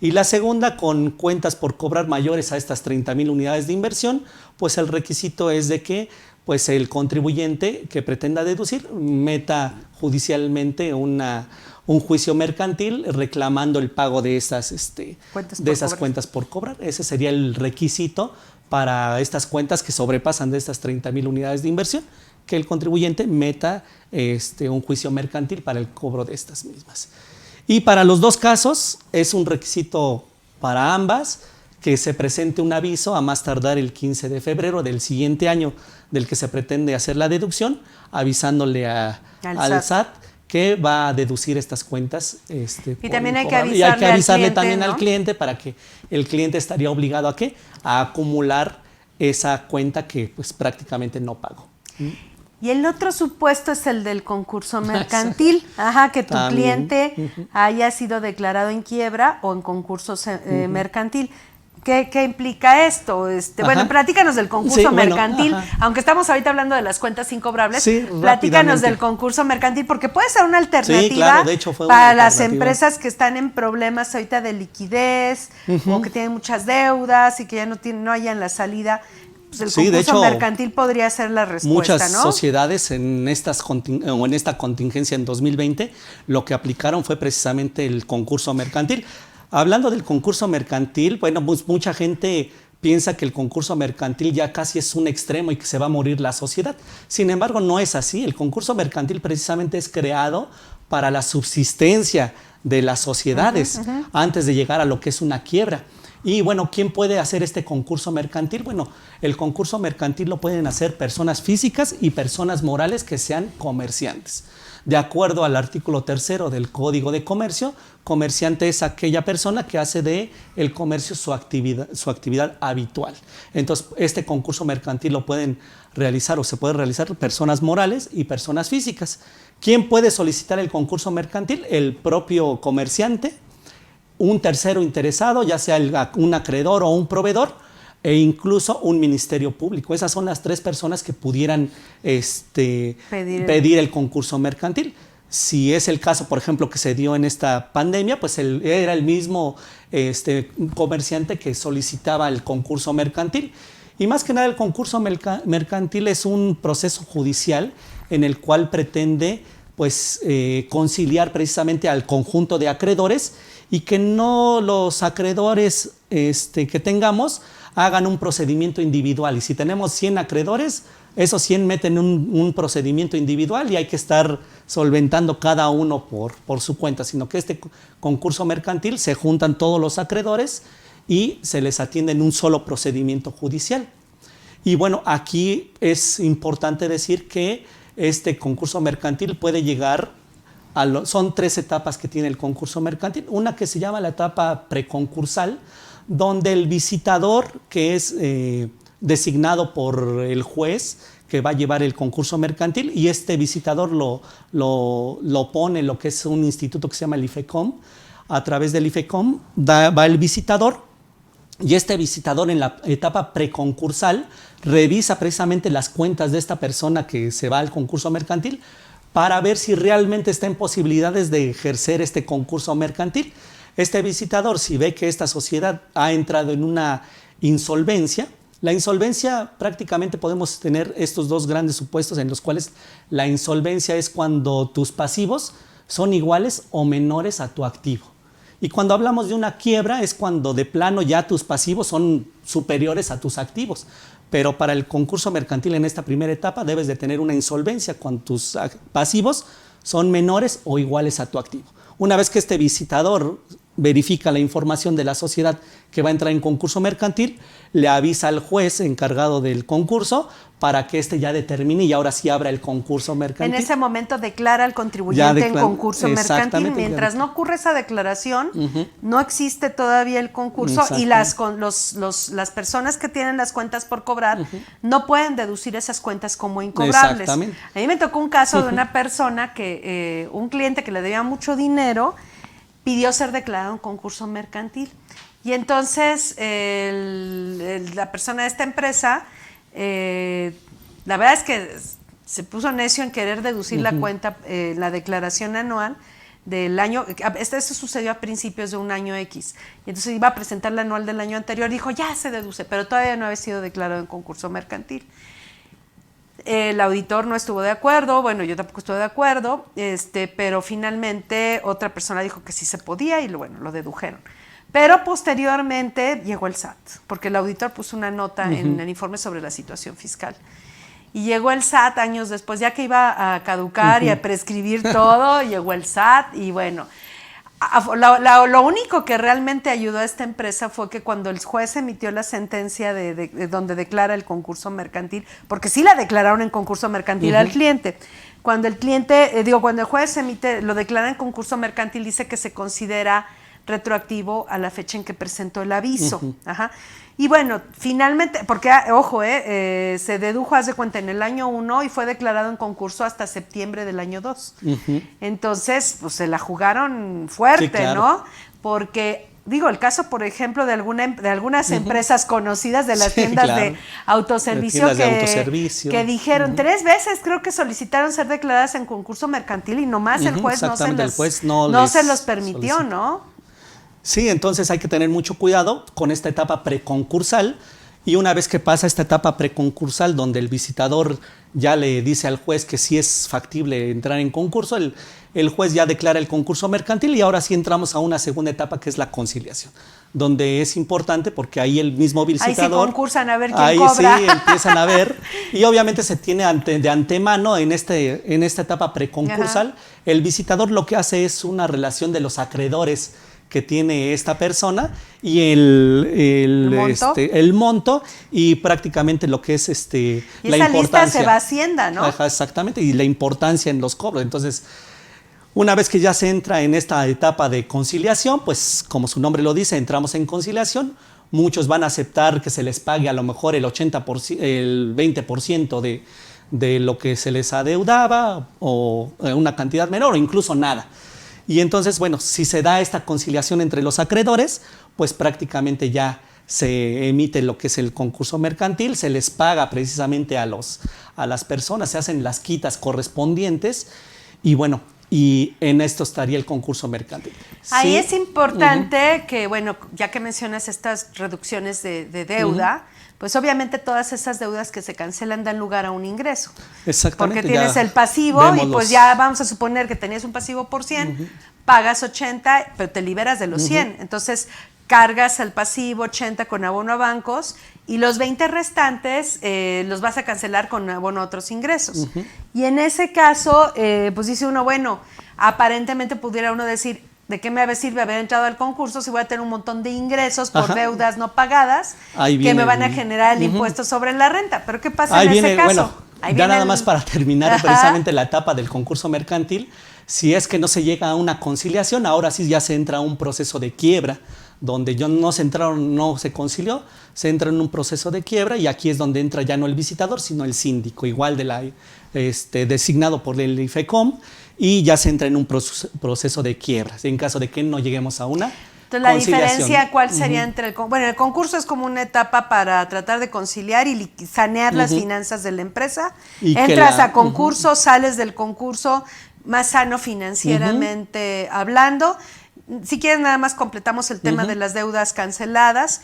Y la segunda, con cuentas por cobrar mayores a estas 30,000 unidades de inversión, pues el requisito es de que pues el contribuyente que pretenda deducir meta judicialmente un juicio mercantil reclamando el pago de esas cuentas por cobrar. Ese sería el requisito para estas cuentas que sobrepasan de estas 30,000 unidades de inversión, que el contribuyente meta un juicio mercantil para el cobro de estas mismas. Y para los dos casos es un requisito para ambas que se presente un aviso a más tardar el 15 de febrero del siguiente año del que se pretende hacer la deducción, avisándole al SAT que va a deducir estas cuentas. Y también hay que avisarle también ¿no? al cliente, para que el cliente estaría obligado ¿a qué? A acumular esa cuenta que pues prácticamente no pagó. Y el otro supuesto es el del concurso mercantil, que tu También. cliente haya sido declarado en quiebra o en concurso mercantil. ¿Qué implica esto? Bueno, platícanos del concurso mercantil, aunque estamos ahorita hablando de las cuentas incobrables, platícanos del concurso mercantil, porque puede ser una alternativa de hecho fue para una las empresas que están en problemas ahorita de liquidez o que tienen muchas deudas y que ya no hayan la salida. Pues el concurso de hecho, mercantil podría ser la respuesta, muchas ¿no? sociedades en esta contingencia en 2020 lo que aplicaron fue precisamente el concurso mercantil. Hablando del concurso mercantil, bueno, pues mucha gente piensa que el concurso mercantil ya casi es un extremo y que se va a morir la sociedad. Sin embargo, no es así. El concurso mercantil precisamente es creado para la subsistencia de las sociedades antes de llegar a lo que es una quiebra. Y bueno, ¿quién puede hacer este concurso mercantil? Bueno, el concurso mercantil lo pueden hacer personas físicas y personas morales que sean comerciantes. De acuerdo al artículo 3 del Código de Comercio, comerciante es aquella persona que hace de el comercio su actividad habitual. Entonces, este concurso mercantil lo pueden realizar o se puede realizar personas morales y personas físicas. ¿Quién puede solicitar el concurso mercantil? El propio comerciante, un tercero interesado, ya sea un acreedor o un proveedor, e incluso un ministerio público. Esas son las tres personas que pudieran pedir el concurso mercantil. Si es el caso, por ejemplo, que se dio en esta pandemia, pues era el mismo comerciante que solicitaba el concurso mercantil. Y más que nada el concurso mercantil es un proceso judicial en el cual pretende pues, conciliar precisamente al conjunto de acreedores y que no los acreedores que tengamos hagan un procedimiento individual. Y si tenemos 100 acreedores, esos 100 meten un procedimiento individual y hay que estar solventando cada uno por su cuenta, sino que este concurso mercantil se juntan todos los acreedores y se les atiende en un solo procedimiento judicial. Y bueno, aquí es importante decir que este concurso mercantil puede llegar son 3 etapas que tiene el concurso mercantil. Una que se llama la etapa preconcursal, donde el visitador que es designado por el juez que va a llevar el concurso mercantil, y este visitador lo pone lo que es un instituto que se llama el IFECOM. A través del IFECOM va el visitador, y este visitador en la etapa preconcursal revisa precisamente las cuentas de esta persona que se va al concurso mercantil para ver si realmente está en posibilidades de ejercer este concurso mercantil. Este visitador, si ve que esta sociedad ha entrado en una insolvencia, la insolvencia prácticamente podemos tener estos dos grandes supuestos en los cuales la insolvencia es cuando tus pasivos son iguales o menores a tu activo. Y cuando hablamos de una quiebra es cuando de plano ya tus pasivos son superiores a tus activos. Pero para el concurso mercantil en esta primera etapa debes de tener una insolvencia cuando tus pasivos son menores o iguales a tu activo. Una vez que este visitador verifica la información de la sociedad que va a entrar en concurso mercantil, le avisa al juez encargado del concurso para que éste ya determine y ahora sí abra el concurso mercantil. En ese momento declara al contribuyente en concurso mercantil. Mientras no ocurre esa declaración, no existe todavía el concurso y las personas que tienen las cuentas por cobrar no pueden deducir esas cuentas como incobrables. A mí me tocó un caso de una persona que, un cliente que le debía mucho dinero, pidió ser declarado en concurso mercantil. Y entonces la persona de esta empresa, la verdad es que se puso necio en querer deducir la cuenta, la declaración anual. del año, esto sucedió a principios de un año X, y entonces iba a presentar la anual del año anterior, dijo, ya se deduce, pero todavía no había sido declarado en concurso mercantil. El auditor no estuvo de acuerdo, bueno, yo tampoco estuve de acuerdo, pero finalmente otra persona dijo que sí se podía y bueno, lo dedujeron. Pero posteriormente llegó el SAT, porque el auditor puso una nota en el informe sobre la situación fiscal. Y llegó el SAT años después, ya que iba a caducar y a prescribir todo, llegó el SAT y bueno, lo único que realmente ayudó a esta empresa fue que cuando el juez emitió la sentencia de donde declara el concurso mercantil, porque sí la declararon en concurso mercantil al cliente, cuando el cliente, cuando el juez lo declara en concurso mercantil, dice que se considera retroactivo a la fecha en que presentó el aviso. Ajá. Y bueno, finalmente, porque, ojo, se dedujo, haz de cuenta, en el año 1 y fue declarado en concurso hasta septiembre del año 2. Entonces, pues se la jugaron fuerte, sí, claro, ¿no? Porque, el caso, por ejemplo, de algunas empresas conocidas de las tiendas, claro, de autoservicio, que dijeron 3 veces, creo que solicitaron ser declaradas en concurso mercantil y nomás el juez no se los permitió, solicitó, ¿no? Sí, entonces hay que tener mucho cuidado con esta etapa preconcursal, y una vez que pasa esta etapa preconcursal donde el visitador ya le dice al juez que sí es factible entrar en concurso, el juez ya declara el concurso mercantil y ahora sí entramos a una segunda etapa que es la conciliación, donde es importante porque ahí el mismo visitador… Ahí sí concursan a ver quién cobra. Ahí sí empiezan a ver y obviamente se tiene de antemano en esta etapa preconcursal, el visitador lo que hace es una relación de los acreedores que tiene esta persona y el monto y prácticamente lo que es y la esa importancia. Lista se va a Hacienda, ¿no? Ajá, exactamente, y la importancia en los cobros. Entonces, una vez que ya se entra en esta etapa de conciliación, pues como su nombre lo dice, entramos en conciliación. Muchos van a aceptar que se les pague a lo mejor el 20% de lo que se les adeudaba o una cantidad menor o incluso nada. Y entonces, bueno, si se da esta conciliación entre los acreedores, pues prácticamente ya se emite lo que es el concurso mercantil, se les paga precisamente a las personas, se hacen las quitas correspondientes y bueno, y en esto estaría el concurso mercantil. Ahí sí, es importante que, bueno, ya que mencionas estas reducciones de deuda, pues obviamente todas esas deudas que se cancelan dan lugar a un ingreso. Exactamente. Porque tienes el pasivo y pues ya vamos a suponer que tenías un pasivo por 100, pagas 80, pero te liberas de los 100. Entonces cargas el pasivo 80 con abono a bancos y los 20 restantes los vas a cancelar con abono a otros ingresos. Y en ese caso, pues dice uno, bueno, aparentemente pudiera uno decir, ¿de qué me sirve haber entrado al concurso si voy a tener un montón de ingresos por deudas no pagadas que me van a generar el impuesto sobre la renta? ¿Pero qué pasa en ese caso? Bueno, ya nada más para terminar precisamente la etapa del concurso mercantil, si es que no se llega a una conciliación, ahora sí ya se entra a un proceso de quiebra, donde no se concilió, se entra en un proceso de quiebra y aquí es donde entra ya no el visitador, sino el síndico, igual designado por el IFECOM, y ya se entra en un proceso de quiebra, en caso de que no lleguemos a una Entonces, la diferencia, ¿cuál sería entre el… Bueno, el concurso es como una etapa para tratar de conciliar y sanear las finanzas de la empresa. Y entras a concurso, sales del concurso más sano financieramente hablando. Si quieren, nada más completamos el tema de las deudas canceladas.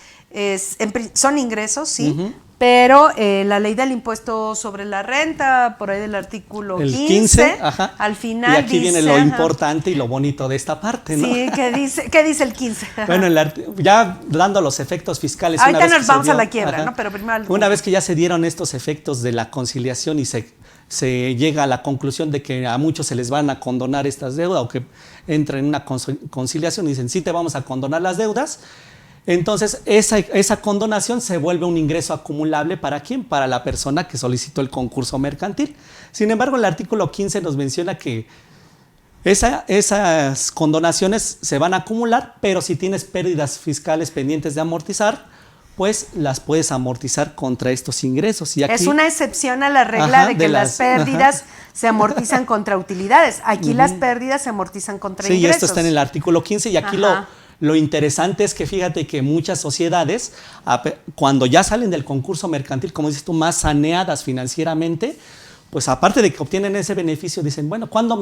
Son ingresos, sí, pero la ley del impuesto sobre la renta, por ahí del artículo 15, al final y aquí viene lo importante y lo bonito de esta parte, ¿no? Sí, ¿qué dice el 15? Bueno, ya dando los efectos fiscales. Ahorita nos vamos a la quiebra, ¿no? Pero primero una vez que ya se dieron estos efectos de la conciliación y se llega a la conclusión de que a muchos se les van a condonar estas deudas o que entran en una conciliación y dicen, sí te vamos a condonar las deudas. Entonces, esa condonación se vuelve un ingreso acumulable ¿para quién? Para la persona que solicitó el concurso mercantil. Sin embargo, el artículo 15 nos menciona que esas condonaciones se van a acumular, pero si tienes pérdidas fiscales pendientes de amortizar, pues las puedes amortizar contra estos ingresos. Y aquí, es una excepción a la regla de que las pérdidas se amortizan contra utilidades. Aquí las pérdidas se amortizan contra ingresos. Sí, y esto está en el artículo 15 y aquí lo interesante es que fíjate que muchas sociedades, cuando ya salen del concurso mercantil, como dices tú, más saneadas financieramente, pues aparte de que obtienen ese beneficio, dicen, bueno, ¿cuánto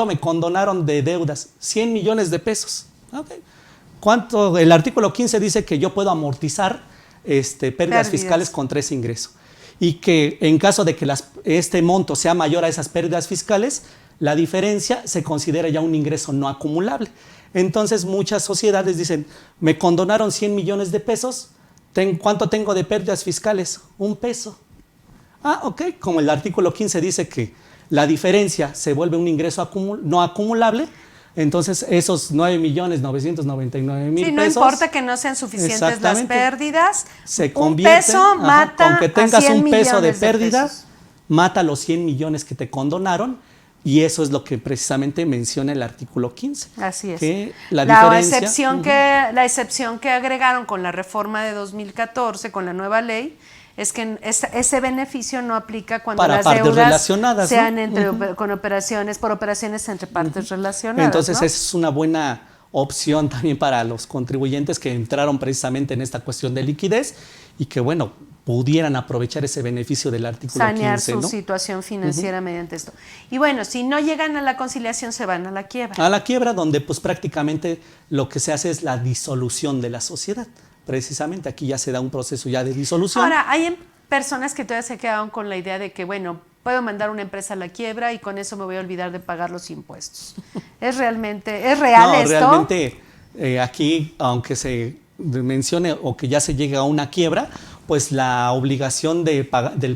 me condonaron de deudas? 100 millones de pesos. Okay. El artículo 15 dice que yo puedo amortizar pérdidas fiscales contra ese ingreso. Y que en caso de que este monto sea mayor a esas pérdidas fiscales, la diferencia se considera ya un ingreso no acumulable. Entonces muchas sociedades dicen, me condonaron 100 millones de pesos, ¿cuánto tengo de pérdidas fiscales? 1 peso. Ok, como el artículo 15 dice que la diferencia se vuelve un ingreso no acumulable, entonces esos 9.999.000 pesos. Sí, no importa que no sean suficientes las pérdidas, se un peso mata aunque tengas a 100 un peso de millones pérdida, pesos. mata los 100 millones que te condonaron, y eso es lo que precisamente menciona el artículo 15. Así es. Que la diferencia, la excepción que agregaron con la reforma de 2014, con la nueva ley, es que ese beneficio no aplica cuando para las partes deudas relacionadas, sean ¿no? por operaciones entre partes relacionadas. Entonces, ¿no? es una buena opción también para los contribuyentes que entraron precisamente en esta cuestión de liquidez y que, bueno, pudieran aprovechar ese beneficio del artículo 15. Sanear su situación financiera mediante esto. Y bueno, si no llegan a la conciliación, se van a la quiebra. A la quiebra, donde pues prácticamente lo que se hace es la disolución de la sociedad. Precisamente aquí ya se da un proceso ya de disolución. Ahora, hay personas que todavía se quedaron con la idea de que, bueno, puedo mandar una empresa a la quiebra y con eso me voy a olvidar de pagar los impuestos. ¿Es real esto? Realmente aquí, aunque se mencione o que ya se llegue a una quiebra, pues la obligación del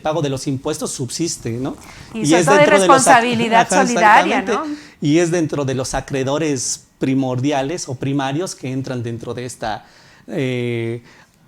pago de los impuestos subsiste, ¿no? Y sobre todo de responsabilidad solidaria, ¿no? Y es dentro de los acreedores primordiales o primarios que entran dentro de esta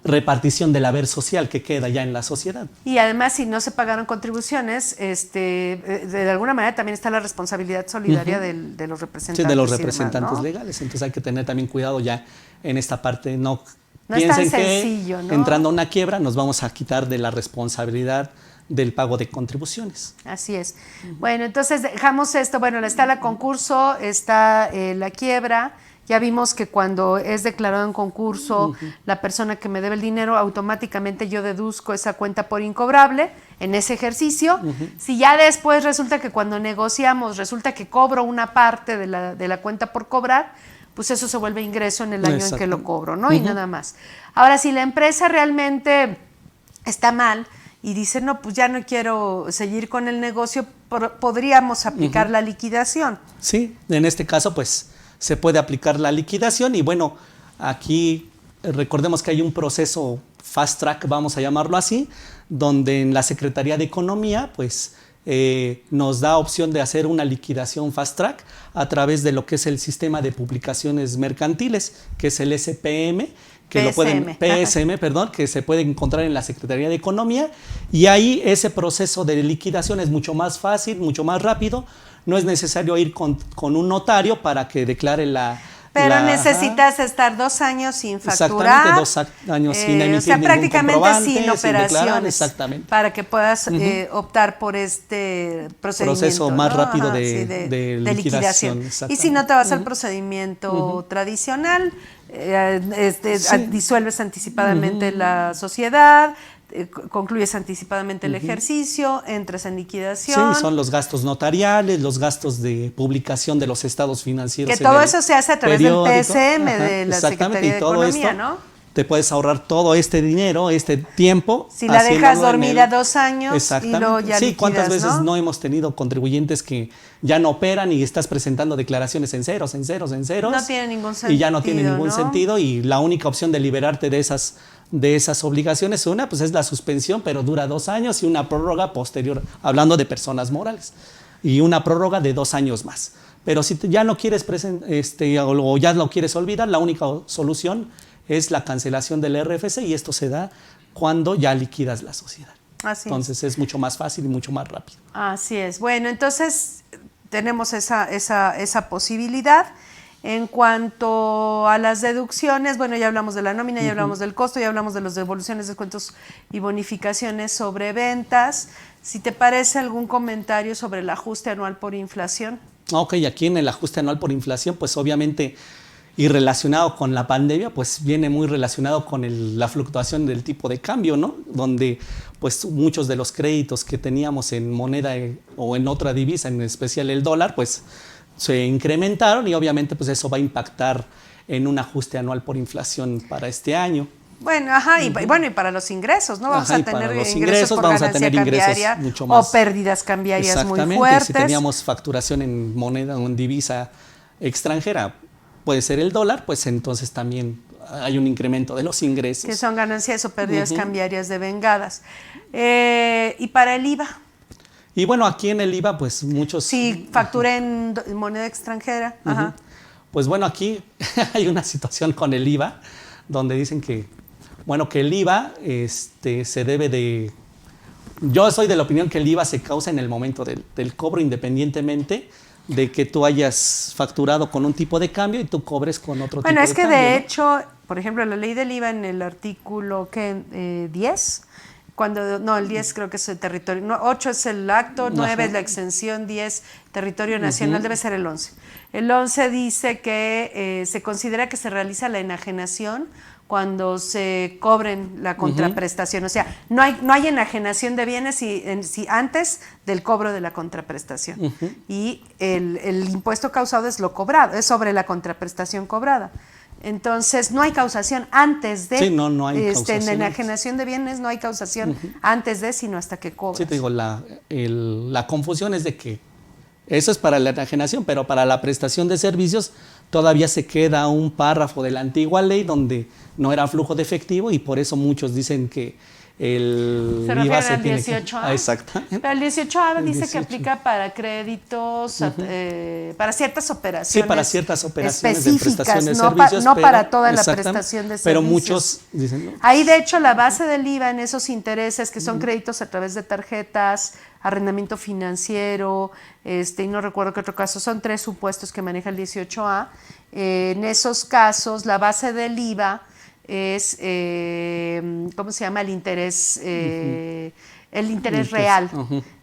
repartición del haber social que queda ya en la sociedad. Y además, si no se pagaron contribuciones, de alguna manera también está la responsabilidad solidaria de los representantes. Sí, de los representantes legales. Entonces hay que tener también cuidado ya en esta parte. No piensen es tan sencillo, que ¿no? entrando a una quiebra nos vamos a quitar de la responsabilidad del pago de contribuciones. Así es. Bueno, entonces dejamos esto. Bueno, está el concurso, está la quiebra. Ya vimos que cuando es declarado en concurso la persona que me debe el dinero, automáticamente yo deduzco esa cuenta por incobrable en ese ejercicio. Si ya después resulta que cuando negociamos, resulta que cobro una parte de la cuenta por cobrar, pues eso se vuelve ingreso en el año en que lo cobro, ¿no? Y nada más. Ahora, si la empresa realmente está mal y dice, no, pues ya no quiero seguir con el negocio, podríamos aplicar la liquidación. Sí, en este caso, pues se puede aplicar la liquidación y bueno, aquí recordemos que hay un proceso fast track, vamos a llamarlo así, donde en la Secretaría de Economía, pues nos da opción de hacer una liquidación fast track a través de lo que es el sistema de publicaciones mercantiles, que es el SPM, que PSM, perdón, que se puede encontrar en la Secretaría de Economía, y ahí ese proceso de liquidación es mucho más fácil, mucho más rápido. No es necesario ir con un notario para que declare Pero necesitas estar 2 años sin facturar. Exactamente, 2 años sin emitir o sea, prácticamente sin operaciones. Exactamente. Para que puedas optar por este procedimiento. Proceso más rápido de liquidación. Y si no te vas al procedimiento tradicional, disuelves anticipadamente la sociedad, concluyes anticipadamente el ejercicio, entras en liquidación. Sí, son los gastos notariales, los gastos de publicación de los estados financieros. Que todo eso se hace a través del PSM de la Secretaría de Economía, ¿no? Te puedes ahorrar todo este dinero, este tiempo. Si la dejas dormida 2 años y luego ya liquidas, ¿cuántas veces no hemos tenido contribuyentes que ya no operan y estás presentando declaraciones en ceros? No tiene ningún sentido. Y ya no tiene ningún sentido y la única opción de liberarte de esas obligaciones, pues es la suspensión, pero dura 2 años y una prórroga posterior, hablando de personas morales, y una prórroga de 2 años más. Pero si ya no quieres o ya lo quieres olvidar, la única solución es la cancelación del RFC y esto se da cuando ya liquidas la sociedad. Entonces es mucho más fácil y mucho más rápido. Así es. Bueno, entonces tenemos esa posibilidad. En cuanto a las deducciones, bueno, ya hablamos de la nómina, ya hablamos del costo, ya hablamos de las devoluciones, descuentos y bonificaciones sobre ventas. Si te parece, algún comentario sobre el ajuste anual por inflación. Ok, aquí en el ajuste anual por inflación, pues obviamente Y relacionado con la pandemia, pues viene muy relacionado con la fluctuación del tipo de cambio, ¿no? Donde pues muchos de los créditos que teníamos en moneda o en otra divisa, en especial el dólar, pues se incrementaron y obviamente pues eso va a impactar en un ajuste anual por inflación para este año. Bueno, y bueno, y para los ingresos, ¿no? Vamos a tener ingresos por vamos a ganancia tener cambiaria mucho más. o pérdidas cambiarias muy Exactamente, fuertes. si teníamos facturación en moneda o en divisa extranjera, puede ser el dólar, pues entonces también hay un incremento de los ingresos. Que son ganancias o pérdidas cambiarias devengadas. Y para el IVA. Y bueno, aquí en el IVA, pues muchos... Si facturé en moneda extranjera. Ajá. Pues bueno, aquí hay una situación con el IVA, donde dicen que, bueno, que el IVA se debe de... Yo soy de la opinión que el IVA se causa en el momento del cobro, independientemente de que tú hayas facturado con un tipo de cambio y tú cobres con otro tipo de cambio. Bueno, es que de hecho, por ejemplo, la ley del IVA en el artículo 10, el 10 creo que es el territorio, 8 es el acto, 9 es la exención, 10 territorio nacional, debe ser el 11. El 11 dice que se considera que se realiza la enajenación cuando se cobren la contraprestación. O sea, no hay enajenación de bienes si antes del cobro de la contraprestación. Y el impuesto causado es lo cobrado, es sobre la contraprestación cobrada. Entonces, no hay causación antes de. Sí, no hay causación. En la enajenación de bienes no hay causación antes de, sino hasta que cobras. Sí, te digo, la confusión es de que eso es para la enajenación, pero para la prestación de servicios todavía se queda un párrafo de la antigua ley donde no era flujo de efectivo y por eso muchos dicen que el IVA se tiene 18A. Exactamente. Pero el 18A dice que aplica para créditos, para ciertas operaciones. Sí, para ciertas operaciones de específicas, prestación de servicios. No para toda la prestación de servicios. Pero muchos dicen... No. Ahí, de hecho, la base del IVA en esos intereses, que son créditos a través de tarjetas, arrendamiento financiero, y no recuerdo qué otro caso, son 3 supuestos que maneja el 18A. En esos casos, la base del IVA es, ¿cómo se llama? El interés real.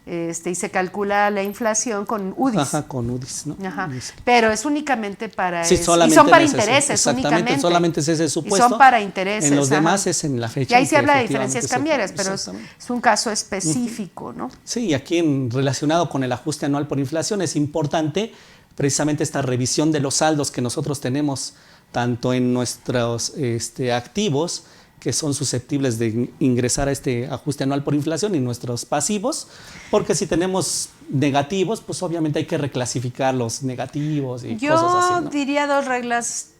Y se calcula la inflación con UDIs. Ajá, con UDIs, ¿no? Ajá. Pero es únicamente para sí, solamente y son para intereses, exactamente, únicamente. Solamente es ese supuesto. Y son para intereses. En los demás es en la fecha. Y ahí se habla de diferencias cambiarias, pero es un caso específico, ¿no? Sí, y aquí relacionado con el ajuste anual por inflación es importante precisamente esta revisión de los saldos que nosotros tenemos tanto en nuestros activos que son susceptibles de ingresar a este ajuste anual por inflación y nuestros pasivos, porque si tenemos negativos, pues obviamente hay que reclasificar los negativos y cosas así, ¿no? Yo diría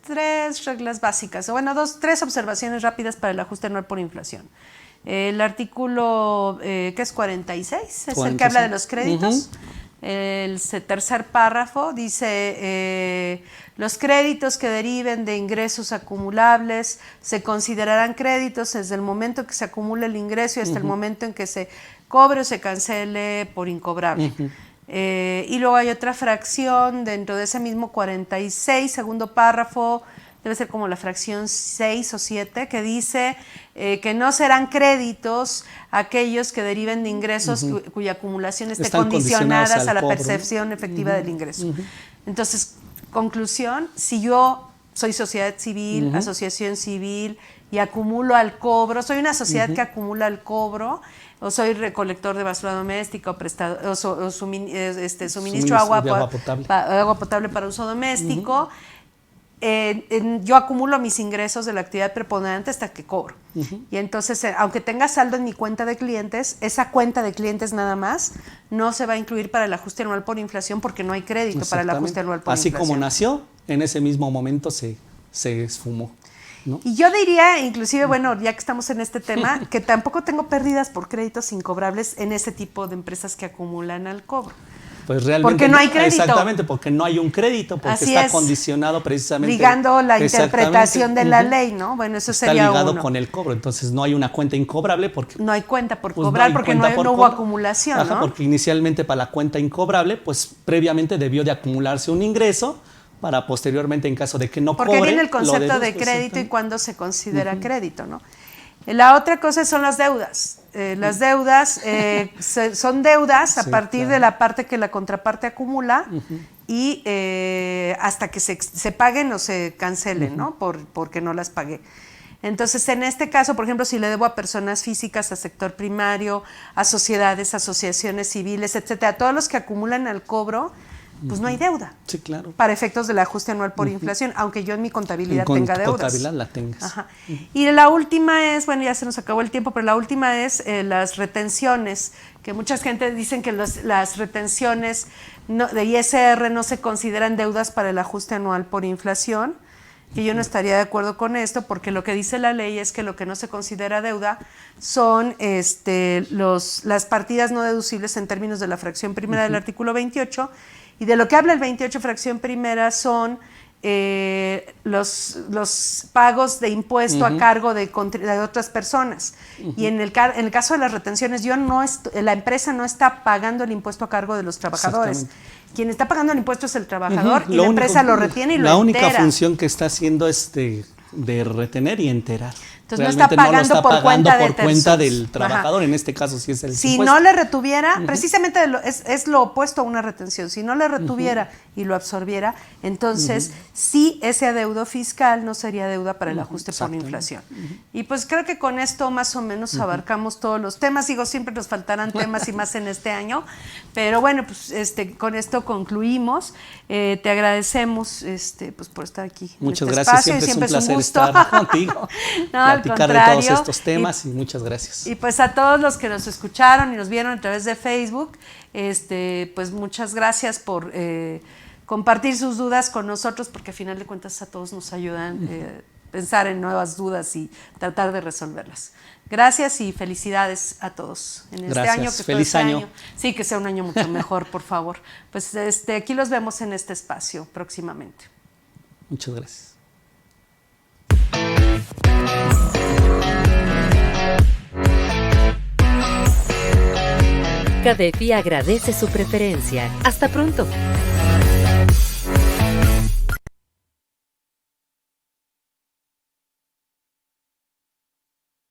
3 reglas básicas, bueno, 3 observaciones rápidas para el ajuste anual por inflación. El artículo, que es 46, es el que habla de los créditos. El tercer párrafo dice, los créditos que deriven de ingresos acumulables se considerarán créditos desde el momento que se acumula el ingreso y hasta el momento en que se cobre o se cancele por incobrable. Y luego hay otra fracción dentro de ese mismo 46, segundo párrafo, debe ser como la fracción 6 o 7, que dice que no serán créditos aquellos que deriven de ingresos cuya acumulación esté condicionadas a la percepción efectiva del ingreso. Entonces, conclusión, si yo soy sociedad civil, asociación civil y acumulo al cobro, soy una sociedad que acumula al cobro, o soy recolector de basura doméstica o suministro agua potable para uso doméstico, yo acumulo mis ingresos de la actividad preponderante hasta que cobro. Y entonces, aunque tenga saldo en mi cuenta de clientes, esa cuenta de clientes nada más no se va a incluir para el ajuste anual por inflación porque no hay crédito para el ajuste anual por inflación. Así como nació, en ese mismo momento se esfumó, ¿no? Y yo diría, inclusive, bueno, ya que estamos en este tema, que tampoco tengo pérdidas por créditos incobrables en ese tipo de empresas que acumulan al cobro. Pues realmente porque no hay crédito. Exactamente, porque no hay un crédito, porque así está condicionado precisamente. Ligando la interpretación de la ley, ¿no? Bueno, eso sería está ligado con el cobro, entonces no hay una cuenta incobrable porque... No hay cuenta por cobrar porque no hubo acumulación, Ajá, ¿no? porque inicialmente para la cuenta incobrable, pues previamente debió de acumularse un ingreso para posteriormente, en caso de que no cobre... Porque viene el concepto de crédito y cuándo se considera crédito, ¿no? La otra cosa son las deudas. las deudas son deudas a Sí, partir claro. de la parte que la contraparte acumula y hasta que se paguen o se cancelen, ¿no? Porque no las pagué. Entonces, en este caso, por ejemplo, si le debo a personas físicas, a sector primario, a sociedades, asociaciones civiles, etcétera, a todos los que acumulan al cobro, pues no hay deuda. Sí, claro. Para efectos del ajuste anual por inflación, aunque yo en mi contabilidad Con tenga tu deudas. contabilidad la tengas. Ajá. Y la última es, bueno, ya se nos acabó el tiempo, pero la última es las retenciones, que mucha gente dicen que las retenciones de ISR no se consideran deudas para el ajuste anual por inflación, que yo no estaría de acuerdo con esto, porque lo que dice la ley es que lo que no se considera deuda son las partidas no deducibles en términos de la fracción primera del artículo 28, y de lo que habla el 28 fracción primera son los pagos de impuesto a cargo de otras personas. Y en el caso de las retenciones, la empresa no está pagando el impuesto a cargo de los trabajadores. Quien está pagando el impuesto es el trabajador y la empresa lo retiene y lo entera. La única función que está haciendo es de retener y enterar. Entonces no está pagando por cuenta del trabajador, en este caso sí es el Si impuesto. no le retuviera, precisamente es lo opuesto a una retención, si no le retuviera y lo absorbiera, entonces sí ese adeudo fiscal no sería deuda para el ajuste por inflación. Y pues creo que con esto más o menos abarcamos todos los temas, digo, siempre nos faltarán temas y más en este año, pero bueno, pues con esto concluimos. Te agradecemos pues por estar aquí. Muchas en este gracias, espacio, siempre es un placer gusto. estar contigo. No, al platicar de contrario. todos estos temas y muchas gracias. Y pues a todos los que nos escucharon y nos vieron a través de Facebook, pues muchas gracias por compartir sus dudas con nosotros, porque a final de cuentas a todos nos ayudan pensar en nuevas dudas y tratar de resolverlas. Gracias y felicidades a todos en este Gracias. año. Que Feliz todo este año. Sí, que sea un año mucho mejor, por favor. Pues aquí los vemos en este espacio próximamente. Muchas gracias. CADEFI agradece su preferencia. Hasta pronto.